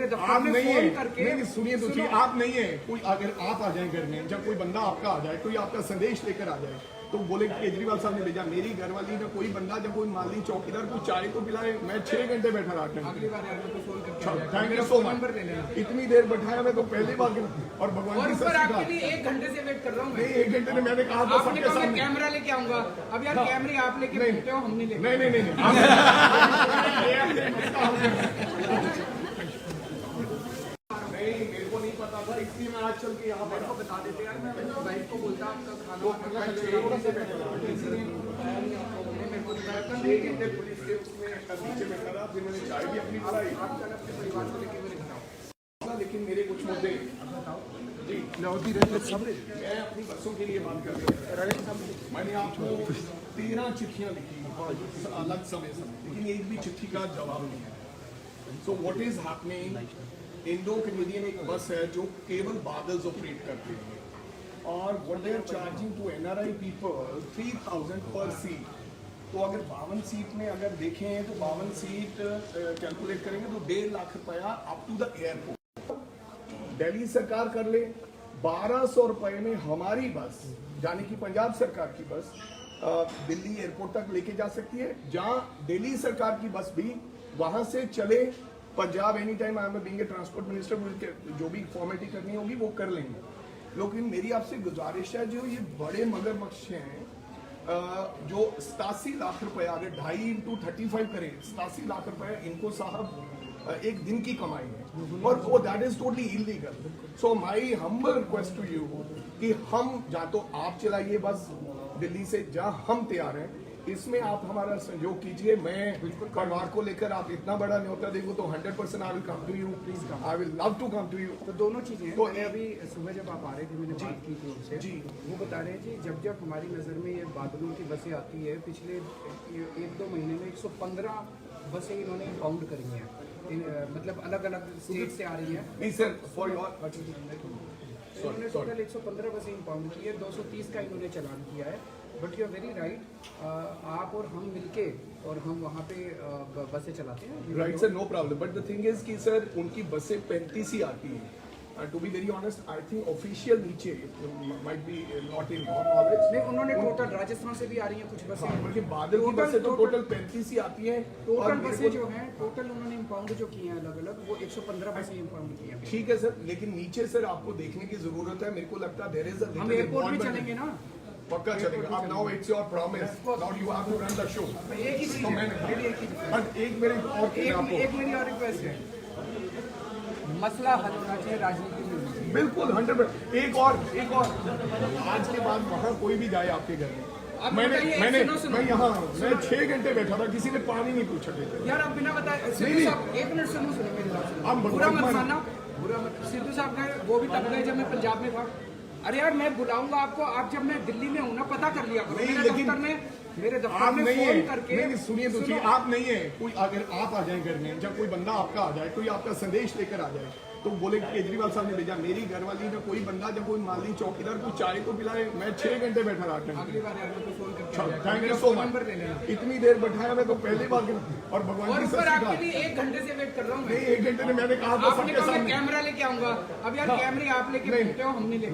दफ्तर आप में नहीं फोन है। करके नहीं, सुनिए तो सही, आप नहीं है। कोई अगर आप आ जाए घर में, जब कोई बंदा आपका आ जाए, कोई आपका संदेश लेकर आ जाए, तो बोले केजरीवाल साहब ने भेजा, मेरी घरवाली का कोई बंदा, जब कोई माली चौकीदार को चाय तो पिलाए। मैं 6 घंटे बैठा रहा। अगली बार यार मेरे को फोन करके थैंक यू सो नंबर ले लेना। मच। इतनी देर बैठाया मैं तो पहली बार। और भगवान और की ऊपर सच्ची आपके लिए 1 घंटे से वेट कर रहा हूँ मैं। नहीं, 1 घंटे में मैंने कहा था आपने सबके कहा मैं सामने। कैमरा लेके आऊंगा। अब यार कैमरे आप लेके घूमते हो, हम नहीं लेके। नहीं मेरे को नहीं पता था, इसलिए मैं आज चल के यहाँ पर बता देते यार, मैं अपनी वाइफ को बोलता आपका खाना तो मैं 6 घंटे से बैठा था। किसी ने मेरे को दिखाया था। 6 घंटे पुलिस के उसमें नीचे बैठा रहा, फिर मैंने चाय भी अपनी पिलाई। आप कल अपने परिवार को लेके मेरे घर आओ। लेकिन मेरे कुछ मुद्दे जी, लौटी रंगत सामने मैं अपनी बच्चों के लिए बात कर रहा हूँ। मैंने आपको 13 चिट्ठियां लिखी अलग समय, लेकिन एक भी चिट्ठी का जवाब नहीं है। So what is happening, Indo Canadian एक बस है जो केवल बादल्स ऑपरेट करते हैं, और what they are charging to NRI people 3000 पर सीट। तो अगर 52 सीट में अगर देखें तो 52 सीट कैलकुलेट करेंगे तो 1.5 लाख रुपया up to the airport. Delhi सरकार कर ले 1200 रुपए में हमारी बस, यानी कि पंजाब सरकार की बस दिल्ली एयरपोर्ट तक लेके जा सकती है, जहां दिल्ली सरकार की बस भी वहां से चले Punjab. Any time I am being a transport minister, जो भी फॉर्मेलिटी करनी होगी वो कर लेंगे। लेकिन मेरी आपसे गुजारिश है, जो ये बड़े मगरमच्छ हैं जो 87 लाख रुपए अगर 2.5 इंटू 35 करें, 87 लाख रुपए इनको साहब एक दिन की कमाई है, और वो that is totally illegal. So my humble request to you कि हम जहाँ तो आप चलाइए बस दिल्ली से, जहाँ हम तैयार हैं, इसमें आप हमारा सहयोग कीजिए। मैं परिवार को लेकर आप इतना बड़ा न्योता देखो तो 100% I will come to you, please come, I will love to come to you. तो दोनों चीजें तो मैंने अभी सुबह जब आप आ रहे थे मैंने बात की थी उनसे जी। वो बता रहे हैं जी जब जब हमारी नज़र में ये बादलों की बसें आती है, पिछले 1-2 महीने में 115 बसें इन्होंने इंपाउंड करी हैं, मतलब अलग अलग स्टेट से आ रही हैं। नहीं सर, फॉर योर इन्होंने टोटल 115 बसें इंपाउंड की है, 230 का इन्होंने चालान किया है। But you are very right, आप और हम मिलके और हम वहाँ पे बसें चलाते हैं। Right sir, no problem, but the thing is कि सर उनकी बसें 35 ही आती हैं। To be very honest, I think official नीचे might be not in your knowledge. नहीं, उन्होंने टोटल राजस्थान से भी आ रही हैं कुछ बसें, बल्कि बादल की बसें तो टोटल 35 ही आती हैं। टोटल बसें जो हैं टोटल उन्होंने इंपाउंड जो की हैं अलग अलग, वो 115 बसें इंपाउंड की हैं। ठीक है सर, लेकिन नीचे सर आपको देखने की जरूरत है। मेरे को लगता है देयर इज अ हम एयरपोर्ट भी चलेंगे ना, पक्का चलेगा। अब now it's your promise, now you have to run the show. एक ही चीज तो है, मैंने एक ही चीज। बट एक मेरे और चीज़ आपको एक मेरी और रिक्वेस्ट है, मसला हल होना चाहिए राजनीति में। बिल्कुल 100%। एक और आज के बाद वहाँ कोई भी जाए आपके घर में, अब मैंने बताइए, सुनो। मैं यहाँ मैं 6 घंटे बैठा था, किसी ने पानी नहीं पूछा। यार आप बिना बताए सिद्धू साहब, एक मिनट सुनो मेरी बात सुनो। आप बुरा मत भगवान- मानना, बुरा मत। सिद्धू साहब ने वो भी तब गए जब मैं पंजाब में था। अरे यार मैं बुलाऊंगा आपको, आप जब मैं दिल्ली में हूँ ना पता कर लिया करो। नहीं, मेरे लेकिन दफ्तर आप में नहीं फोन है। करके नहीं, सुनिए तो सही, सुनो। आप नहीं है कोई। अगर आप आ जाए घर में, जब कोई बंदा आपका आ जाए, कोई आपका संदेश लेकर आ जाए, तो बोले कि केजरीवाल साहब ने भेजा। मेरी घरवाली ने कोई बंदा, जब कोई माली चौकीदार को चाय तो पिलाए, मैं 6 घंटे बैठा रहा था। अगली बार यार मेरे को फोन करके आ जाएगा। थैंक यू मेरा सो फोन मच। नंबर ले लेना। इतनी देर बैठाया मैं तो पहली बार। और भगवान और की ऊपर सच्ची आपके बात, लिए 1 घंटे से वेट कर रहा हूँ नहीं मैं। 1 घंटे में मैंने कहा था आपने सबके कहा मैं सामने। कैमरा लेके आऊंगा। अब यार कैमरे आप लेके नहीं। घूमते हो, हम नहीं लेके।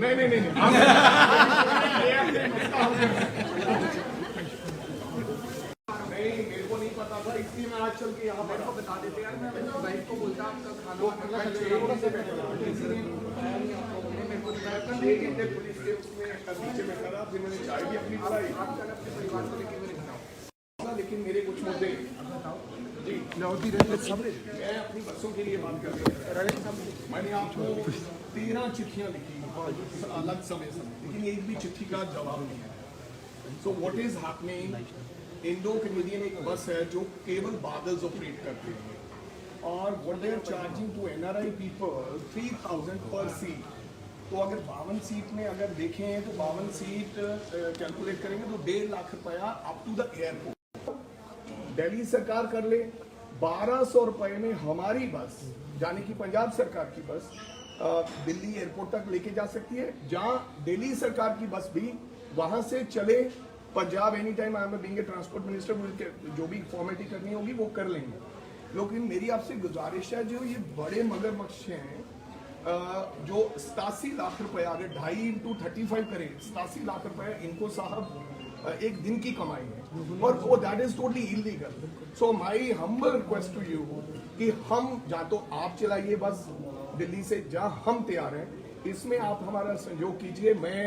नहीं मेरे को नहीं पता था, इसलिए मैं आज चल के यहाँ मेरे को बता देते यार, मैं अपनी वाइफ को बोलता आपका खाना तो वाना मैं 6 घंटे से बैठा था। किसी ने बताया नहीं आपको, उन्होंने मेरे को बताया कल 6 घंटे पुलिस के उसमें नीचे बैठा रहा, फिर मैंने चाय भी अपनी पिलाई। आप कल अपने परिवार को लेके मेरे घर आओ। लेकिन मेरे कुछ मुद्दे जी, लाहौती रहने सामने मैं अपनी बच्चों के लिए बात कर रहा हूँ। मैंने आपको 13 चिट्ठियां लिखी अलग समय, लेकिन एक भी चिट्ठी का जवाब नहीं है। So what is happening, Indo Canadian एक बस है जो केवल बादल्स ऑपरेट करते हैं, और what they are charging to NRI people 3000 पर सीट। तो अगर 52 सीट में अगर देखें तो 52 सीट कैलकुलेट करेंगे तो 1.5 लाख रुपया up to the airport. Delhi सरकार कर ले 1200 रुपए में हमारी बस, यानी कि पंजाब सरकार की बस दिल्ली एयरपोर्ट तक लेके जा सकती है, जहां दिल्ली सरकार की बस भी वहां से चले Punjab. Any time I am being a transport minister, जो भी फॉर्मेलिटी करनी होगी वो कर लेंगे। लेकिन मेरी आपसे गुजारिश है, जो ये बड़े मगरमच्छ हैं जो 87 लाख रुपए अगर 2.5 इंटू 35 करें, 87 लाख रुपए इनको साहब एक दिन की कमाई है, और वो that is totally illegal. So my humble request to you कि हम जहाँ तो आप चलाइए बस दिल्ली से, जहाँ हम तैयार हैं, इसमें आप हमारा सहयोग कीजिए। मैं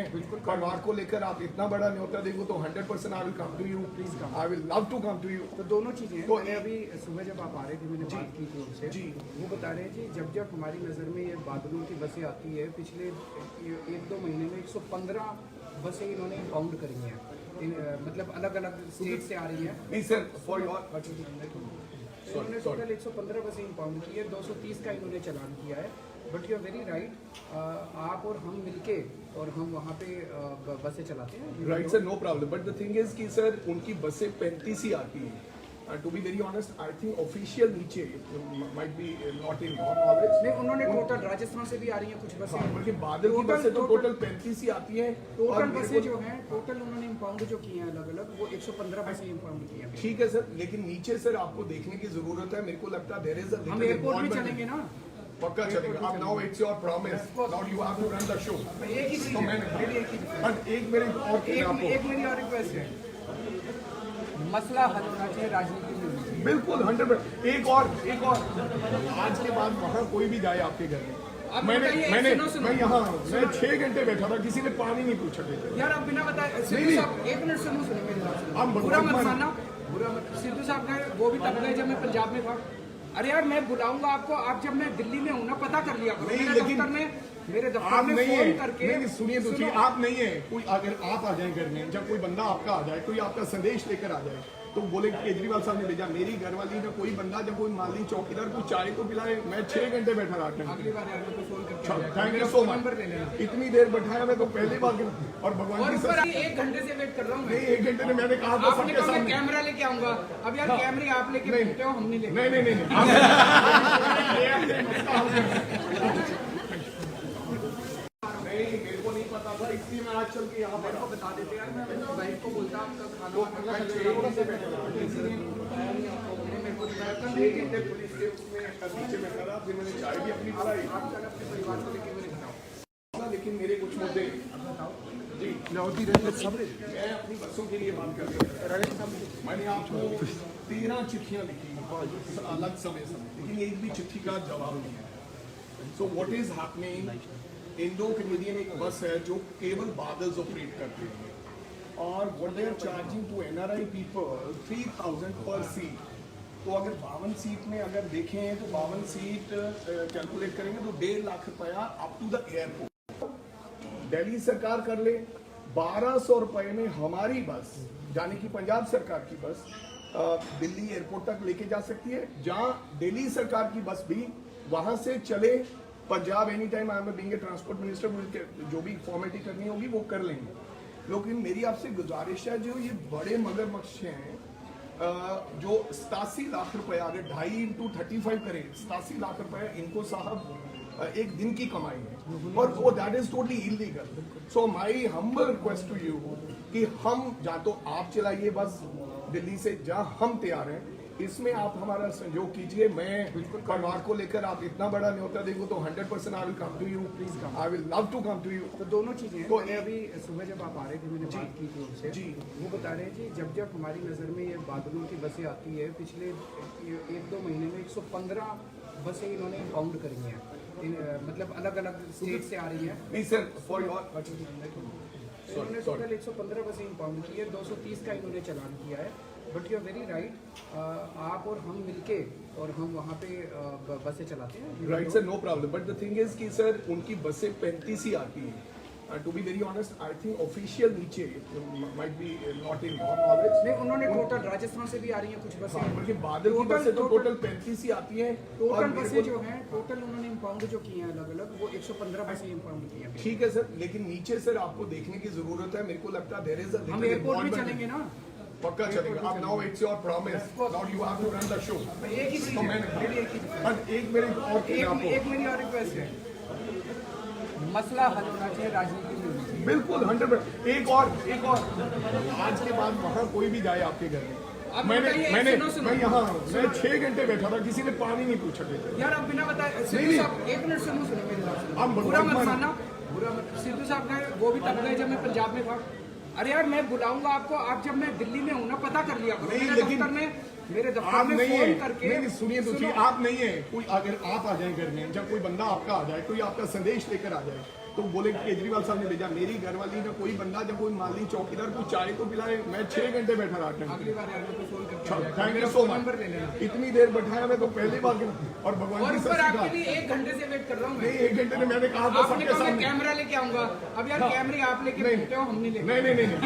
परिवार को लेकर आप इतना बड़ा न्योता देखो तो 100% I will come to you, please come, I will love to come to you. तो दोनों चीजें तो मैंने अभी सुबह जब आप आ रहे थे मैंने बात की थी उनसे जी। वो बता रहे हैं जी जब जब हमारी नज़र में ये बादलों की बसें आती है, पिछले 1-2 महीने में 115 बसें इन्होंने इंपाउंड करी हैं, मतलब अलग अलग स्टेट से आ रही हैं। नहीं सर, फॉर योर इन्होंने टोटल 115 बसें इंपाउंड की है, 230 का इन्होंने चालान किया है। But you are very right, आप और हम मिलके और हम वहाँ पे बसें चलाते हैं। Right sir, no problem, but the thing is कि सर उनकी बसें 35 ही आती हैं। To be very honest, I think official नीचे might be not in your knowledge. नहीं, उन्होंने टोटल राजस्थान से भी आ रही हैं कुछ बसें, बल्कि बादल की बसें तो टोटल 35 ही आती हैं। टोटल बसें जो हैं टोटल उन्होंने इंपाउंड जो की हैं अलग अलग, वो 115 बसें इंपाउंड की हैं। ठीक है सर, लेकिन नीचे सर आपको देखने की जरूरत है। मेरे को लगता है देयर इज अ हम एयरपोर्ट भी चलेंगे ना, पक्का चलेगा अब now it's your promise now you have to run the show एक ही तो मैंने मेरी एक ही बट एक मेरे और आपको एक मेरी और रिक्वेस्ट है, मसला हल होना चाहिए, राजनीति नहीं होनी चाहिए। बिल्कुल 100%। एक और आज के बाद वहाँ कोई भी जाए आपके घर में अब मैंने बताइए, मैंने सुनो। मैं यहाँ मैं 6 घंटे बैठा था किसी ने पानी नहीं पूछा मुझे। यार आप बिना बताए सिद्धू नहीं। साहब एक मिनट सुनो मेरी बात सुनो। आप बुरा मत भगवान मानना, बुरा मत। सिद्धू साहब ने वो भी तब गए जब मैं पंजाब में था। अरे यार मैं बुलाऊंगा आपको, आप जब मैं दिल्ली में हूँ ना पता कर लिया करो। नहीं, मेरे लेकिन दफ्तर आप में नहीं फोन है करके नहीं सुनिए तो सुनो। आप नहीं है कोई अगर आप आ जाए घर में जब कोई बंदा आपका आ जाए कोई आपका संदेश लेकर आ जाए तो बोले केजरीवाल साहब ने भेजा मेरी घरवाली ने कोई बंदा जब कोई माली चौकीदार को चाय को पिलाए मैं 6 घंटे बैठा रहा था। अगली बार यार मेरे को फोन करके थैंक यू मेरा सो फोन मच नंबर ले लेना। इतनी देर बैठाया मैं तो पहली बार और भगवान और की ऊपर सच 1 घंटे से वेट कर रहा हूँ मैं। नहीं 1 घंटे में मैंने कहा था आपने सबके कहा मैं सामने कैमरा लेके आऊंगा। अब यार कैमरे आप लेके नहीं। घूमते हो, हम नहीं लेके। नहीं नहीं नहीं नहीं मेरे को नहीं पता था इसलिए मैं आज चल के यहाँ पर आपको बता देते यार, मैं अपनी वाइफ को बोलता आपका खाना पुलिस के उसमें नीचे बैठा रहा फिर मैंने चाय भी अपनी पिलाई अपने परिवार को लेके मेरे घर आओ। लेकिन मेरे कुछ मुद्दे जी लौटी रहे सामने मैं अपनी बच्चों के लिए बात कर रहा हूँ मैंने आपको 13 चिट्ठियां लिखी अलग समय लेकिन एक भी चिट्ठी का जवाब नहीं है। So what is happening Indo Canadian एक बस है जो केवल बादल्स ऑपरेट करते हैं और what they are charging to NRI people 3000 पर सीट। तो अगर 52 सीट में अगर देखें तो 52 सीट कैलकुलेट करेंगे तो 1.5 लाख रुपया up to the airport Delhi सरकार कर ले। 1200 रुपए में हमारी बस यानी कि पंजाब सरकार की बस दिल्ली एयरपोर्ट तक लेके जा सकती है जहां दिल्ली सरकार की बस भी वहां से चले Punjab any time I am being a transport minister जो भी फॉर्मेलिटी करनी होगी वो कर लेंगे। लेकिन मेरी आपसे गुजारिश है जो ये बड़े मगरमच्छ हैं जो 87 लाख रुपया अगर 2.5 into 35 करें 87 लाख रुपया इनको साहब एक दिन की कमाई है और वो that is totally illegal. So my humble request to you कि हम जहाँ तो आप चलाइए बस दिल्ली से जहाँ हम तैयार हैं इसमें आप हमारा सहयोग कीजिए। मैं परिवार को लेकर आप इतना बड़ा न्योता देंगे तो 100% I will come to you please come I will love to come to you. तो दोनों चीजें हैं। तो मैंने अभी सुबह जब आप आ रहे थे मैंने बात की थी उनसे जी। वो बता रहे हैं जी जब हमारी नज़र में ये बादलों की बसें आती है पिछले 1-2 महीने में 115 बसें इन्होंने इंपाउंड करी हैं मतलब अलग अलग स्टेट से आ रही हैं। नहीं सर फॉर योर इन्होंने टोटल 115 बसें इंपाउंड की है 230 का इन्होंने चालान किया है। But you are very right आप और हम मिलके और हम वहाँ पे बसें चलाते हैं right sir no problem but the thing is कि सर उनकी बसें 35 ही आती हैं। To be very honest I think official नीचे might be not in your knowledge नहीं उन्होंने टोटल राजस्थान से भी आ रही हैं कुछ बसें बल्कि बादल की बसें तो टोटल 35 ही आती हैं। टोटल बसें जो हैं टोटल उन्होंने इंपाउंड जो की हैं अलग अलग वो 115 बसें इंपाउंड की हैं। ठीक है सर लेकिन नीचे सर आपको देखने की जरूरत है। मेरे को लगता है देयर इज अ हम एयरपोर्ट में चलेंगे ना पक्का चलेगा अब now it's your promise now you have to run the show एक ही तो मैंने मेरी एक ही बट एक मेरे और आपको एक मेरी और रिक्वेस्ट है, मसला हल होना चाहिए, राजनीति नहीं होनी चाहिए। बिल्कुल 100%। एक और आज के बाद वहाँ कोई भी जाए आपके घर में अब मैंने बताइए, मैंने सुनो। मैं यहाँ मैं 6 घंटे बैठा था किसी ने पानी नहीं पूछा मुझे। यार आप बिना बताए सिद्धू साहब 1 मिनट सुनो मेरी बात सुनो। आप बुरा मत भगवान मानना, बुरा मत। सिद्धू साहब ने वो भी तब गए जब मैं पंजाब में था। अरे यार मैं बुलाऊंगा आपको, आप जब मैं दिल्ली में हूँ ना पता कर लिया करो। नहीं, मेरे लेकिन दफ्तर आप में नहीं फोन है करके नहीं सुनिए तो आप नहीं है कोई अगर आप आ जाए घर में जब कोई बंदा आपका आ जाए कोई आपका संदेश लेकर आ जाए तो बोले केजरीवाल साहब ने भेजा मेरी घरवाली ने कोई बंदा जब कोई माली चौकीदार को चाय को पिलाए मैं 6 घंटे बैठा रहा था। अगली बार यार मेरे को फोन करके थैंक यू मेरा सो फोन मच नंबर ले लेना। इतनी देर बैठाया मैं तो पहली बार और भगवान और की ऊपर सच आपके लिए 1 घंटे से वेट कर रहा हूँ मैं। नहीं 1 घंटे में मैंने कहा था आपने सबके कहा मैं सामने कैमरा लेके आऊंगा। अब यार कैमरे आप लेके घूमते हो, हम नहीं लेके। नहीं नहीं नहीं नहीं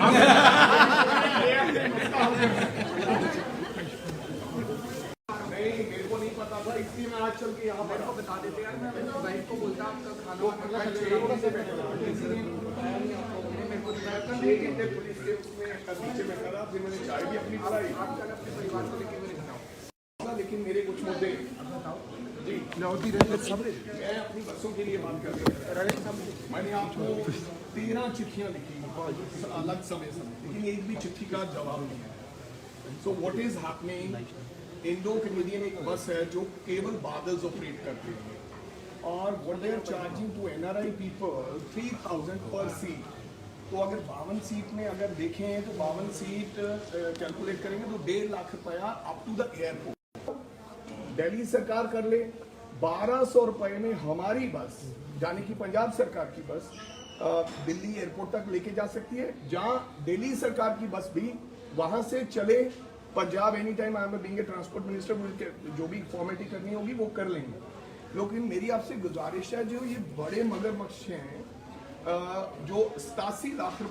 मेरे को नहीं पता था इसलिए मैं आज चल के यहाँ पर आपको बता देते यार मैं अपनी वाइफ को बोलता आपका खाना मेरे को 6 घंटे पुलिस के उसमें नीचे बैठा रहा फिर मैंने चाय भी अपनी पिलाई आप कल अपने परिवार को लेके मेरे घर आओ। लेकिन मेरे कुछ मुद्दे जी लौटी रहे सामने मैं अपनी बच्चों के लिए बात कर रहा हूँ मैंने आपको 13 चिट्ठियां लिखी अलग समय लेकिन एक भी चिट्ठी का जवाब नहीं है। So what is happening Indo Canadian एक बस है जो केवल बादल्स ऑपरेट करते हैं और what they are charging to NRI people 3,000 per seat. तो अगर 52 सीट में अगर देखें तो 52 सीट कैलकुलेट करेंगे तो 1.5 लाख रुपया up to the airport. Delhi सरकार कर ले 1200 रुपए में हमारी बस, यानी कि पंजाब सरकार की बस दिल्ली एयरपोर्ट तक लेके जा सकती है, जहां दिल्ली सरकार की बस भी वहां से चले Punjab. Any time I am being a transport minister, जो भी फॉर्मेलिटी करनी होगी वो कर लेंगे. लेकिन मेरी आपसे गुजारिश है, जो ये बड़े मगरमच्छ हैं जो 87 लाख रुपए